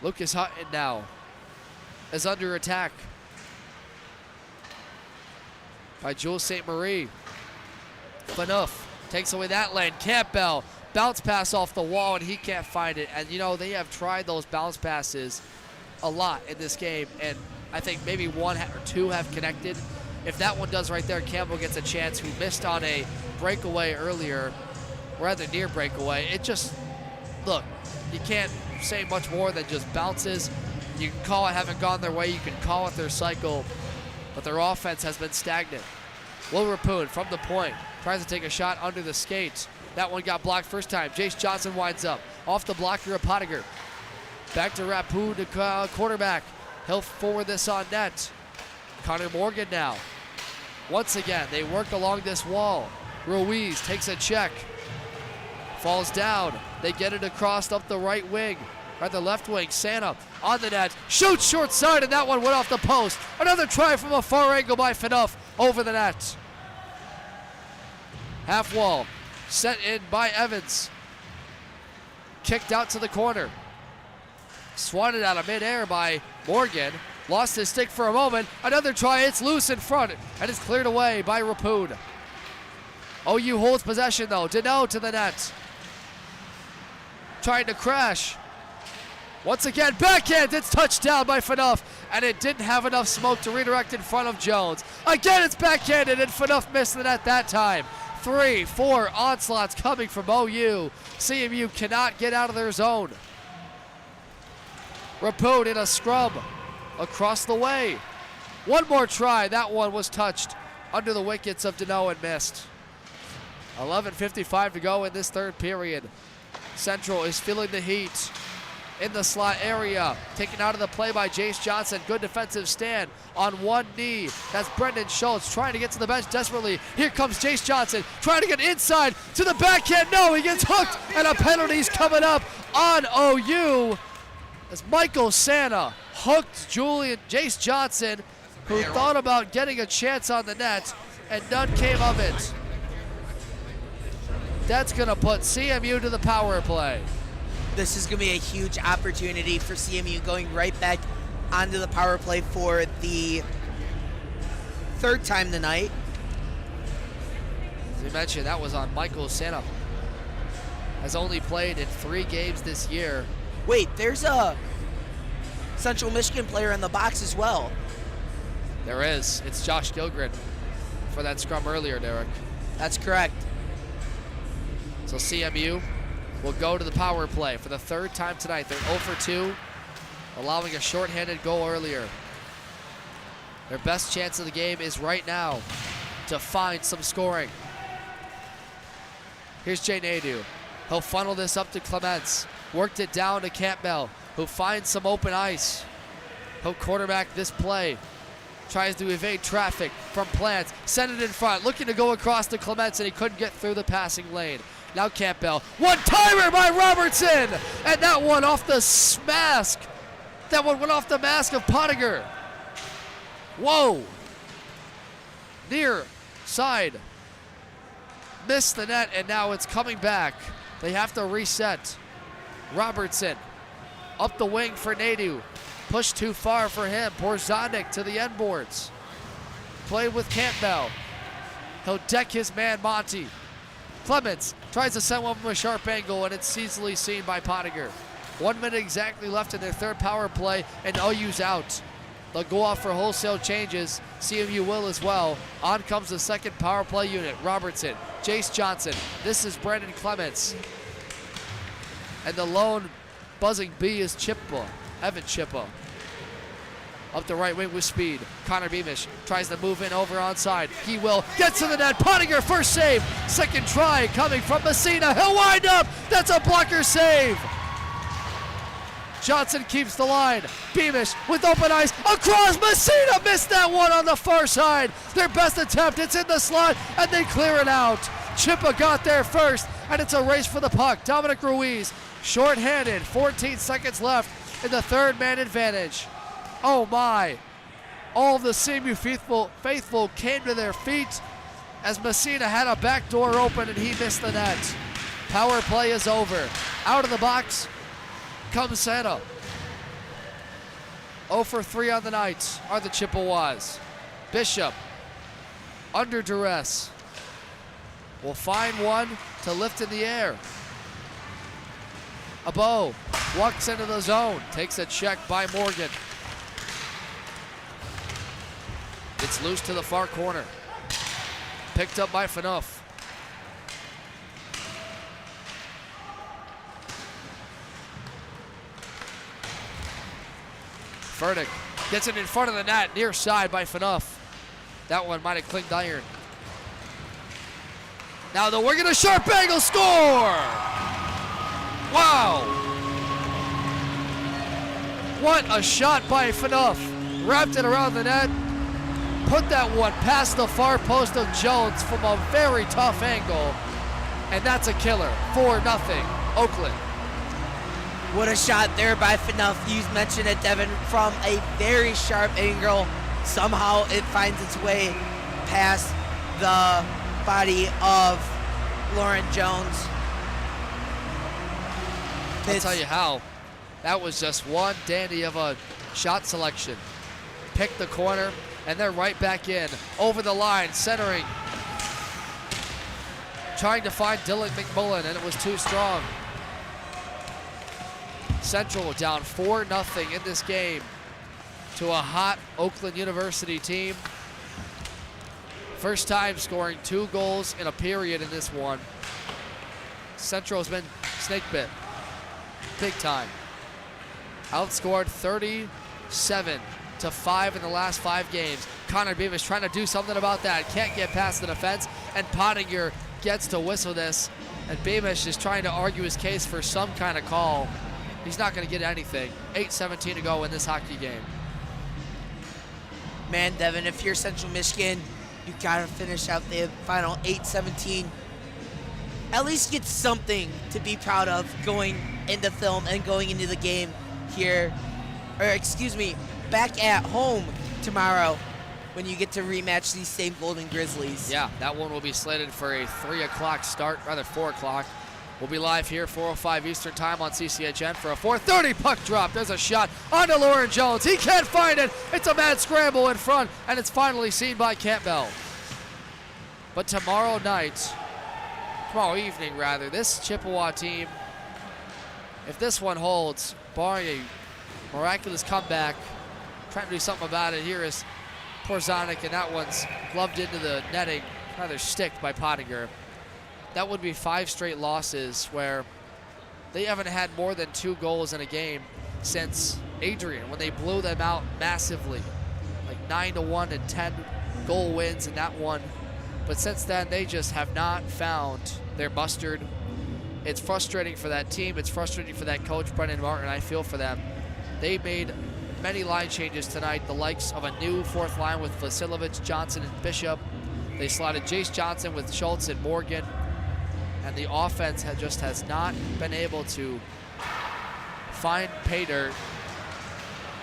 Lucas Hutton now is under attack by Jules St. Marie. Phaneuf takes away that lane. Campbell, bounce pass off the wall, and he can't find it. And, you know, they have tried those bounce passes a lot in this game, and I think maybe one or two have connected. If that one does right there, Campbell gets a chance, who missed on a breakaway earlier, rather near breakaway. It just, look, you can't say much more than just bounces. You can call it haven't gone their way. You can call it their cycle, but their offense has been stagnant. Will Rapun from the point tries to take a shot under the skates. That one got blocked first time. Jace Johnson winds up. Off the blocker of Pottinger. Back to Rapun, to quarterback. He'll forward this on net. Connor Morgan now. Once again, they work along this wall. Ruiz takes a check. Falls down. They get it across up the right wing. Right, the left wing. Santa on the net. Shoots short side, and that one went off the post. Another try from a far angle by Phaneuf over the net. Half wall. Sent in by Evans. Kicked out to the corner. Swatted out of midair by Morgan. Lost his stick for a moment. Another try. It's loose in front, and it's cleared away by Rapun. OU holds possession, though. Deneau to the net. Trying to crash. Once again, backhand. It's touched down by Phaneuf, and it didn't have enough smoke to redirect in front of Jones. Again, it's backhanded, and Phaneuf missed the net that time. 3-4 onslaughts coming from OU. CMU cannot get out of their zone. Rapun in a scrub across the way. One more try. That one was touched under the wickets of Deneau and missed. 11:55 to go in this third period. Central is feeling the heat in the slot area. Taken out of the play by Jace Johnson. Good defensive stand on one knee. That's Brendan Schultz trying to get to the bench desperately. Here comes Jace Johnson trying to get inside to the backhand. No, he gets hooked, and a penalty's coming up on OU as Michael Santa hooked Jace Johnson, who thought about getting a chance on the net, and none came of it. That's going to put CMU to the power play. This is going to be a huge opportunity for CMU, going right back onto the power play for the third time tonight. As we mentioned, that was on Michael Santa. Has only played in 3 games this year. Wait, there's a Central Michigan player in the box as well. There is. It's Josh Gilgren for that scrum earlier, Derek. That's correct. So CMU will go to the power play for the 3rd time tonight. They're 0 for 2, allowing a shorthanded goal earlier. Their best chance of the game is right now to find some scoring. Here's Jay Nadeau. He'll funnel this up to Clements. Worked it down to Campbell, who finds some open ice. He'll quarterback this play. Tries to evade traffic from Plants. Send it in front. Looking to go across to Clements, and he couldn't get through the passing lane. Now Campbell. One-timer by Robertson! And that one off the mask. That one went off the mask of Pottinger. Whoa. Near side. Missed the net, and now it's coming back. They have to reset. Robertson up the wing for Nadeau. Pushed too far for him. Borzanic to the end boards. Play with Campbell. He'll deck his man Monty. Clements tries to send one from a sharp angle, and it's easily seen by Pottinger. 1 minute exactly left in their 3rd power play, and OU's out. They'll go off for wholesale changes. CMU will as well. On comes the 2nd power play unit. Robertson, Jace Johnson. This is Brandon Clements. And the lone buzzing B is Chippewa, Evan Chippewa. Up the right wing with speed. Connor Beamish tries to move in over onside. He will. Gets to the net. Pottinger, first save. 2nd try coming from Messina. He'll wind up. That's a blocker save. Johnson keeps the line. Beamish with open ice. Across. Messina missed that one on the far side. Their best attempt. It's in the slot, and they clear it out. Chippa got there first, and it's a race for the puck. Dominic Ruiz, short-handed. 14 seconds left in the 3rd man advantage. Oh my. All of the CMU faithful came to their feet as Messina had a back door open and he missed the net. Power play is over. Out of the box comes Santa. 0 for 3 on the night are the Chippewas. Bishop, under duress, will find one to lift in the air. Abo walks into the zone, takes a check by Morgan. It's loose to the far corner. Picked up by Phaneuf. Furtick gets it in front of the net, near side by Phaneuf. That one might have clinged iron. Now though, we're gonna sharp angle score! Wow! What a shot by Phaneuf. Wrapped it around the net. Put that one past the far post of Jones from a very tough angle. And that's a killer. 4-0, Oakland. What a shot there by Phaneuf. You mentioned it, Devin, from a very sharp angle. Somehow it finds its way past the body of Lauren Jones. I'll tell you how. That was just one dandy of a shot selection. Pick the corner, and they're right back in. Over the line, centering. Trying to find Dylan McMullen, and it was too strong. Central down 4-0 in this game to a hot Oakland University team. First time scoring 2 goals in a period in this one. Central has been snake bit. Big time. Outscored 37-5 in the last 5 games. Connor Beamish trying to do something about that. Can't get past the defense, and Pottinger gets to whistle this. And Beamish is trying to argue his case for some kind of call. He's not going to get anything. 8:17 to go in this hockey game. Man, Devin, if you're Central Michigan, you got to finish out the final 8:17. At least get something to be proud of going into film and going into the game here, or excuse me, back at home tomorrow when you get to rematch these same Golden Grizzlies. Yeah, that one will be slated for a 3 o'clock start, rather 4 o'clock. We'll be live here, 4:05 Eastern time on CCHN for a 4:30 puck drop. There's a shot onto Lauren Jones. He can't find it. It's a mad scramble in front, and it's finally seen by Campbell. But tomorrow evening, this Chippewa team, if this one holds, barring a miraculous comeback, trying to do something about it, here is Porzanik, and that one's gloved into the netting, rather sticked by Pottinger. That would be 5 straight losses where they haven't had more than 2 goals in a game since Adrian, when they blew them out massively, like 9-1 and 10 goal wins in that one. But since then, they just have not found their mustard. It's frustrating for that team. It's frustrating for that coach, Brendan Martin. I feel for them. They made many line changes tonight, the likes of a new 4th line with Vasilovich, Johnson, and Bishop. They slotted Jace Johnson with Schultz and Morgan. And the offense has not been able to find pay dirt.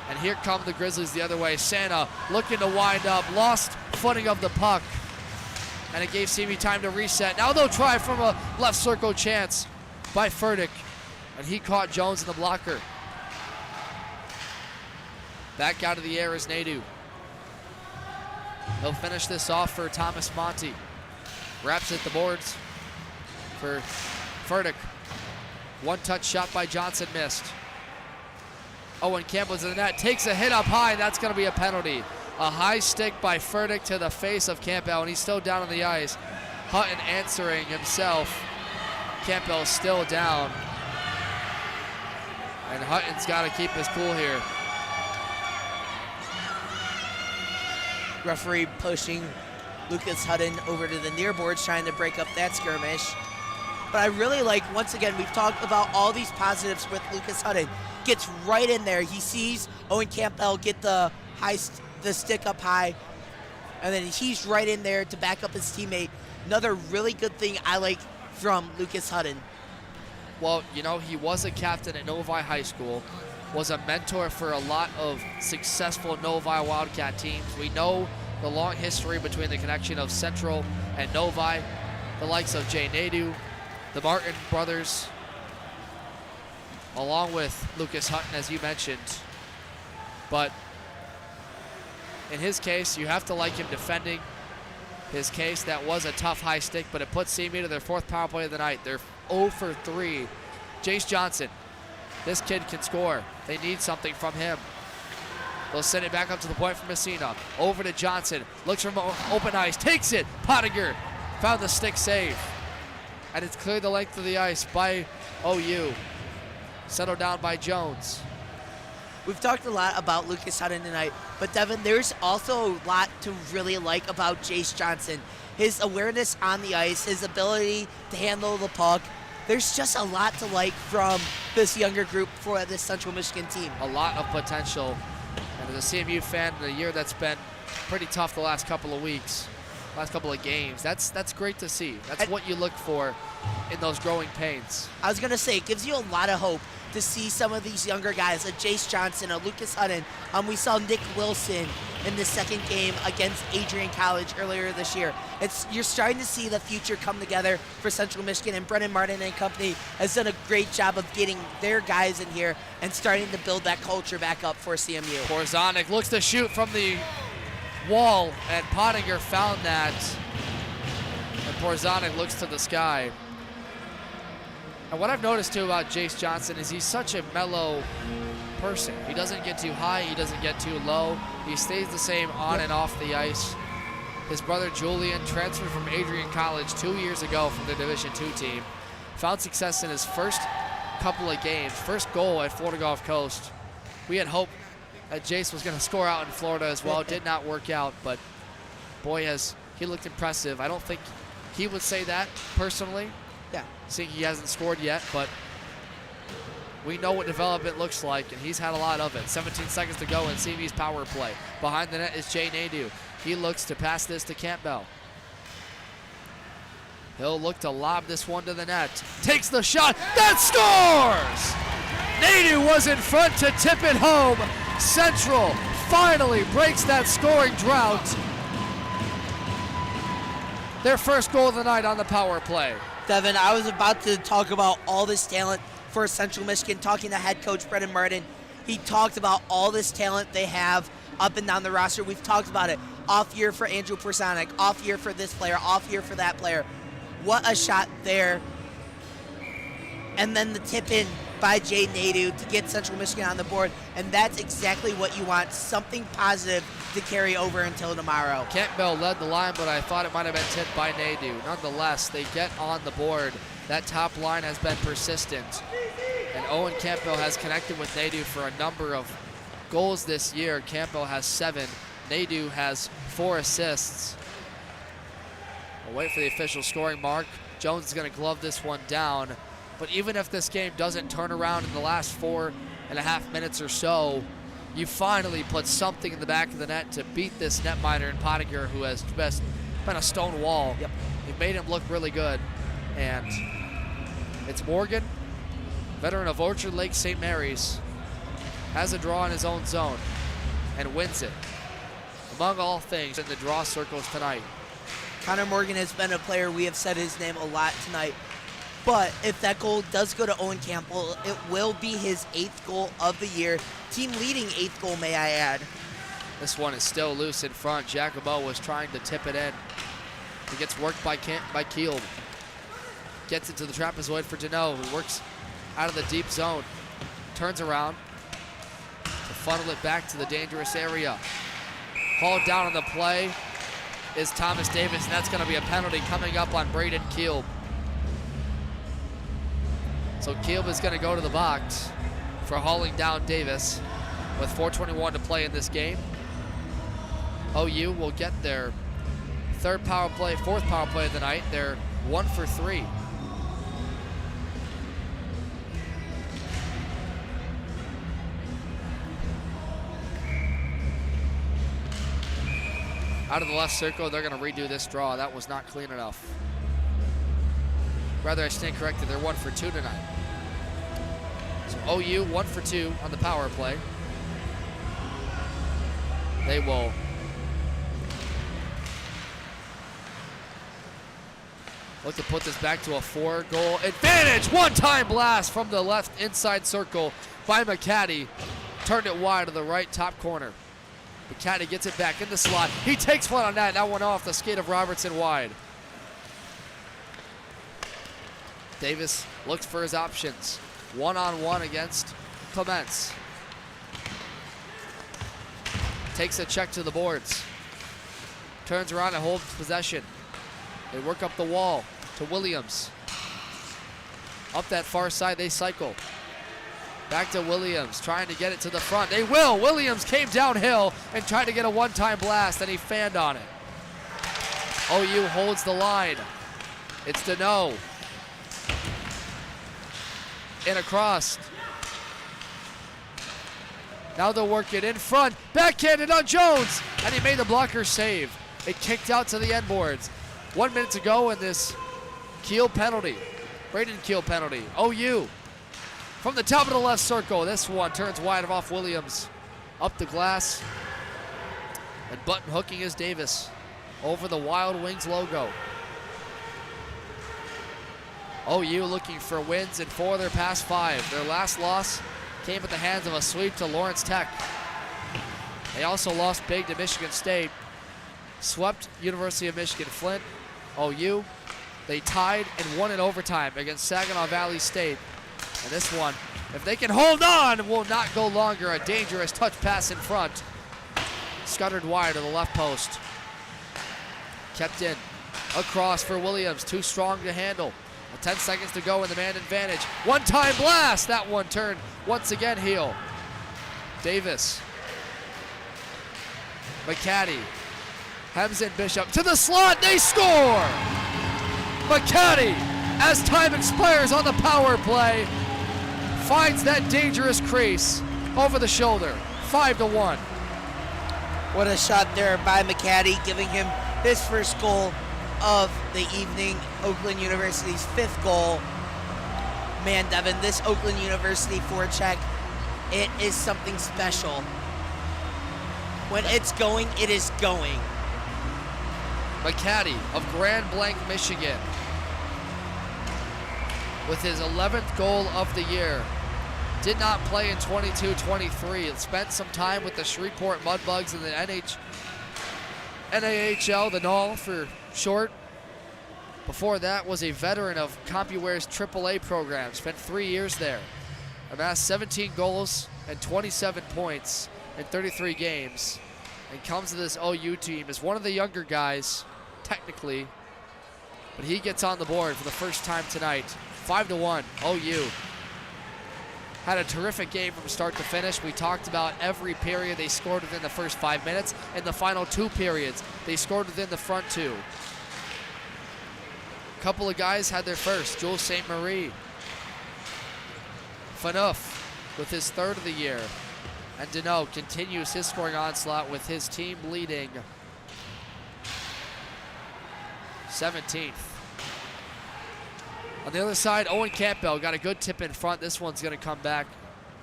And here come the Grizzlies the other way. Santa looking to wind up, lost footing of the puck. And it gave CB time to reset. Now they'll try from a left circle chance by Furtick. And he caught Jones in the blocker. Back out of the air is Nadeau. He'll finish this off for Thomas Monty. Wraps at the boards for Furtick. 1-touch shot by Johnson missed. Owen Campbell's in the net, takes a hit up high, that's gonna be a penalty. A high stick by Furtick to the face of Campbell, and he's still down on the ice. Hutton answering himself. Campbell's still down. And Hutton's gotta keep his cool here. Referee pushing Lucas Hutton over to the near boards, trying to break up that skirmish. But I really like, once again, we've talked about all these positives with Lucas Hutton. Gets right in there. He sees Owen Campbell get the stick up high, and then he's right in there to back up his teammate. Another really good thing I like from Lucas Hutton. Well, you know, he was a captain at Novi High School, was a mentor for a lot of successful Novi Wildcat teams. We know the long history between the connection of Central and Novi, the likes of Jay Nadeau, the Martin brothers, along with Lucas Hutton, as you mentioned. But in his case, you have to like him defending his case. That was a tough high stick, but it puts CMU to their 4th power play of the night. They're 0 for 3. Jace Johnson, this kid can score. They need something from him. They'll send it back up to the point for Messina. Over to Johnson, looks from open ice, takes it. Pottinger found the stick save. And it's cleared the length of the ice by OU. Settled down by Jones. We've talked a lot about Lucas Hutton tonight, but Devin, there's also a lot to really like about Jace Johnson. His awareness on the ice, his ability to handle the puck. There's just a lot to like from this younger group for this Central Michigan team. A lot of potential. And as a CMU fan in a year that's been pretty tough the last couple of weeks, last couple of games, that's great to see. That's what you look for in those growing pains. I was going to say, it gives you a lot of hope to see some of these younger guys, a Jace Johnson, a Lucas Hutton. We saw Nick Wilson in the second game against Adrian College earlier this year. You're starting to see the future come together for Central Michigan, and Brendan Martin and company has done a great job of getting their guys in here and starting to build that culture back up for CMU. Porzanik looks to shoot from the wall, and Pottinger found that. And Porzanik looks to the sky. And what I've noticed too about Jace Johnson is he's such a mellow person. He doesn't get too high, he doesn't get too low. He stays the same on and off the ice. His brother Julian transferred from Adrian College 2 years ago from the Division II team. Found success in his first couple of games, first goal at Florida Gulf Coast. We had hope that Jace was going to score out in Florida as well. It did not work out, but boy, he looked impressive. I don't think he would say that personally. Yeah. Seeing he hasn't scored yet, but we know what development looks like, and he's had a lot of it. 17 seconds to go in CMU's power play. Behind the net is Jay Nadeau. He looks to pass this to Campbell. He'll look to lob this one to the net. Takes the shot. That scores! Nadeau was in front to tip it home. Central finally breaks that scoring drought. Their first goal of the night on the power play. Devin, I was about to talk about all this talent for Central Michigan, talking to head coach Brendan Martin. He talked about all this talent they have up and down the roster. We've talked about it. Off year for Andrew Personic, off year for this player, off year for that player. What a shot there. And then the tip in by Jay Nadeau to get Central Michigan on the board. And that's exactly what you want, something positive to carry over until tomorrow. Campbell led the line, but I thought it might have been tipped by Nadeau. Nonetheless, they get on the board. That top line has been persistent. And Owen Campbell has connected with Nadeau for a number of goals this year. Campbell has 7. Nadeau has 4 assists. We'll wait for the official scoring mark. Jones is going to glove this one down. But even if this game doesn't turn around in the last 4.5 minutes or so, you finally put something in the back of the net to beat this netminder in Pottinger, who has been a stone wall. Yep. You've made him look really good. And it's Morgan, veteran of Orchard Lake St. Mary's, has a draw in his own zone and wins it. Among all things in the draw circles tonight. Connor Morgan has been a player, we have said his name a lot tonight. But if that goal does go to Owen Campbell, it will be his 8th goal of the year. Team leading 8th goal, may I add. This one is still loose in front. Jacobo was trying to tip it in. He gets worked by Kiel. Gets it to the trapezoid for Deneau, who works out of the deep zone. Turns around to funnel it back to the dangerous area. Hauled down on the play is Thomas Davis, and that's going to be a penalty coming up on Braden Kiel. So Kiel is going to go to the box for hauling down Davis with 4:21 to play in this game. OU will get their 4th power play of the night. They're 1 for 3. Out of the left circle, they're going to redo this draw. That was not clean enough. Rather, I stand corrected. They're 1 for 2 tonight. So OU 1 for 2 on the power play. They will look to put this back to a 4-goal advantage. One-time blast from the left inside circle by McCaddy. Turned it wide to the right top corner. McCaddy gets it back in the slot. He takes one on that. That one off the skate of Robertson wide. Davis looks for his options. One-on-one against Clements. Takes a check to the boards. Turns around and holds possession. They work up the wall to Williams. Up that far side, they cycle. Back to Williams, trying to get it to the front. They will. Williams came downhill and tried to get a one-time blast, and he fanned on it. OU holds the line. It's Deneau. In across. Now they'll work it in front. Backhanded on Jones, and he made the blocker save. It kicked out to the end boards. 1 minute to go in this Kiel penalty. Braden Kiel penalty. OU from the top of the left circle. This one turns wide off Williams. Up the glass. And button hooking is Davis over the Wild Wings logo. OU looking for wins in 4 of their past 5. Their last loss came at the hands of a sweep to Lawrence Tech. They also lost big to Michigan State. Swept University of Michigan Flint. OU, they tied and won in overtime against Saginaw Valley State. And this one, if they can hold on, will not go longer. A dangerous touch pass in front. Scuttered wide to the left post. Kept in. Across for Williams, too strong to handle. 10 seconds to go in the man advantage. One-time blast. That one turned once again heel. Davis. McCaddy. Hems and Bishop to the slot. They score. McCaddy, as time expires on the power play, finds that dangerous crease over the shoulder. 5-1. What a shot there by McCaddy, giving him his first goal of the evening. Oakland University's 5th goal. Man, Devin, this Oakland University forecheck, it is something special. When it's going, it is going. McCaddy of Grand Blanc, Michigan, with his 11th goal of the year. did not play in 22-23. Spent some time with the Shreveport Mudbugs in the NAHL, the NAHL for short. Before that was a veteran of CompuWare's AAA program. Spent 3 years there. Amassed 17 goals and 27 points in 33 games. And comes to this OU team as one of the younger guys, technically. But he gets on the board for the first time tonight. 5-1, OU. Had a terrific game from start to finish. We talked about every period they scored within the first 5 minutes. In the final 2 periods, they scored within the front 2. A couple of guys had their first. Jules St. Marie. Phaneuf with his 3rd of the year. And Deneau continues his scoring onslaught with his team leading 17th. On the other side, Owen Campbell got a good tip in front. This one's going to come back.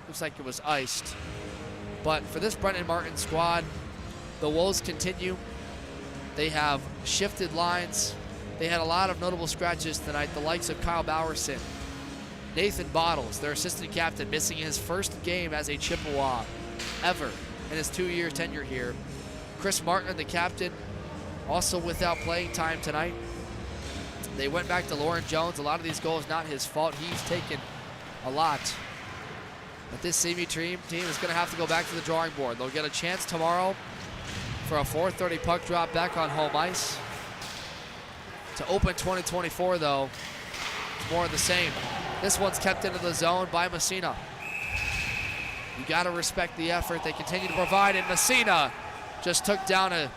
Looks like it was iced. But for this Brendan Martin squad, the woes continue. They have shifted lines. They had a lot of notable scratches tonight, the likes of Kyle Bowerson. Nathan Bottles, their assistant captain, missing his first game as a Chippewa ever in his 2-year tenure here. Chris Martin, the captain, also without playing time tonight. They went back to Lauren Jones. A lot of these goals not his fault. He's taken a lot. But this CMU team is going to have to go back to the drawing board. They'll get a chance tomorrow for a 4:30 puck drop back on home ice. To open 2024, though, it's more of the same. This one's kept into the zone by Messina. You got to respect the effort they continue to provide, and Messina just took down a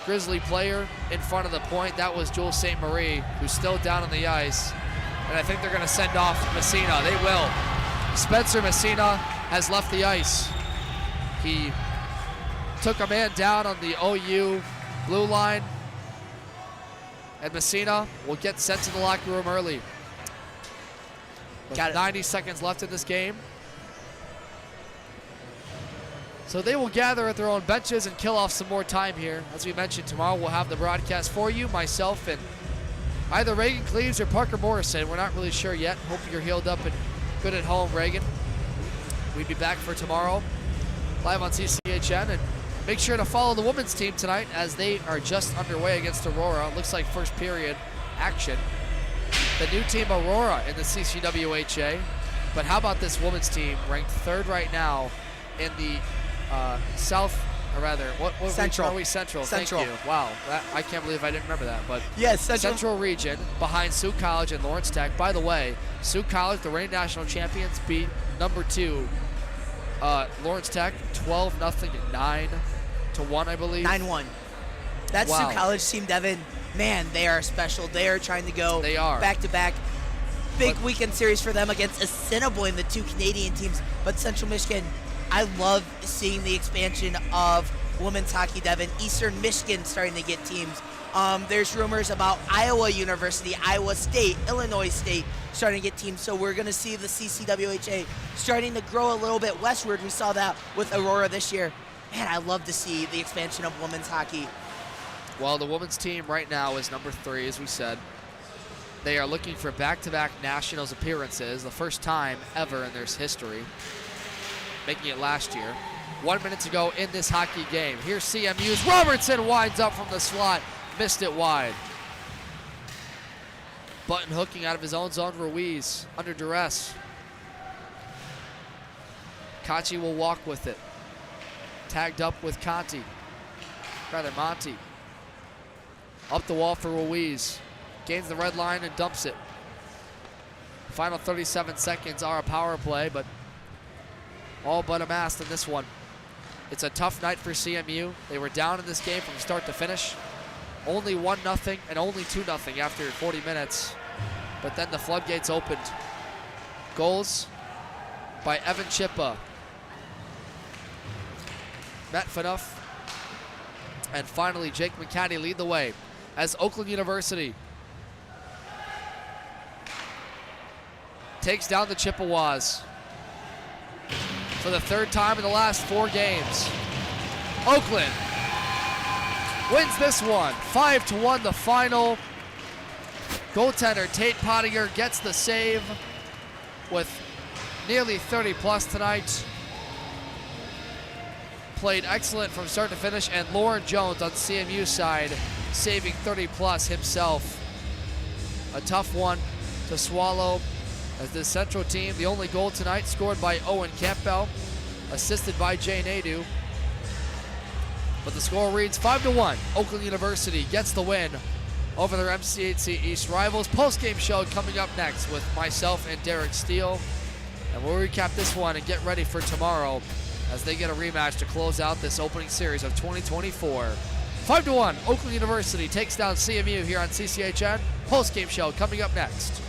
Grizzly player in front of the point. That was Jules St. Marie, who's still down on the ice. And I think they're going to send off Messina. They will. Spencer Messina has left the ice. He took a man down on the OU blue line. And Messina will get sent to the locker room early. With 90 seconds left in this game. So they will gather at their own benches and kill off some more time here. As we mentioned, tomorrow we'll have the broadcast for you, myself, and either Reagan Cleaves or Parker Morrison. We're not really sure yet. Hope you're healed up and good at home, Reagan. We'll be back for tomorrow, live on CCHN. And make sure to follow the women's team tonight as they are just underway against Aurora. Looks like first period action. The new team Aurora in the CCWHA. But how about this women's team ranked 3rd right now in the South, or rather, what Central. region are we? Central. Central. Thank you. Wow, I can't believe I didn't remember that. But yes, Central region behind Sioux College and Lawrence Tech. By the way, Sioux College, the reigning national champions, beat number 2 Lawrence Tech 12-0, 9-1, I believe. 9-1. That Wow. Sioux College team, Devin, man, they are special. They are trying to go back-to-back. Big weekend series for them against Assiniboine, the 2 Canadian teams. But Central Michigan, I love seeing the expansion of women's hockey, Devin. Eastern Michigan starting to get teams. There's rumors about Iowa University, Iowa State, Illinois State starting to get teams. So we're going to see the CCWHA starting to grow a little bit westward. We saw that with Aurora this year. Man, I love to see the expansion of women's hockey. Well, the women's team right now is number 3, as we said. They are looking for back-to-back nationals appearances, the first time ever in their history, making it last year. 1 minute to go in this hockey game. Here's CMU's Robertson, winds up from the slot, missed it wide. Button hooking out of his own zone, Ruiz under duress. Kachi will walk with it. Tagged up with Monty. Up the wall for Ruiz. Gains the red line and dumps it. Final 37 seconds are a power play, but all but amassed in this one. It's a tough night for CMU. They were down in this game from start to finish. Only 1-0 and only 2-0 after 40 minutes. But then the floodgates opened. Goals by Evan Chippa, Matt Phaneuf, and finally Jake McCaddy lead the way as Oakland University takes down the Chippewas for the 3rd time in the last 4 games. Oakland wins this one, 5-1 the final. Goaltender Tate Pottinger gets the save with nearly 30 plus tonight. Played excellent from start to finish, and Lauren Jones on CMU side saving 30 plus himself. A tough one to swallow as this Central team, the only goal tonight scored by Owen Campbell, assisted by Jay Nadeau. But the score reads 5-1. Oakland University gets the win over their MCHC East rivals. Post-game show coming up next with myself and Derek Steele. And we'll recap this one and get ready for tomorrow as they get a rematch to close out this opening series of 2024. 5-1, Oakland University takes down CMU here on CCHN. Post-game show coming up next.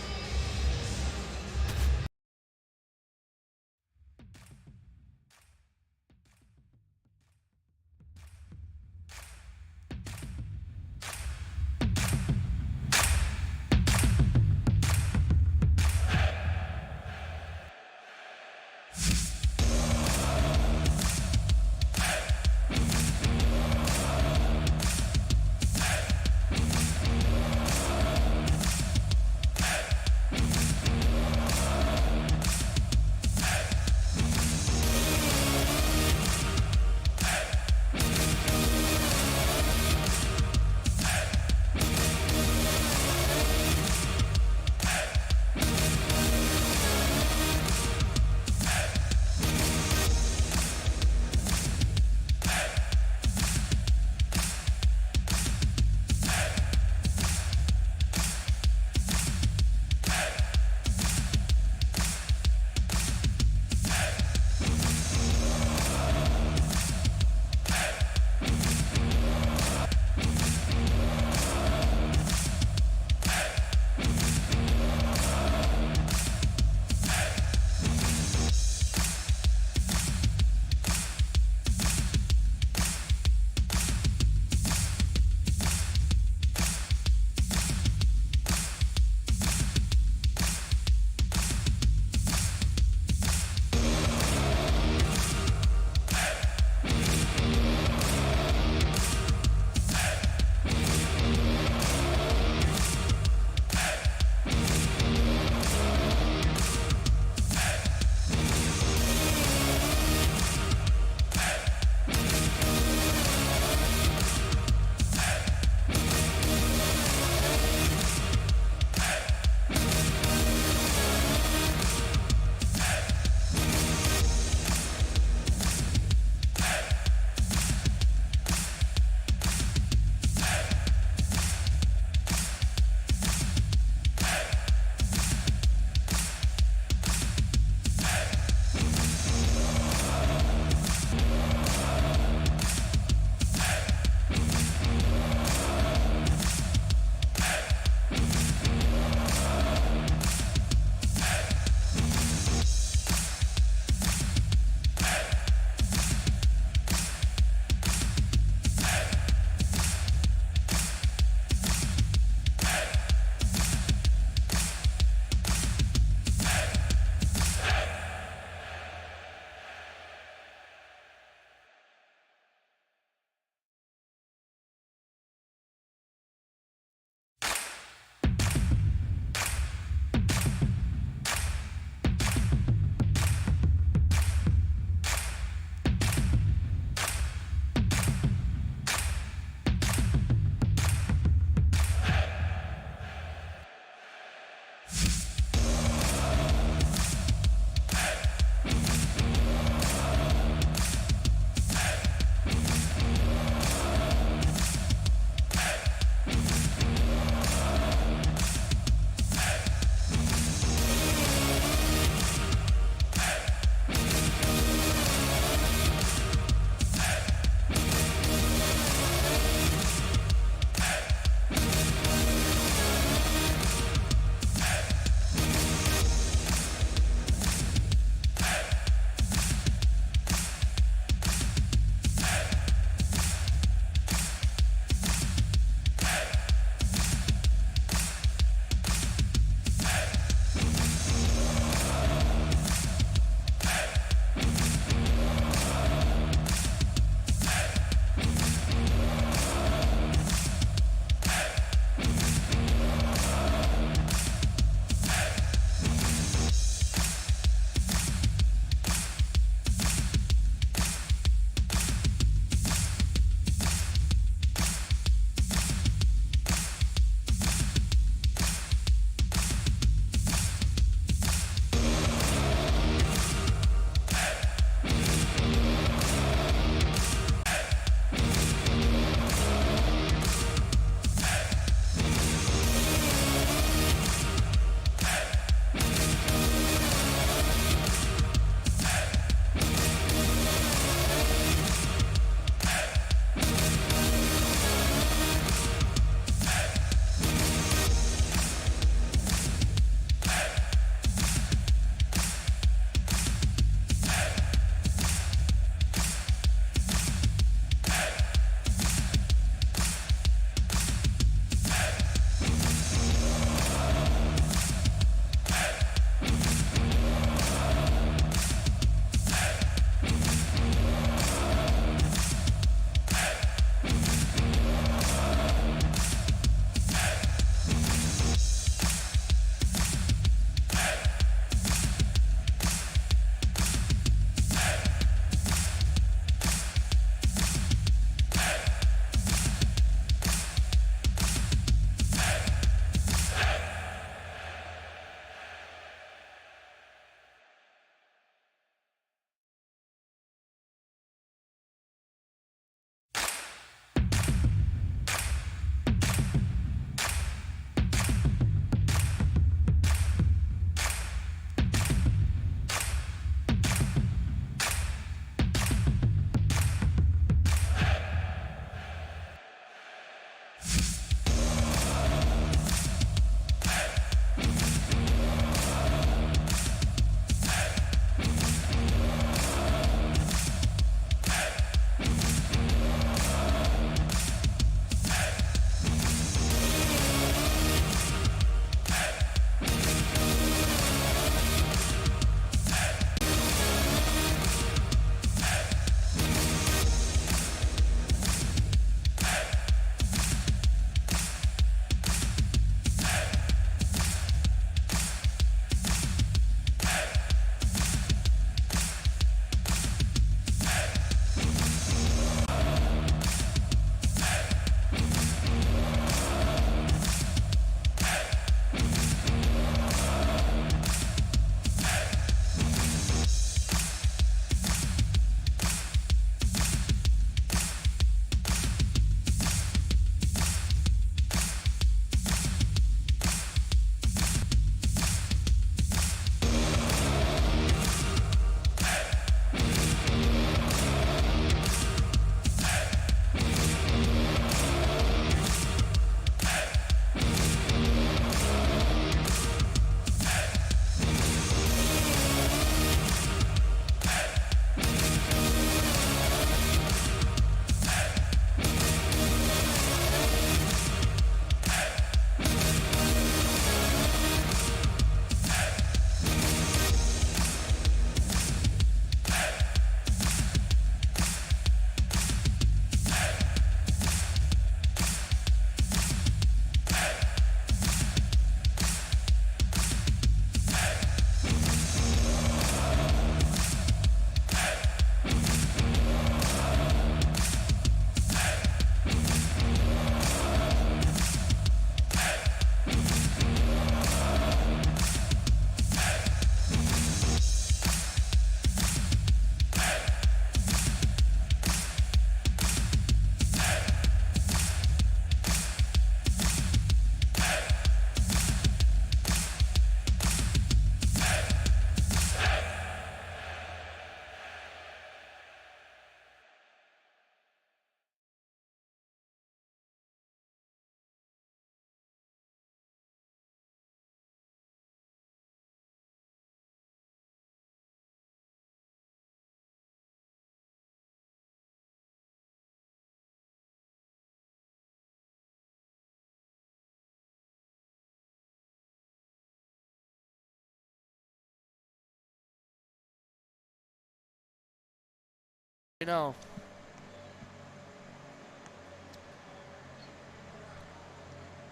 You know,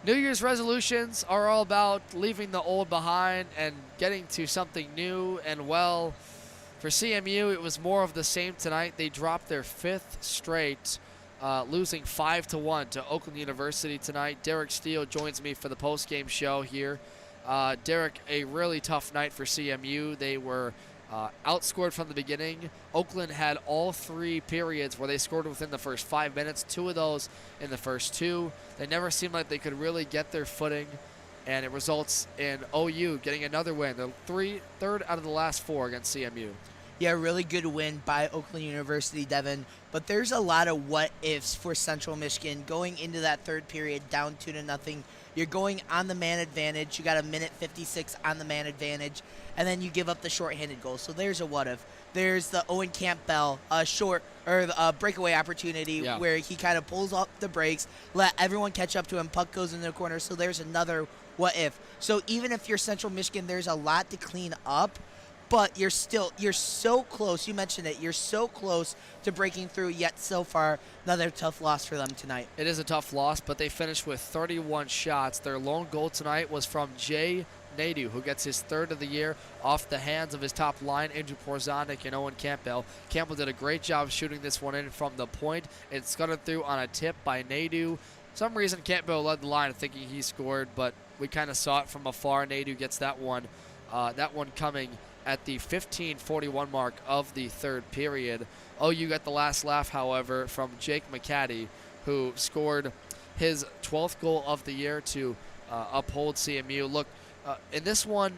New Year's resolutions are all about leaving the old behind and getting to something new. And well, for CMU, it was more of the same tonight. They dropped their 5th straight, losing 5-1 to Oakland University tonight. Derek Steele joins me for the post-game show here. Derek, a really tough night for CMU. They were outscored from the beginning. Oakland had all 3 periods where they scored within the first 5 minutes, 2 of those in the first 2. They never seemed like they could really get their footing, and it results in OU getting another win, the third out of the last 4 against CMU. Yeah, really good win by Oakland University, Devin. But there's a lot of what-ifs for Central Michigan going into that third period down 2-0. You're going on the man advantage. You got a minute 56 on the man advantage, and then you give up the shorthanded goal. So there's a what-if. There's the Owen Campbell breakaway opportunity where he kind of pulls up the brakes, let everyone catch up to him. Puck goes in the corner. So there's another what-if. So even if you're Central Michigan, there's a lot to clean up. But you're so close. You mentioned it. You're so close to breaking through, yet so far, another tough loss for them tonight. It is a tough loss, but they finished with 31 shots. Their lone goal tonight was from Jay Nadeau, who gets his 3rd of the year off the hands of his top line, Andrew Porzonik and Owen Campbell. Campbell did a great job shooting this one in from the point. It scudded through on a tip by Nadeau. For some reason, Campbell led the line thinking he scored, but we kind of saw it from afar. Nadeau gets that one coming at the 15:41 mark of the 3rd period. OU got the last laugh, however, from Jake McCaddy, who scored his 12th goal of the year to uphold CMU. Look, in this one,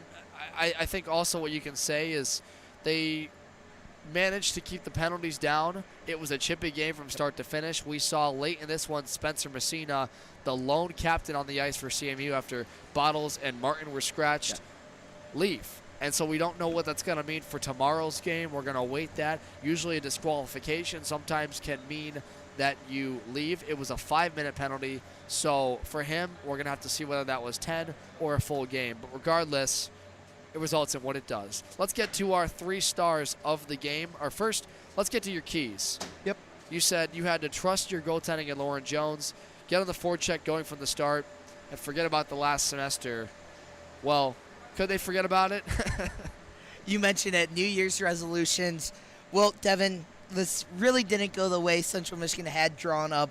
I think also what you can say is they managed to keep the penalties down. It was a chippy game from start to finish. We saw late in this one Spencer Messina, the lone captain on the ice for CMU after Bottles and Martin were scratched, leave. And so we don't know what that's going to mean for tomorrow's game. We're going to wait that. Usually a disqualification sometimes can mean that you leave. It was a 5-minute penalty. So for him, we're going to have to see whether that was 10 or a full game. But regardless, it results in what it does. Let's get to our 3 stars of the game. Or first, let's get to your keys. Yep. You said you had to trust your goaltending in Lauren Jones, get on the forecheck going from the start, and forget about the last semester. Well, could they forget about it? You mentioned it, New Year's resolutions. Well, Devin, this really didn't go the way Central Michigan had drawn up,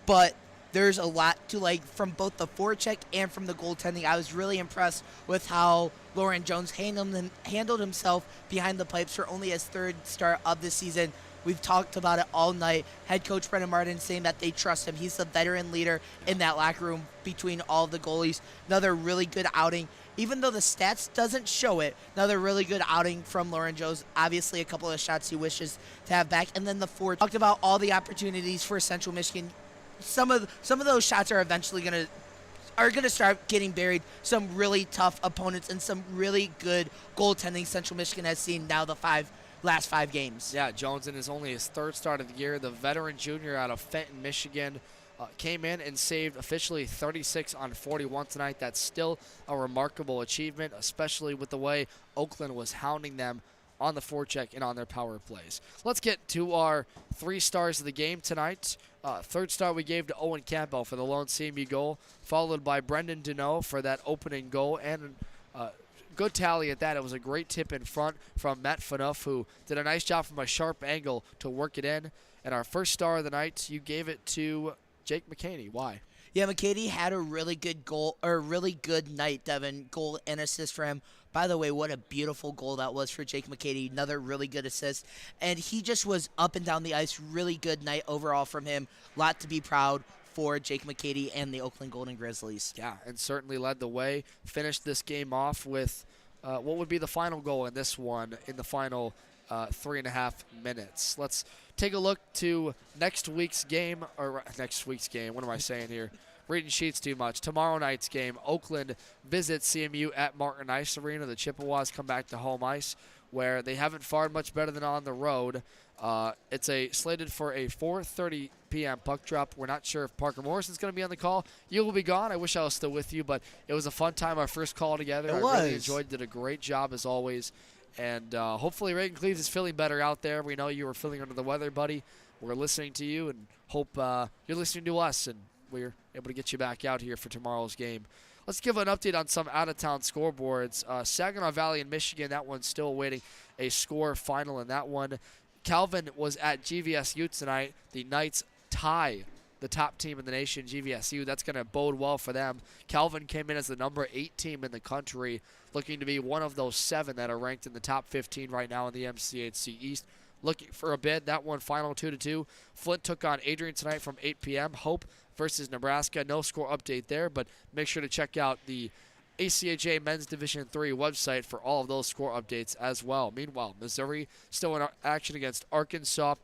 but there's a lot to like from both the forecheck and from the goaltending. I was really impressed with how Lauren Jones handled himself behind the pipes for only his 3rd start of the season. We've talked about it all night. Head coach Brendan Martin saying that they trust him. He's the veteran leader in that locker room between all of the goalies. Another really good outing. Even though the stats doesn't show it, another really good outing from Lauren Jones. Obviously, a couple of shots he wishes to have back. And then the forward talked about all the opportunities for Central Michigan. Some of those shots are eventually going to start getting buried. Some really tough opponents and some really good goaltending Central Michigan has seen now the last 5 games. Yeah, Jones in only his 3rd start of the year. The veteran junior out of Fenton, Michigan, came in and saved officially 36 on 41 tonight. That's still a remarkable achievement, especially with the way Oakland was hounding them on the forecheck and on their power plays. Let's get to our 3 stars of the game tonight. 3rd star we gave to Owen Campbell for the lone CMU goal, followed by Brendan Deneau for that opening goal, and good tally at that. It was a great tip in front from Matt Fanuff, who did a nice job from a sharp angle to work it in. And our 1st star of the night, you gave it to Jake McCaney. Why? Yeah, McCady had a really good goal, or really good night, Devin. Goal and assist for him. By the way, what a beautiful goal that was for Jake McCady. Another really good assist. And he just was up and down the ice. Really good night overall from him. Lot to be proud for Jake McCady and the Oakland Golden Grizzlies. Yeah, and certainly led the way. Finished this game off with what would be the final goal in this one in the final 3.5 minutes. Let's take a look to next week's game. What am I saying here? Reading sheets too much. Tomorrow night's game, Oakland visits CMU at Martin Ice Arena. The Chippewas come back to home ice, where they haven't fared much better than on the road. It's slated for a 4:30 p.m. puck drop. We're not sure if Parker Morrison's going to be on the call. You will be gone. I wish I was still with you, but it was a fun time, our first call together. I really enjoyed, did a great job as always. And hopefully Reagan Cleves is feeling better out there. We know you were feeling under the weather, buddy. We're listening to you and hope you're listening to us, and we're able to get you back out here for tomorrow's game. Let's give an update on some out-of-town scoreboards. Saginaw Valley in Michigan, that one's still awaiting a score final in that one. Calvin was at GVSU tonight. The Knights tie the top team in the nation, GVSU. That's going to bode well for them. Calvin came in as the number 8 team in the country, looking to be one of those 7 that are ranked in the top 15 right now in the MCHC East. Looking for a bid. That one final 2-2. Flint took on Adrian tonight from 8 p.m. Hope versus Nebraska. No score update there, but make sure to check out the ACHA Men's Division III website for all of those score updates as well. Meanwhile, Missouri still in action against Arkansas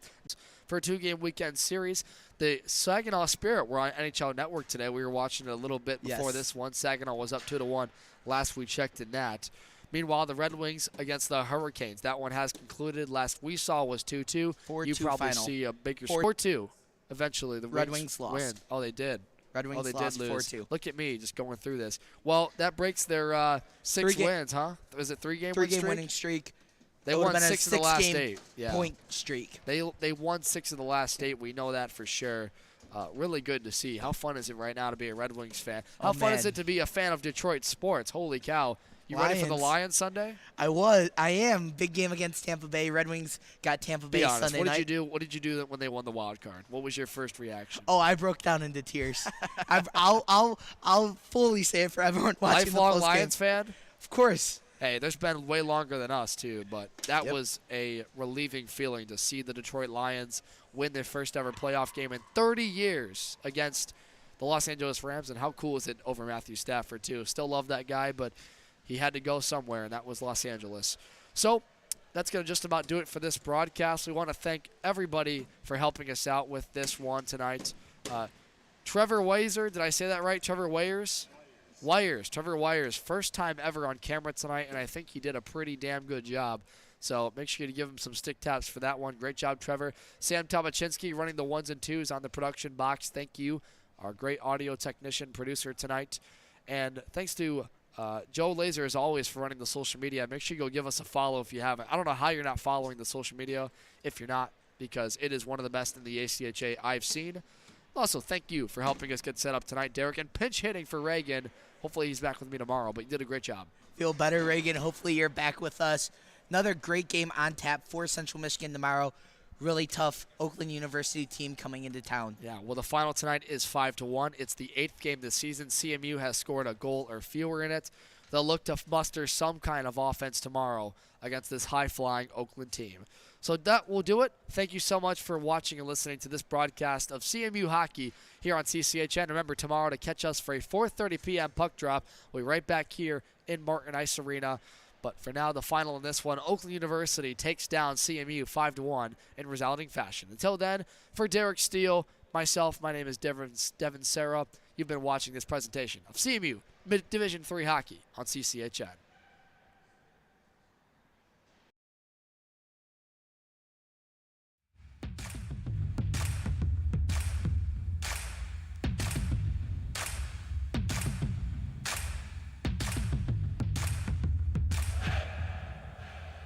for a 2-game weekend series. The Saginaw Spirit were on NHL Network today. We were watching it a little bit before this one. Saginaw was up 2-1 last we checked in that. Meanwhile, the Red Wings against the Hurricanes. That one has concluded. Last we saw was 2-2. 4-2 You probably final. see a bigger score. 4-2. Eventually, the Red Wings lost. win. Oh, they did. Red Wings they lost did lose. 4-2. Look at me just going through this. Well, that breaks their 6 wins, huh? Is it 3-game win streak? winning streak. They won 6 of the last 8. Yeah. Point streak. They won 6 of the last 8. We know that for sure. Really good to see. How fun is it right now to be a Red Wings fan? How fun is it to be a fan of Detroit sports? Holy cow. You ready for the Lions Sunday? I am. Big game against Tampa Bay. Red Wings got Tampa Bay Sunday night. What did you do when they won the wild card? What was your first reaction? Oh, I broke down into tears. I'll fully say it for everyone watching the postgame. Lifelong Lions fan? Of course. Hey, there's been way longer than us, too, but that was a relieving feeling to see the Detroit Lions win their first ever playoff game in 30 years against the Los Angeles Rams, and how cool is it over Matthew Stafford, too. Still love that guy, but he had to go somewhere, and that was Los Angeles. So that's going to just about do it for this broadcast. We want to thank everybody for helping us out with this one tonight. Trevor Weiser, did I say that right? Trevor Weyers? Trevor Weyers, first time ever on camera tonight, and I think he did a pretty damn good job. So make sure you give him some stick taps for that one. Great job, Trevor. Sam Tomachinsky running the 1s and 2s on the production box. Thank you, our great audio technician, producer tonight. And thanks to Joe Laser, as always, for running the social media. Make sure you go give us a follow if you haven't. I don't know how you're not following the social media if you're not, because it is one of the best in the ACHA I've seen. Also, thank you for helping us get set up tonight, Derek, and pinch hitting for Reagan. Hopefully he's back with me tomorrow, but you did a great job. Feel better, Reagan. Hopefully you're back with us. Another great game on tap for Central Michigan tomorrow. Really tough Oakland University team coming into town. Yeah, well, the final tonight is 5-1. It's the 8th game this season. CMU has scored a goal or fewer in it. They'll look to muster some kind of offense tomorrow against this high-flying Oakland team. So that will do it. Thank you so much for watching and listening to this broadcast of CMU hockey here on CCHN. Remember, tomorrow to catch us for a 4:30 p.m. puck drop. We'll be right back here in Martin Ice Arena. But for now, the final in this one, Oakland University takes down CMU 5-1 in resounding fashion. Until then, for Derek Steele, myself, my name is Devin Serra. You've been watching this presentation of CMU Division III Hockey on CCHN.